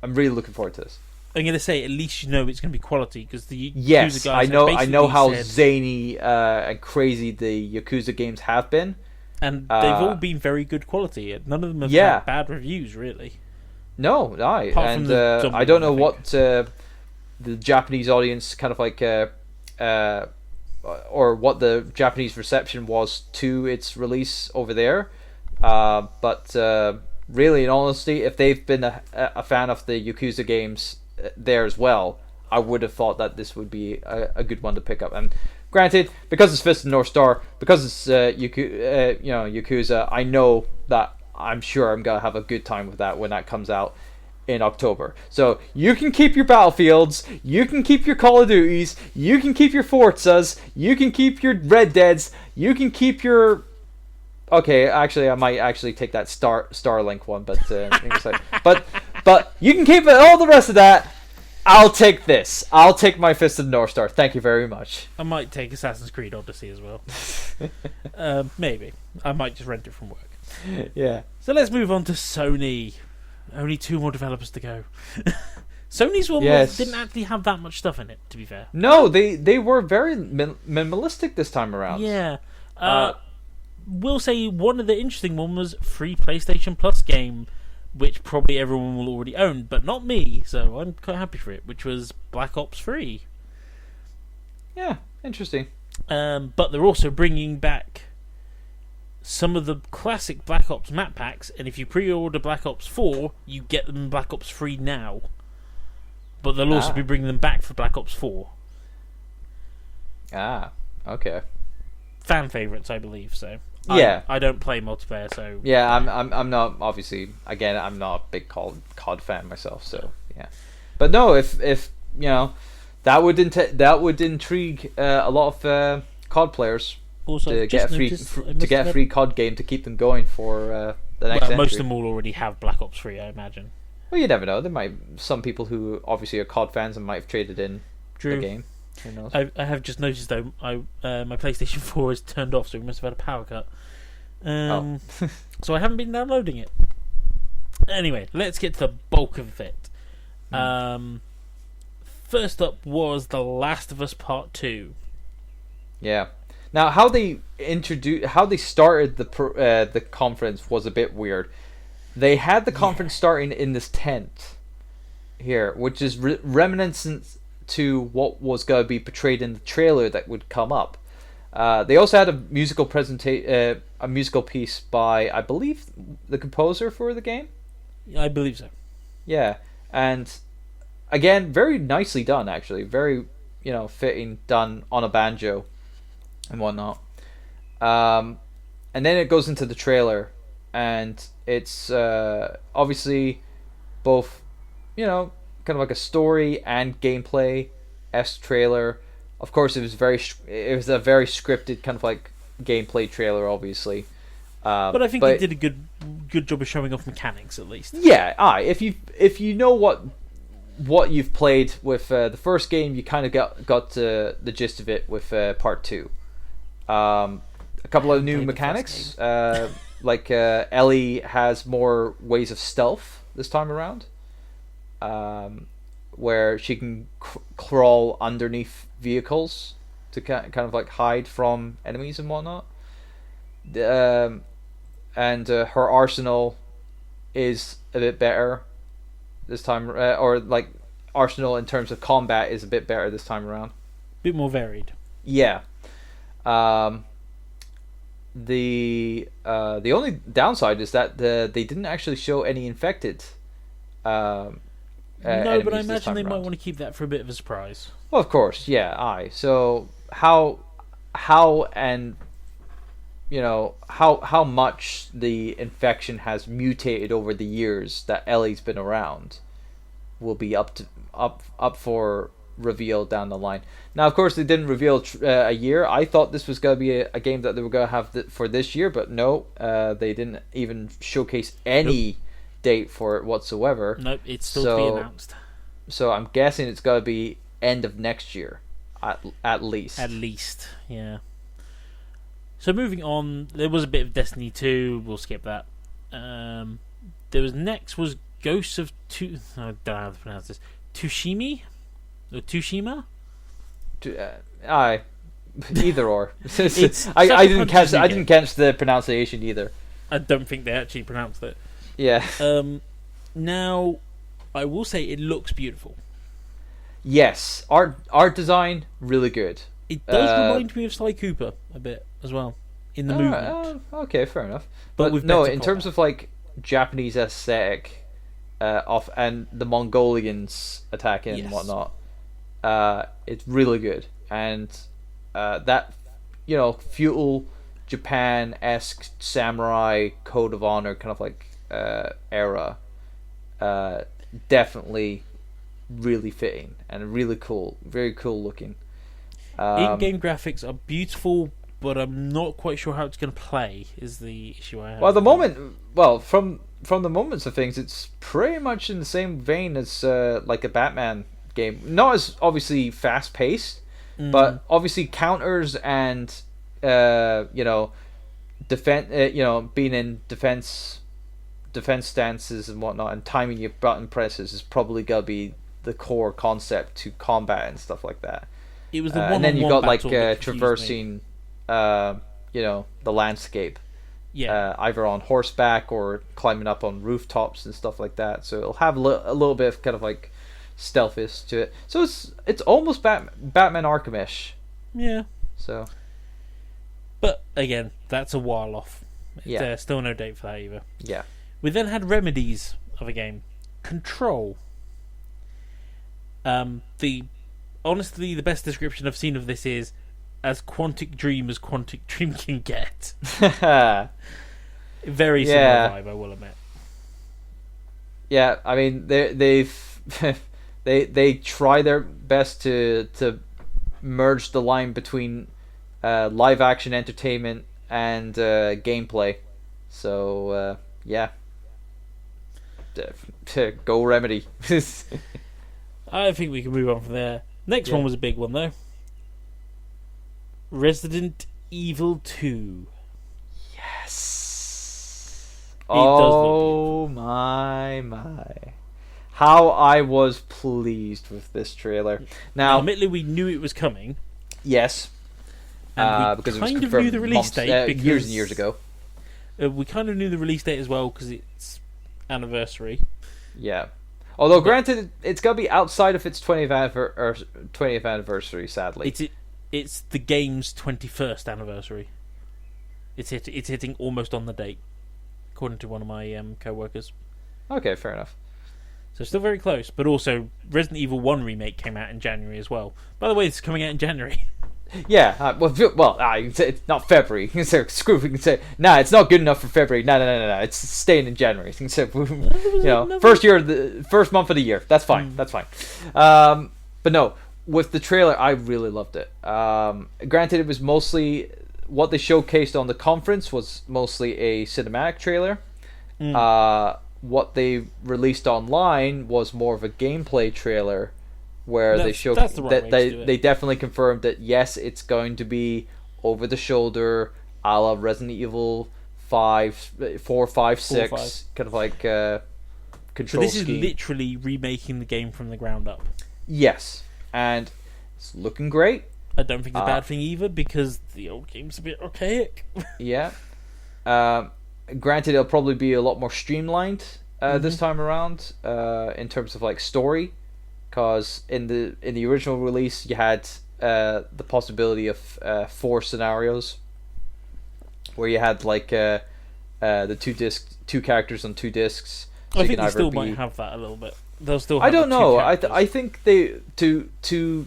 I'm really looking forward to this. I'm going to say at least you know it's going to be quality because the Yakuza Yes, guys I know basically how said- zany and crazy the Yakuza games have been. and they've all been very good quality. None of them have Yeah. had bad reviews, really. No, Apart from and the zombie I don't one, know I think. what the Japanese audience kind of like, or what the Japanese reception was to its release over there. But really, in honesty, if they've been a fan of the Yakuza games there as well, I would have thought that this would be a good one to pick up. And granted, because it's Fist of the North Star, because it's Yakuza, I know that I'm sure I'm gonna have a good time with that when that comes out in October. So you can keep your Battlefields, you can keep your Call of Duties, you can keep your Forzas, you can keep your Red Deads, you can keep your... Okay, actually, I might actually take that Starlink one, but but you can keep all the rest of that. I'll take this. I'll take my Fist of the North Star. Thank you very much. I might take Assassin's Creed Odyssey as well. Maybe. I might just rent it from work. Yeah. So let's move on to Sony. Only 2 more developers to go. Sony's one Yes. didn't actually have that much stuff in it, to be fair. No, they were very minimalistic this time around. Yeah. We'll say one of the interesting one was free PlayStation Plus game, which probably everyone will already own, but not me, so I'm quite happy for it, which was Black Ops 3. Yeah, interesting. But they're also bringing back some of the classic Black Ops map packs, and if you pre-order Black Ops 4, you get them in Black Ops 3 now. But they'll also be bringing them back for Black Ops 4. Okay. Fan favourites, I believe, so... Yeah. I don't play multiplayer, so... Yeah, I'm not, obviously, again, I'm not a big COD fan myself, so yeah. But no, if you know, that would intrigue a lot of COD players Also, to get a free COD game to keep them going for the next entry. most of them will already have Black Ops 3, I imagine. Well, you never know. There might some people who obviously are COD fans and might have traded in the game. Who knows? I have just noticed though, my PlayStation 4 is turned off, so we must have had a power cut. So I haven't been downloading it. Anyway, let's get to the bulk of it. First up was The Last of Us Part 2. Yeah. Now, how they started the conference was a bit weird. They had the conference starting in this tent here, which is reminiscent to what was going to be portrayed in the trailer that would come up. They also had a musical a musical piece by, I believe, the composer for the game. I believe so. Yeah, and again, very nicely done. Actually, very fitting, done on a banjo. and whatnot. And then it goes into the trailer, and it's obviously both, kind of like a story and gameplay-esque trailer. Of course, it was a very scripted kind of like gameplay trailer, obviously. But I think it did a good job of showing off mechanics, at least. Yeah, if you know what you've played with the first game, you kind of got the gist of it with part 2. A couple of new mechanics, like Ellie has more ways of stealth this time around, where she can crawl underneath vehicles to kind of like hide from enemies and whatnot. And her arsenal is a bit better this time, or like arsenal in terms of combat is a bit better this time around. Bit more varied. Yeah. The only downside is that they didn't actually show any infected. No, but I imagine they around. might want to keep that for a bit of a surprise. Well, of course, yeah. So how and how much the infection has mutated over the years that Ellie's been around will be up for reveal down the line. Now, of course, they didn't reveal a year. I thought this was going to be a game that they were going to have for this year, but no, they didn't even showcase any date for it whatsoever. Nope, it's still to be announced. So I'm guessing it's going to be end of next year, at least. At least, yeah. So moving on, there was a bit of Destiny 2. We'll skip that. There was Ghosts of I don't know how to pronounce this. Tsushima? Or Tsushima? Either or. I didn't catch the pronunciation either. I don't think they actually pronounced it. Yeah. Now, I will say it looks beautiful. Yes, art design really good. It does remind me of Sly Cooper a bit as well in the movement. Okay, fair enough. But with no, in terms of like Japanese aesthetic, and the Mongolians attacking and whatnot, it's really good. And that feudal Japan-esque samurai code of honor kind of like era, definitely really fitting and really cool, very cool looking. In-game graphics are beautiful, but I'm not quite sure how it's going to play. Is the issue I have? From the moments of things, it's pretty much in the same vein as like a Batman game. Not as obviously fast paced, but obviously counters and defense. Being in defense stances and whatnot, and timing your button presses is probably gonna be the core concept to combat and stuff like that. It was the and then you got like traversing, the landscape. Yeah. Either on horseback or climbing up on rooftops and stuff like that. So it'll have a little bit of kind of like stealthiness to it. So it's almost Batman Arkham-ish. Yeah. So. But again, that's a while off. Yeah. Still no date for that either. Yeah. We then had remedies of a game. Control. Honestly, the best description I've seen of this is as Quantic Dream as Quantic Dream can get. Very similar vibe, I will admit. Yeah, I mean they try their best to merge the line between live action entertainment and gameplay. So yeah, go Remedy. I think we can move on from there. Next one was a big one though. Resident Evil 2. Yes. Does my. How I was pleased with this trailer. Now, admittedly, we knew it was coming. Yes. And we because kind it was of knew the release date. Years and years ago. We kind of knew the release date as well because it's anniversary. Yeah. Although, granted, it's going to be outside of its 20th anniversary, sadly. It's the game's 21st anniversary. It's hitting almost on the date, according to one of my co-workers. Okay, fair enough. So still very close, but also Resident Evil 1 remake came out in January as well. By the way, this is coming out in January. Yeah, you can say it's not February. You can say screw. You can say it's not good enough for February. No. It's staying in January. You can say, first month of the year. That's fine. That's fine. But no, with the trailer, I really loved it. Granted, it was mostly what they showcased on the conference was mostly a cinematic trailer. What they released online was more of a gameplay trailer, where they showed they definitely confirmed that yes, it's going to be over the shoulder, a la Resident Evil 4, 5, 6, kind of like control. So this scheme. is literally remaking the game from the ground up. Yes, and it's looking great. I don't think it's a bad thing either, because the old game's a bit archaic. Yeah. Granted, it'll probably be a lot more streamlined this time around in terms of like story, because in the original release you had the possibility of 4 scenarios, where you had like the two characters on 2 discs. So I think they still might have that a little bit. They'll still. Have I don't know. I think they to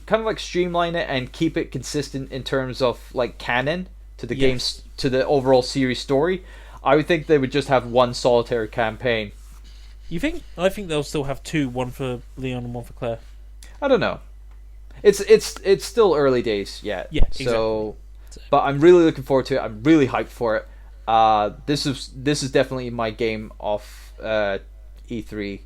kind of like streamline it and keep it consistent in terms of like canon to the games, to the overall series story. I would think they would just have one solitary campaign. You think? I think they'll still have 2, one for Leon and one for Claire. I don't know. It's still early days yet. Yeah, so, exactly. But I'm really looking forward to it. I'm really hyped for it. This is definitely my game of E3.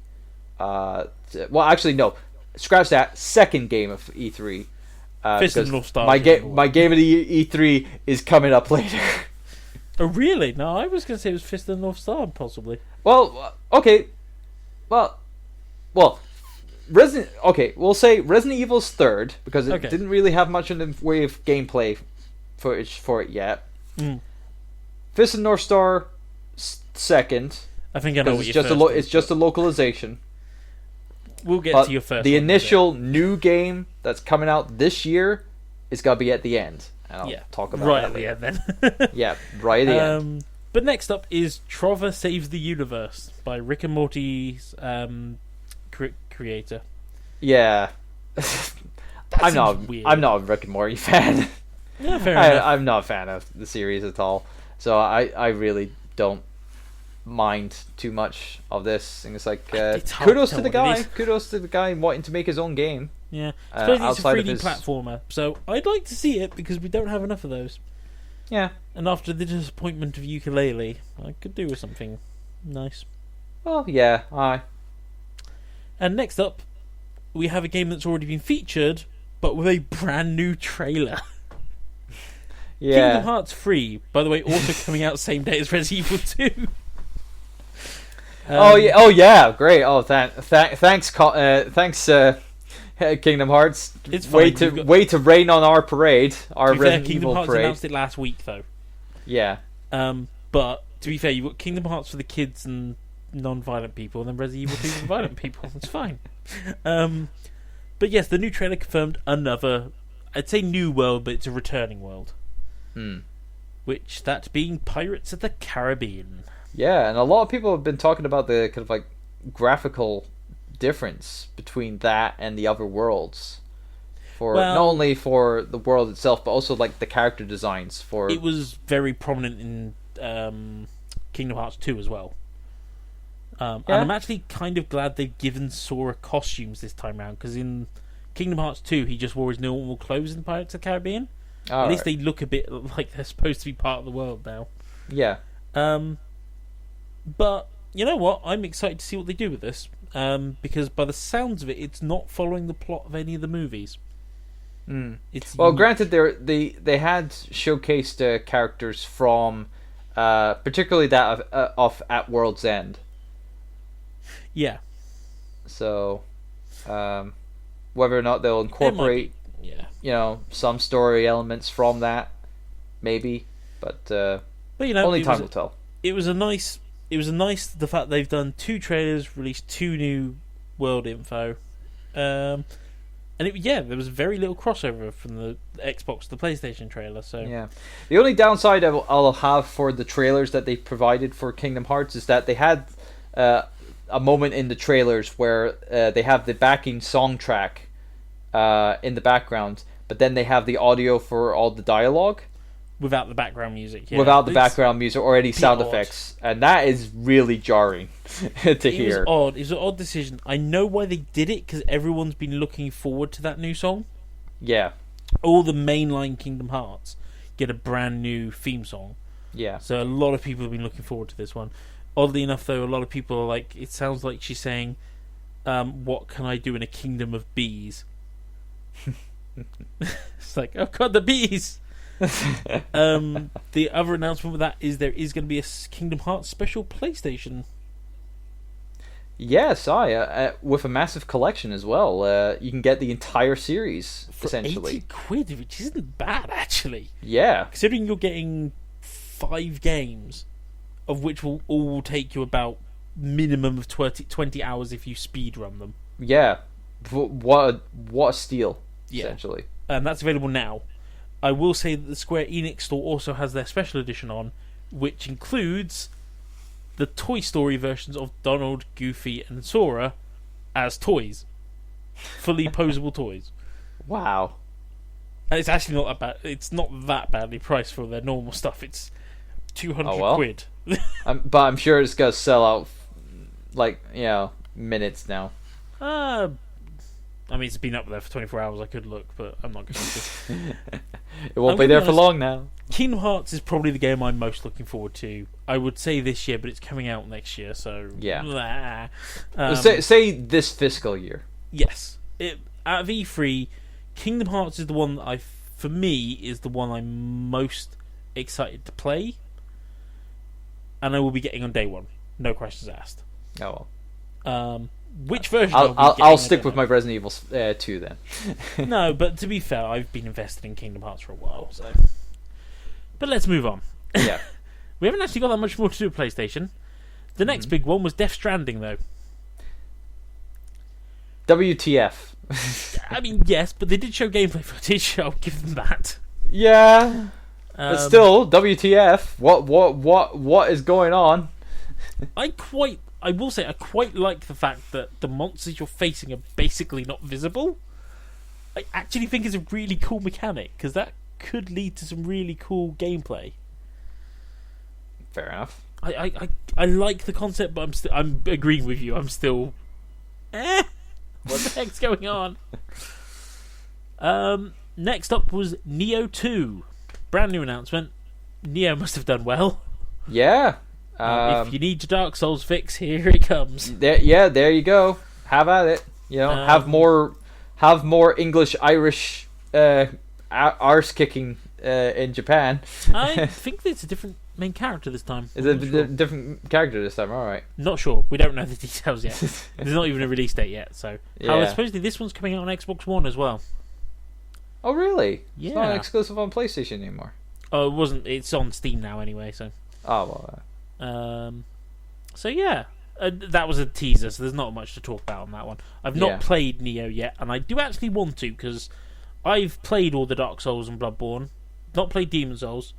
Well, actually, no. Scratch that. Second game of E3. Fist and North Star. My game of the E3 is coming up later. Oh, really? No, I was going to say it was Fist of the North Star, possibly. Well, okay. Well, we'll say Resident Evil's third, because it didn't really have much in the way of gameplay footage for it yet. Fist of the North Star, second. I think I know what it's your just first it's just a localization. We'll get to your first. The initial new game that's coming out this year is going to be at the end. And I'll talk about right that at the later. end then. Yeah, right at the end. But next up is Trover Saves the Universe by Rick and Morty's creator. Yeah. I'm not a Rick and Morty fan. Yeah, fair enough. I'm not a fan of the series at all. So I really don't mind too much of this. And it's like kudos to the guy. Kudos to the guy wanting to make his own game. Yeah, supposedly it's a 3D platformer, so I'd like to see it because we don't have enough of those. Yeah. And after the disappointment of Ukulele, I could do with something nice. Well, yeah, aye. And next up, we have a game that's already been featured, but with a brand new trailer. Yeah. Kingdom Hearts 3, by the way, also coming out same day as Resident Evil 2. Oh yeah, great. Oh, thanks, Kingdom Hearts. It's fine. Way to rain on our parade, our Resident Kingdom Evil Hearts parade. announced it last week, though. Yeah. But to be fair, you've got Kingdom Hearts for the kids and non-violent people, and then Resident Evil 2 for the violent people. It's fine. But yes, the new trailer confirmed another, I'd say new world, but it's a returning world. Which, that being Pirates of the Caribbean. Yeah, and a lot of people have been talking about the kind of like graphical difference between that and the other worlds. Not only for the world itself, but also like the character designs for. It was very prominent in Kingdom Hearts 2 as well. And I'm actually kind of glad they've given Sora costumes this time around, because in Kingdom Hearts 2 he just wore his normal clothes in Pirates of the Caribbean. At least they look a bit like they're supposed to be part of the world now. Yeah. But you know what? I'm excited to see what they do with this. Because by the sounds of it, it's not following the plot of any of the movies. Granted, they had showcased characters from, particularly that of At World's End. Yeah. So, whether or not they'll incorporate, some story elements from that, maybe, but only time will tell. It was a nice the fact they've done 2 trailers, released 2 new world info, and there was very little crossover from the Xbox to the PlayStation trailer. So yeah, the only downside I'll have for the trailers that they provided for Kingdom Hearts is that they had a moment in the trailers where they have the backing song track in the background, but then they have the audio for all the dialogue without the background music. Yeah. without the background music or any sound odd. effects, and that is really jarring to hear. It was odd. It was an odd decision. I know why they did it, because everyone's been looking forward to that new song. Yeah, All the mainline Kingdom Hearts get a brand new theme song. yeah. So a lot of people have been looking forward to this one. Oddly enough, though, a lot of people are like, it sounds like she's saying, what can I do in a kingdom of bees? It's like, oh god, the bees! The other announcement with that is there is going to be a Kingdom Hearts special PlayStation. Yes, with a massive collection as well. You can get the entire series, For essentially. £80, which isn't bad, actually. Yeah, Considering you're getting 5 games, of which will all take you about minimum of 20 hours if you speed run them. yeah. What a steal, Yeah. essentially. And that's available now. I will say that the Square Enix store also has their special edition on, which includes the Toy Story versions of Donald, Goofy, and Sora as toys. Fully posable toys. Wow. And it's actually not that bad. It's not that badly priced for their normal stuff. It's 200 Oh, well. quid. But I'm sure it's gonna sell out, minutes now. I mean, it's been up there for 24 hours. I could look, but I'm not going to. It won't I'm be gonna there be for honest, long now. Kingdom Hearts is probably the game I'm most looking forward to. I would say this year, but it's coming out next year, so Yeah. blah. Say this fiscal year. Yes, out of E3, Kingdom Hearts is the one that for me, is the one I'm most excited to play, and I will be getting on day one. No questions asked. Oh well. Which version? I'll stick with my Resident Evil 2 then. No, but to be fair, I've been invested in Kingdom Hearts for a while, so. But let's move on. Yeah. We haven't actually got that much more to do with PlayStation. The next big one was Death Stranding, though. WTF. I mean, yes, but they did show gameplay footage. I'll give them that. Yeah. But still, WTF. What is going on? I will say, I quite like the fact that the monsters you're facing are basically not visible. I actually think it's a really cool mechanic, because that could lead to some really cool gameplay. Fair enough. I like the concept, but I'm agreeing with you. I'm still, what the heck's going on? Next up was Neo 2, brand new announcement. Neo must have done well. Yeah. If you need your Dark Souls fix, here it comes. There you go. Have at it. Have more English Irish arse kicking in Japan. I think there's a different main character this time. Is it a different character this time? All right. Not sure. We don't know the details yet. There's not even a release date yet. So, Yeah. supposedly this one's coming out on Xbox One as well. Oh really? Yeah. It's not exclusive on PlayStation anymore. Oh, it wasn't. It's on Steam now anyway. So. Oh well. So yeah, that was a teaser. So there's not much to talk about on that one. I've not played Neo yet, and I do actually want to, because I've played all the Dark Souls and Bloodborne. Not played Demon Souls,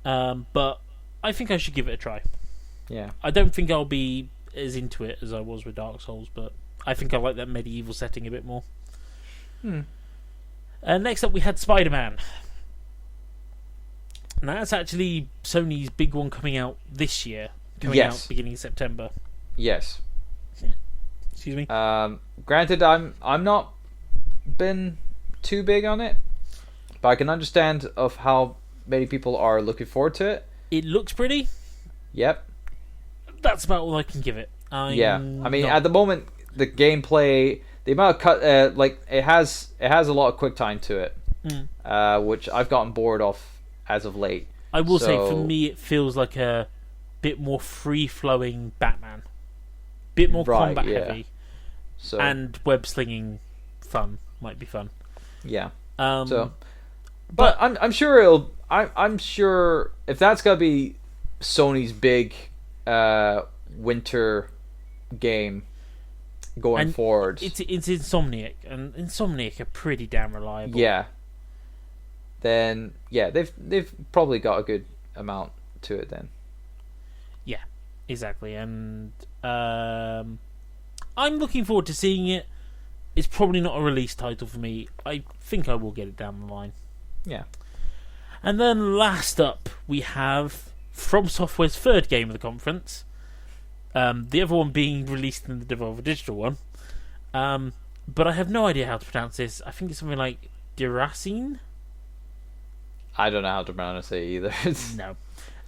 but I think I should give it a try. Yeah. I don't think I'll be as into it as I was with Dark Souls, but I think I like that medieval setting a bit more. Next up, we had Spider-Man. Now that's actually Sony's big one coming out this year. Coming out beginning of September. Yes. Excuse me. Granted, I'm not been too big on it, but I can understand of how many people are looking forward to it. It looks pretty. Yep. That's about all I can give it. I mean, at the moment, the gameplay, the amount of cut, it has a lot of quick time to it, which I've gotten bored of as of late. I will say, for me, it feels like a bit more free-flowing Batman, bit more combat heavy, and web slinging fun might be fun. Yeah. But I'm sure I'm sure if that's gonna be Sony's big winter game going forward, it's Insomniac, and Insomniac are pretty damn reliable. Yeah. Then they've probably got a good amount to it then. Yeah, exactly, and I'm looking forward to seeing it. it's probably not a release title for me. I think I will get it down the line. Yeah. And then last up, we have From Software's third game of the conference. The other one being released in the Devolver Digital one. But I have no idea how to pronounce this. I think it's something like Diracine? I don't know how to pronounce it either.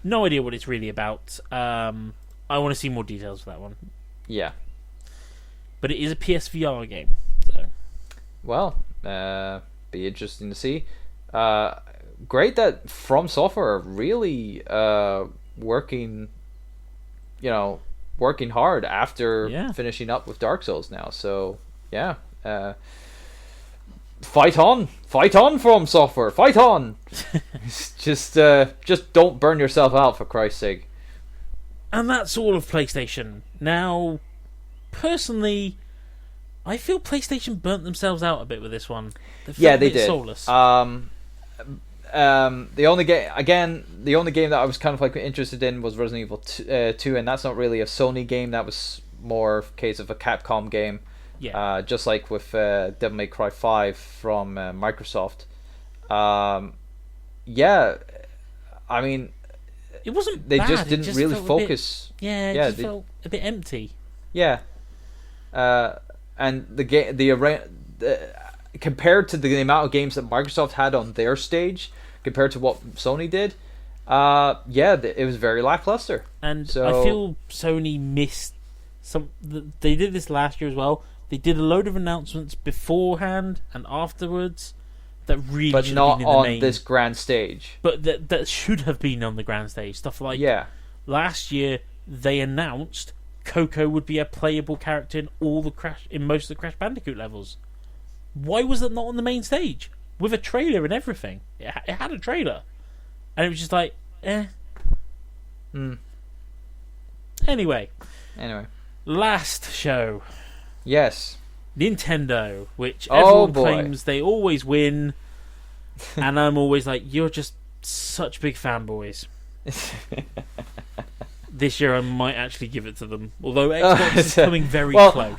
No idea what it's really about. I want to see more details for that one. Yeah. But it is a PSVR game. So. Well, be interesting to see. Great that From Software are really working hard after finishing up with Dark Souls now. So, yeah. Fight on, From Software, fight on. just don't burn yourself out, for Christ's sake. And that's all of PlayStation. Now, personally, I feel PlayStation burnt themselves out a bit with this one. They did. Soulless. The only game that I was kind of like interested in was Resident Evil 2, and that's not really a Sony game. That was more a case of a Capcom game. Yeah. Just like with Devil May Cry 5 from Microsoft. I mean, it wasn't they bad. just didn't really focus. It just felt a bit empty. Yeah. And the game, compared to the amount of games that Microsoft had on their stage, compared to what Sony did, it was very lackluster. And so, I feel Sony missed some. They did this last year as well. They did a load of announcements beforehand and afterwards that really, but should not have been in on the main. This grand stage. But that should have been on the grand stage. Stuff like last year they announced Coco would be a playable character in most of the Crash Bandicoot levels. Why was that not on the main stage with a trailer and everything? It had a trailer, and it was just like, Anyway, last show. Yes. Nintendo, which everyone claims they always win, and I'm always like, you're just such big fanboys. This year I might actually give it to them, although Xbox is coming very close.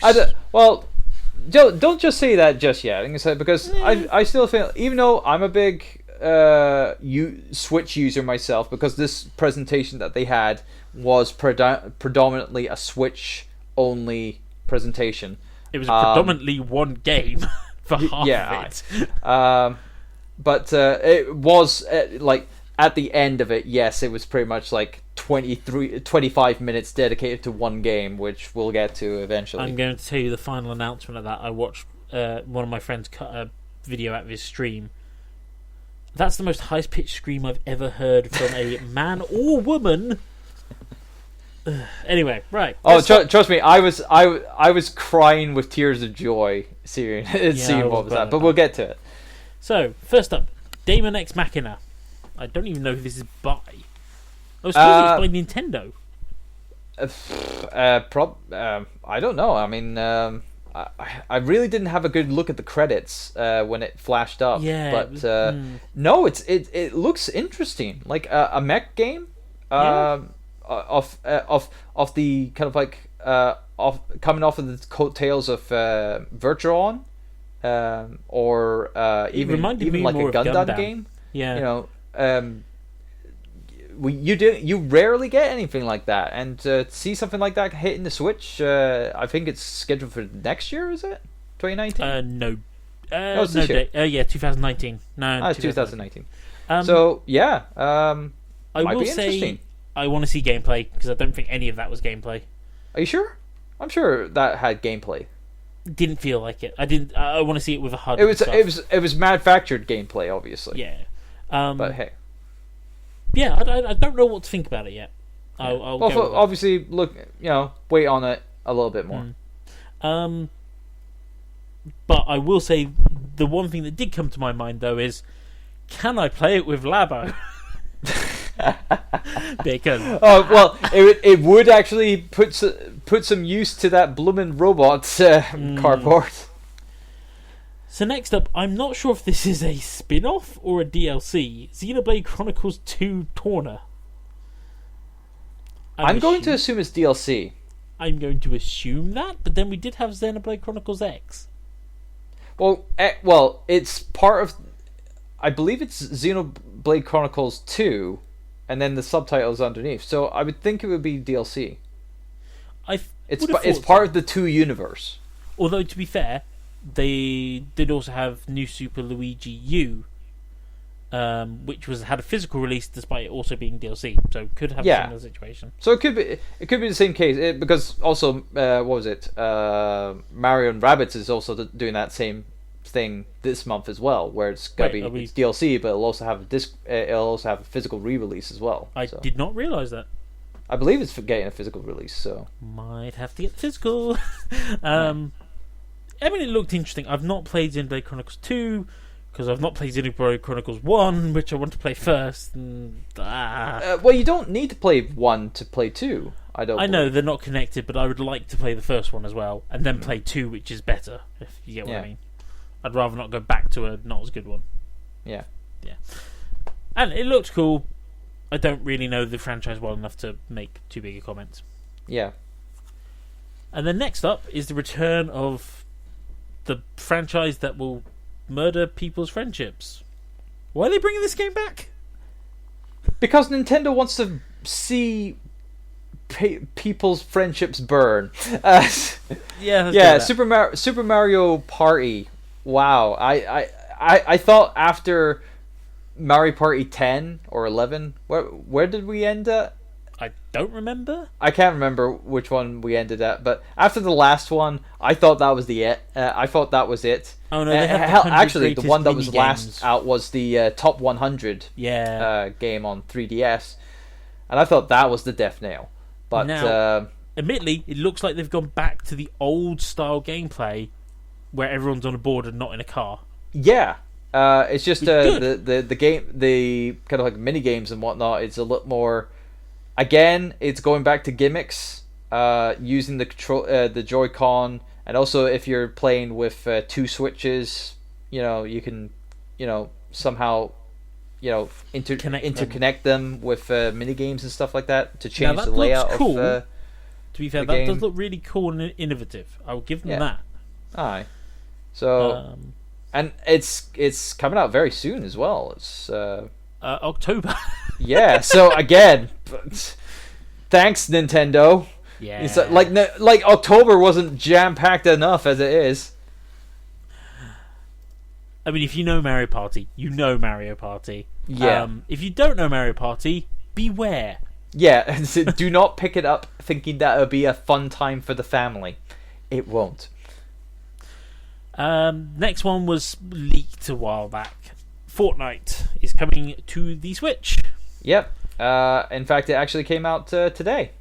Don't just say that just yet, because I still feel, even though I'm a big Switch user myself, because this presentation that they had was predominantly a Switch only presentation. It was predominantly one game for half of it. But it was like at the end of it, yes, it was pretty much like 25 minutes dedicated to one game, which we'll get to eventually. I'm going to tell you the final announcement of that. I watched one of my friends cut a video out of his stream. That's the most high-pitched scream I've ever heard from a man or woman. Anyway, right. Oh, trust me, I was crying with tears of joy seeing what was that, but we'll get to it. So, first up, Daemon X Machina. I don't even know who this is by. I was told it's by Nintendo. I don't know. I mean, I really didn't have a good look at the credits when it flashed up. Yeah, but no, it looks interesting, like a mech game. Of the kind of like coming off of the coattails of Virtuon, or even like a Gundam game. Yeah, you rarely get anything like that, and to see something like that hitting the Switch, I think it's scheduled for next year. Is it 2019? No. No, it's this year. 2019. No, it's 2019. So yeah, I will say I want to see gameplay, because I don't think any of that was gameplay. Are you sure? I'm sure that had gameplay. Didn't feel like it. I want to see it with a HUD. It was manufactured gameplay, obviously. Yeah. But hey. Yeah, I don't know what to think about it yet. I'll go obviously wait on it a little bit more. But I will say the one thing that did come to my mind though is, can I play it with Labo? Because it would actually put some use to that bloomin' robot cardboard. So next up, I'm not sure if this is a spin-off or a DLC. Xenoblade Chronicles 2 Torna. I'm going to assume it's DLC. I'm going to assume that, but then we did have Xenoblade Chronicles X. Well, it's part of. I believe it's Xenoblade Chronicles 2, and then the subtitles underneath. So I would think it would be DLC. It's part of the 2 universe. Although, to be fair, they did also have New Super Luigi U, which had a physical release despite it also being DLC. So could have a similar situation. So it could be the same case because also what was it? Mario and Rabbids is also doing that same thing this month as well, where it's gonna be it's DLC, but it'll also have a disc. It'll also have a physical re-release as well. I did not realize that. I believe it's for getting a physical release, so might have to get the physical. I mean, it looked interesting. I've not played Xenoblade Chronicles 2 because I've not played Xenoblade Chronicles 1, which I want to play first. Well, you don't need to play 1 to play 2. I know they're not connected, but I would like to play the first one as well, and then play 2, which is better. If you get what I mean. I'd rather not go back to a not as good one. Yeah. And it looked cool. I don't really know the franchise well enough to make too big a comment. Yeah. And then next up is the return of the franchise that will murder people's friendships. Why are they bringing this game back? Because Nintendo wants to see people's friendships burn. Super Mario Party. Wow, I thought after Mario Party 10 or 11, where did we end at? I don't remember. I can't remember which one we ended at, but after the last one, I thought that was I thought that was it. Oh no! Actually, the one that was last out was the top 100 game on 3DS, and I thought that was the death nail. But now, admittedly, it looks like they've gone back to the old style gameplay, where everyone's on a board and not in a car. Yeah, it's just the game, the kind of like mini games and whatnot. It's a lot more. Again, it's going back to gimmicks, using the control, the Joy-Con, and also if you're playing with 2 switches, you can, somehow, interconnect them with mini games and stuff like that to change the layout cool. of. To be fair, that does look really cool and innovative. I will give them that. Aye. So, and it's coming out very soon as well. It's October. Yeah. So again, thanks Nintendo. Yeah. It's like October wasn't jam packed enough as it is. I mean, if you know Mario Party, you know Mario Party. Yeah. If you don't know Mario Party, beware. Yeah. Do not pick it up thinking that it'll be a fun time for the family. It won't. Next one was leaked a while back. Fortnite is coming to the Switch. Yep. In fact, it actually came out today.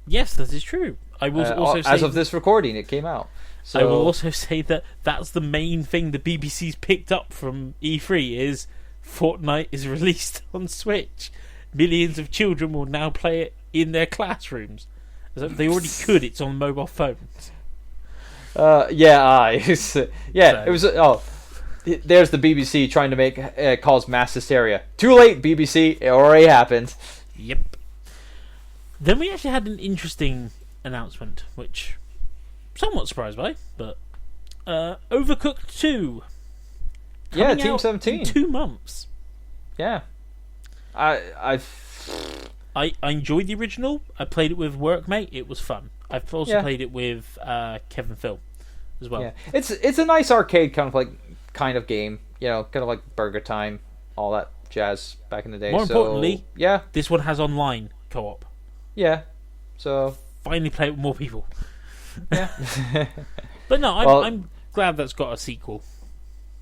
Yes, that is true. I will also say, as of this recording, it came out. So I will also say that that's the main thing the BBC's picked up from E3 is Fortnite is released on Switch. Millions of children will now play it in their classrooms. They already could. It's on mobile phones. It was. There's the BBC trying to cause mass hysteria. Too late, BBC. It already happened. Yep. Then we actually had an interesting announcement, which somewhat surprised by, but Overcooked 2. Yeah, Team 17. In 2 months. Yeah. I enjoyed the original. I played it with Workmate. It was fun. I've also played it with Kevin Phil as well. Yeah. It's a nice arcade kind of game. Kind of like Burger Time, all that jazz back in the day. More importantly, yeah, this one has online co-op. Yeah. So finally play it with more people. Yeah. But no, I'm glad that's got a sequel.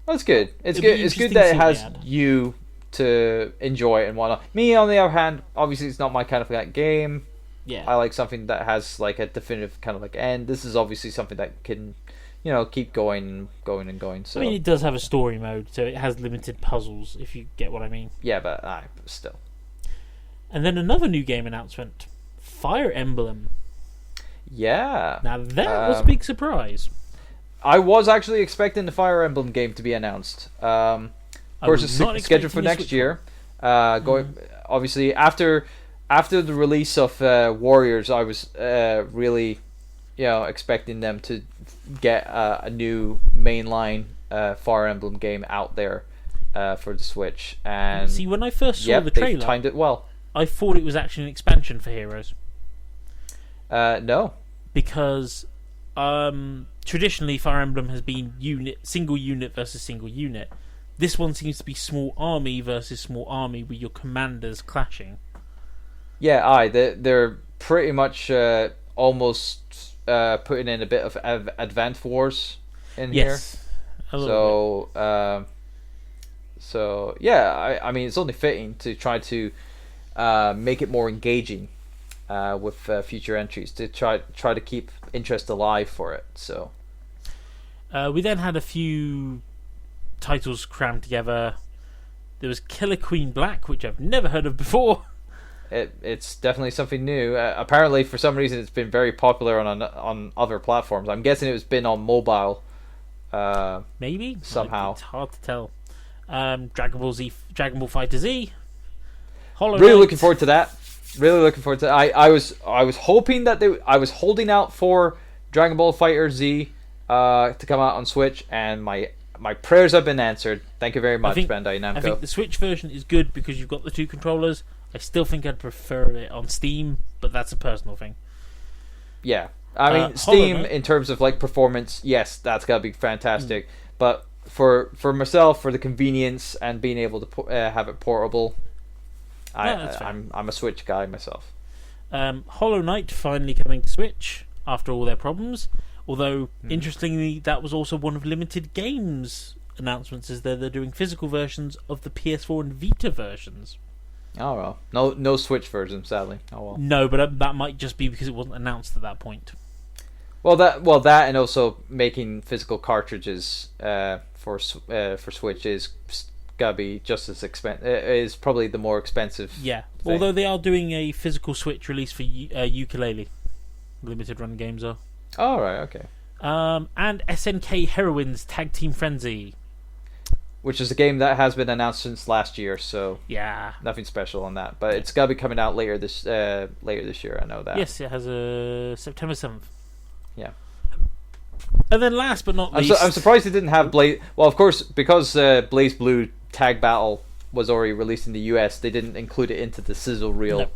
That's good. It's good. It's good that it has you to enjoy it and whatnot. Me, on the other hand, obviously it's not my kind of game. Yeah. I like something that has like a definitive kind of end. This is obviously something that can, keep going. So I mean, it does have a story mode, so it has limited puzzles, if you get what I mean. Yeah, but still. And then another new game announcement, Fire Emblem. Yeah. Now that was a big surprise. I was actually expecting the Fire Emblem game to be announced. Of course, it's scheduled for next year. Obviously after the release of Warriors, I was really, expecting them to get a new mainline Fire Emblem game out there for the Switch. And see, when I first saw the they've trailer, timed it well. I thought it was actually an expansion for Heroes. No. Because traditionally Fire Emblem has been single unit versus single unit. This one seems to be small army versus small army with your commanders clashing. Yeah, they're pretty much almost putting in a bit of Advent Wars in here. So yeah, I mean, it's only fitting to try to make it more engaging with future entries to try to keep interest alive for it. So we then had a few titles crammed together. There was Killer Queen Black, which I've never heard of before. It's definitely something new. Apparently, for some reason, it's been very popular on other platforms. I'm guessing it's been on mobile. Maybe somehow. It's hard to tell. Dragon Ball Fighter Z. Hollow really Knight. looking forward to that. Really looking forward to. I was hoping that I was holding out for Dragon Ball Fighter Z to come out on Switch, and my prayers have been answered. Thank you very much, Bandai Namco. I think the Switch version is good because you've got the two controllers. I still think I'd prefer it on Steam, but that's a personal thing. Yeah, I mean, Steam in terms of like performance, yes, that's gotta be fantastic. But for myself, for the convenience and being able to have it portable, I'm a Switch guy myself. Hollow Knight finally coming to Switch after all their problems. Although interestingly, that was also one of Limited Games' announcements, is that they're doing physical versions of the PS4 and Vita versions. Oh well, no Switch version, sadly. Oh well. No, but that might just be because it wasn't announced at that point. Well, that and also making physical cartridges for Switch is gotta be just as expensive. Is probably the more expensive. Yeah, thing. Although they are doing a physical Switch release for Ukulele. Limited Run Games are. Oh right, okay. And SNK Heroines Tag Team Frenzy, which is a game that has been announced since last year, so yeah, nothing special on that. But it's gotta be coming out later this year. I know that. Yes, it has September 7th. Yeah. And then last but not least, I'm surprised it didn't have Blaze. Well, of course, because Blaze Blue Tag Battle was already released in the US, they didn't include it into the sizzle reel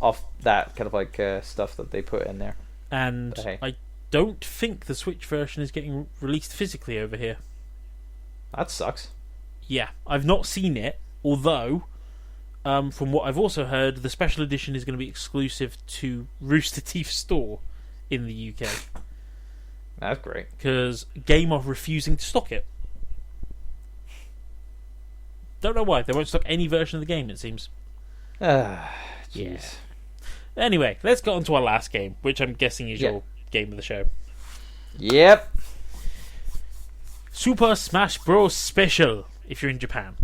of that kind of like stuff that they put in there. And I don't think the Switch version is getting released physically over here. That sucks. Yeah, I've not seen it, although from what I've also heard, the special edition is going to be exclusive to Rooster Teeth store in the UK. That's great. Because Game are refusing to stock it. Don't know why. They won't stock any version of the game, it seems. Jeez. Yeah. Anyway, let's get on to our last game, which I'm guessing is your game of the show. Yep. Super Smash Bros. Special, if you're in Japan.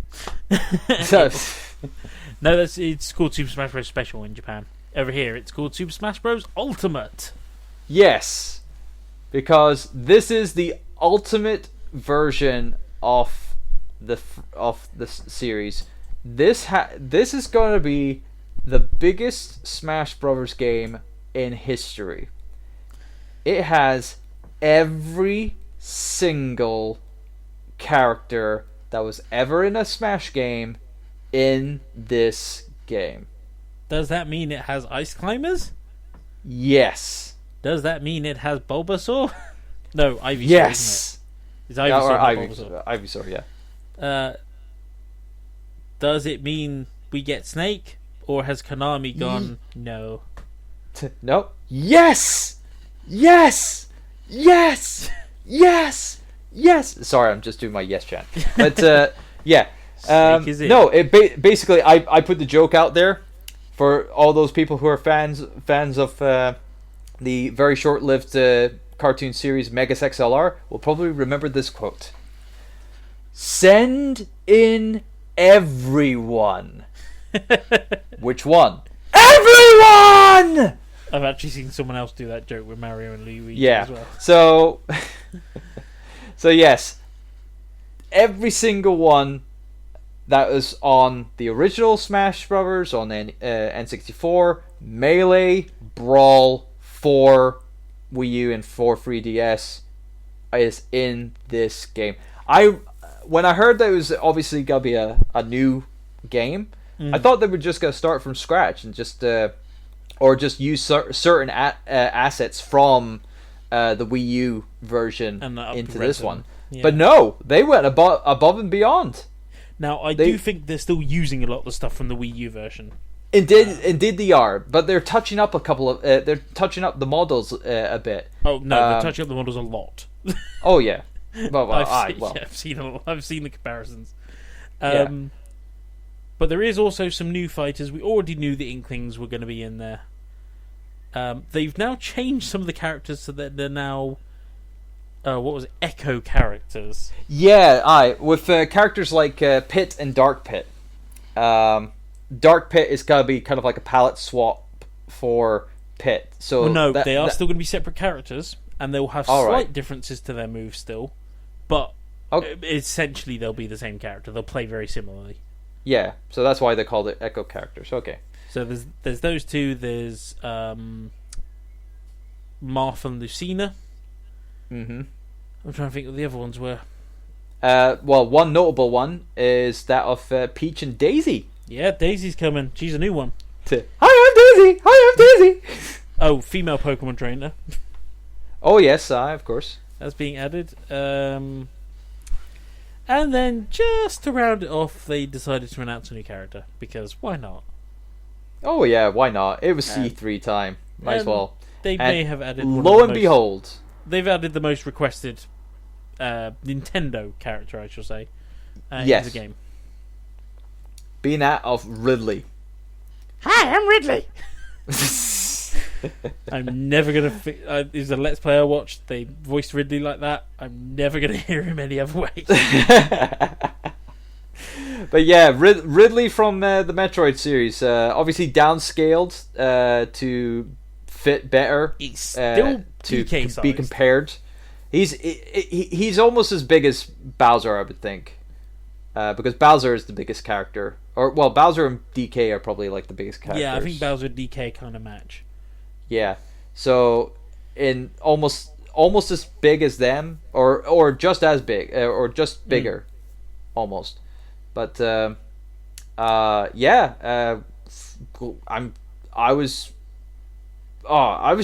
No, it's called Super Smash Bros. Special in Japan. Over here, it's called Super Smash Bros. Ultimate. Yes. Because this is the ultimate version of the series. This is going to be the biggest Smash Brothers game in history. It has every single character that was ever in a Smash game in this game. Does that mean it has Ice Climbers? Yes. Does that mean it has Bulbasaur? No, Ivysaur. Yes. Isn't it? It's Ivysaur, or Ivysaur, yeah. Does it mean we get Snake? Or has Konami gone, no? No. Yes! Yes! Yes! Yes! Yes! Sorry, I'm just doing my yes chant. But, yeah. Snake is it. No, basically, I put the joke out there for all those people who are fans of the very short-lived cartoon series Megas XLR will probably remember this quote. Send in everyone. Which one? Everyone! I've actually seen someone else do that joke with Mario and Luigi as well. So yes, every single one that was on the original Smash Brothers on N64, Melee, Brawl, 4 Wii U and 4 3DS, is in this game. When I heard that it was obviously gonna be a new game, I thought they were just gonna start from scratch and just or just use certain assets from the Wii U version into this one. Yeah. But no, they went above and beyond. Now I do think they're still using a lot of the stuff from the Wii U version. Indeed they are, but they're touching up a couple of they're touching up the models a bit. Oh no, they're touching up the models a lot. Oh yeah. Well, I've seen the comparisons. But there is also some new fighters. We already knew the Inklings were going to be in there. They've now changed some of the characters so that they're now Echo characters. Yeah, with characters like Pit and Dark Pit. Dark Pit is going to be kind of like a palette swap for Pit. So they are still going to be separate characters, and they'll have slight differences to their moves still. But essentially, they'll be the same character. They'll play very similarly. Yeah, so that's why they called it Echo characters. Okay. So there's those two. There's Marth and Lucina. Mm-hmm. I'm trying to think what the other ones were. Well, one notable one is that of Peach and Daisy. Yeah, Daisy's coming. She's a new one. Hi, I'm Daisy! Hi, I'm Daisy! Oh, female Pokemon trainer. Oh, yes, of course. That's being added. And then, just to round it off, they decided to announce a new character. Because, why not? Oh, yeah, why not? It was C3 time. Might as well. They may have added... behold... They've added the most requested Nintendo character, I shall say, yes. in the game. Being that of Ridley. Hi, I'm Ridley! I'm never going to... there's a Let's Play I watched. They voiced Ridley like that. I'm never going to hear him any other way. But yeah, Ridley from the Metroid series. Obviously downscaled to fit better. He's still to be compared. He's almost as big as Bowser, I would think. Because Bowser is the biggest character. Bowser and DK are probably like the biggest characters. Yeah, I think Bowser and DK kind of match. Yeah, so in almost as big as them, or just as big, or just bigger, almost. But I was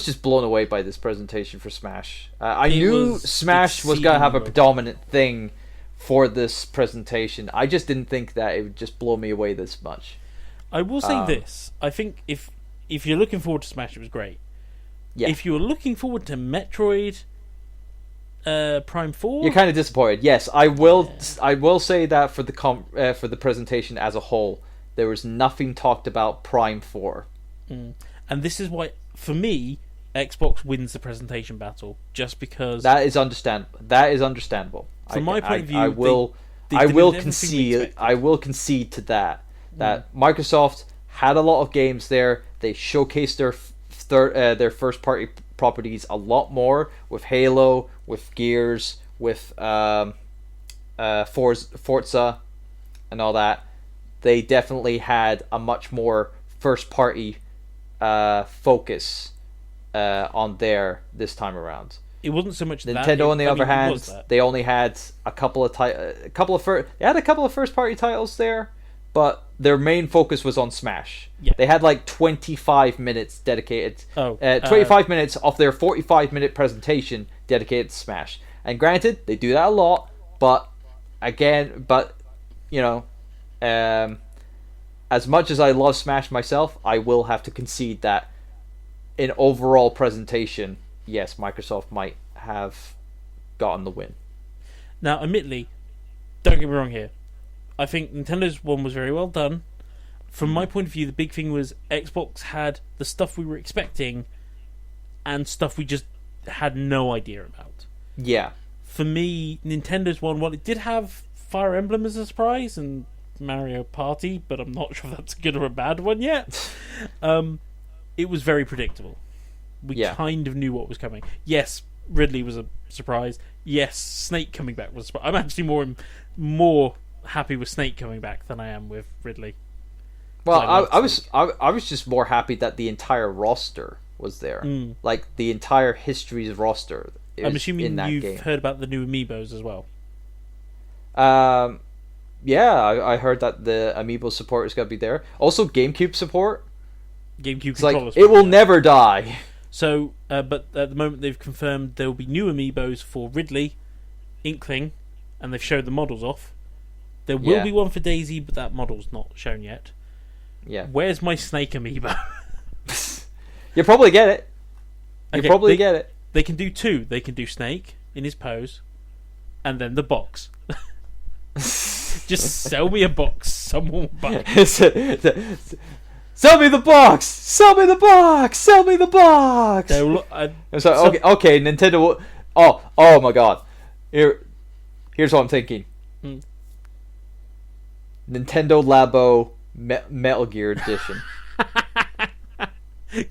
just blown away by this presentation for Smash. I knew Smash was gonna have a predominant thing for this presentation. I just didn't think that it would just blow me away this much. I will say this. I think if you're looking forward to Smash, it was great. Yeah. If you were looking forward to Metroid Prime 4... You're kind of disappointed. Yes, I will say that for the presentation as a whole, there was nothing talked about Prime 4. And this is why, for me, Xbox wins the presentation battle, just because... That is understandable. From my point of view, I will concede to that. That Microsoft had a lot of games there. They showcased their first party properties a lot more with Halo, with Gears, with Forza, and all that. They definitely had a much more first party focus on there this time around. It wasn't so much Nintendo, on the other hand, they only had a couple of first party titles there, but their main focus was on Smash. Yeah. They had like 25 minutes dedicated. 25 minutes of their 45-minute presentation dedicated to Smash. And granted, they do that a lot, but as much as I love Smash myself, I will have to concede that in overall presentation, yes, Microsoft might have gotten the win. Now, admittedly, don't get me wrong here. I think Nintendo's one was very well done. From my point of view, the big thing was Xbox had the stuff we were expecting and stuff we just had no idea about. Yeah. For me, Nintendo's one, well, it did have Fire Emblem as a surprise and Mario Party, but I'm not sure if that's a good or a bad one yet. It was very predictable. We kind of knew what was coming. Yes, Ridley was a surprise. Yes, Snake coming back was a surprise. I'm actually more happy with Snake coming back than I am with Ridley. Well, I was just more happy that the entire roster was there. Like the entire Histories roster. I'm assuming in that you've game. heard about the new amiibos as well. Yeah, I heard that the amiibo support is gonna be there. Also, GameCube support. GameCube It's like controllers. it will never die. So, but at the moment they've confirmed there will be new amiibos for Ridley, Inkling, and they've showed the models off. There will be one for Daisy, but that model's not shown yet. Yeah. Where's my Snake amiibo? You'll probably get it. You'll probably get it. They can do two. They can do Snake in his pose, and then the box. Just sell me a box. Someone will buy it. Sell me the box! Sell me the box! Sell me the box! So, okay, Nintendo. Oh my God! Here's what I'm thinking. Nintendo Labo Metal Gear Edition.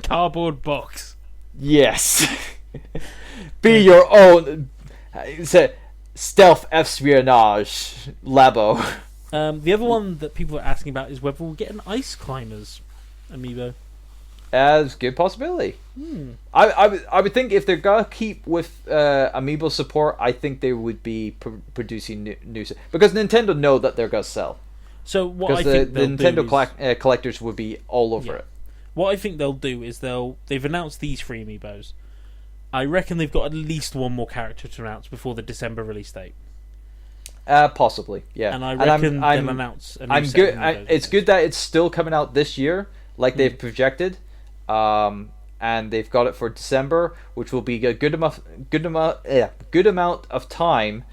Cardboard box. Yes. Be your own. Stealth espionage Labo. The other one that people are asking about is whether we'll get an Ice Climbers amiibo. As good possibility. I would think if they're gonna keep with amiibo support, I think they would be producing new because Nintendo know that they're gonna sell. So what I because think the Nintendo is, collectors would be all over it. What I think they'll do is they've announced these 3 amiibos. I reckon they've got at least one more character to announce before the December release date. Possibly, yeah. And I reckon they'll announce a new set of amiibos. It's good that it's still coming out this year, like they've projected, and they've got it for December, which will be a good amount of time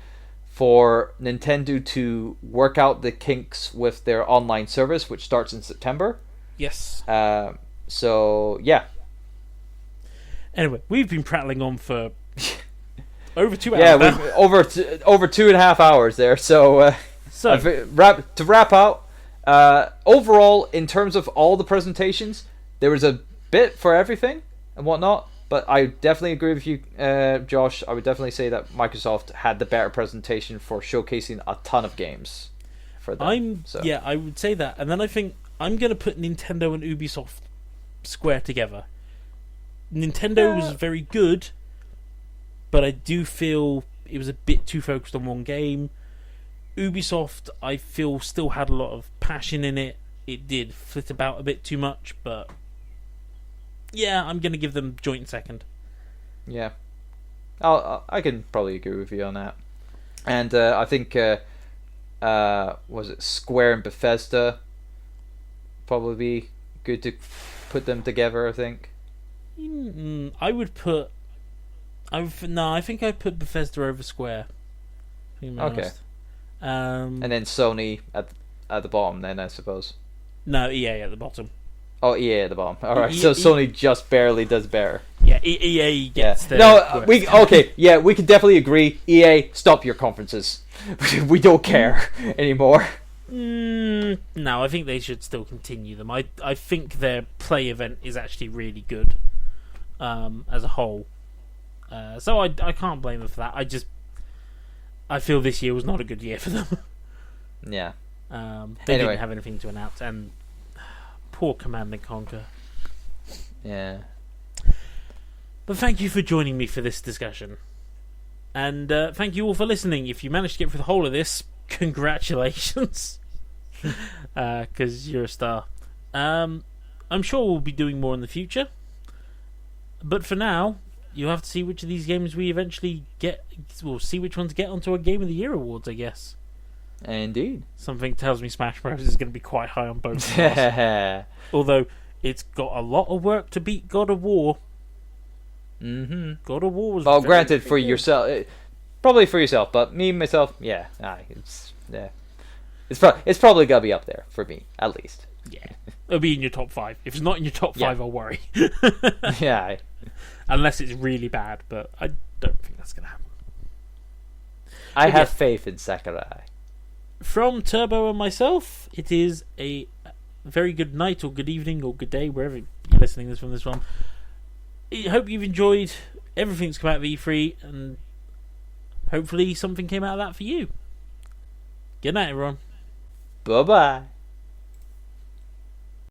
for Nintendo to work out the kinks with their online service, which starts in September. Yes. So yeah. Anyway, we've been prattling on for over 2 hours. Yeah, we've over 2.5 hours there. So to wrap out, overall, in terms of all the presentations, there was a bit for everything and whatnot. But I definitely agree with you, Josh. I would definitely say that Microsoft had the better presentation for showcasing a ton of games for them. Yeah, I would say that. And then I think I'm going to put Nintendo and Ubisoft square together. Nintendo was very good, but I do feel it was a bit too focused on one game. Ubisoft, I feel, still had a lot of passion in it. It did flit about a bit too much, but yeah, I'm going to give them joint second. Yeah, I can probably agree with you on that. And I think was it Square and Bethesda probably be good to put them together, I think. I think I'd put Bethesda over Square. Okay. And then Sony at the bottom then, I suppose. No, EA at the bottom. Oh, EA at the bottom. Alright, so Sony just barely does better. Yeah, EA gets there. No, we can definitely agree. EA, stop your conferences. We don't care anymore. No, I think they should still continue them. I think their play event is actually really good as a whole. So I can't blame them for that. I feel this year was not a good year for them. Yeah. They didn't have anything to announce, and poor Command & Conquer. Yeah. But thank you for joining me for this discussion. And thank you all for listening. If you managed to get through the whole of this, congratulations. Because you're a star. I'm sure we'll be doing more in the future. But for now, you'll have to see which of these games we eventually get. We'll see which ones get onto our Game of the Year awards, I guess. Indeed. Something tells me Smash Bros. Is going to be quite high on both of us. Although, it's got a lot of work to beat God of War. God of War was granted, for yourself, probably for yourself, but me, myself, it's probably going to be up there for me, at least. Yeah. It'll be in your top 5. If it's not in your top 5, I'll worry. Yeah. Unless it's really bad, but I don't think that's going to happen. I have faith in Sakurai. From Turbo and myself, it is a very good night or good evening or good day, wherever you're listening from this one. I hope you've enjoyed everything that's come out of E3, and hopefully something came out of that for you. Good night, everyone. Bye-bye.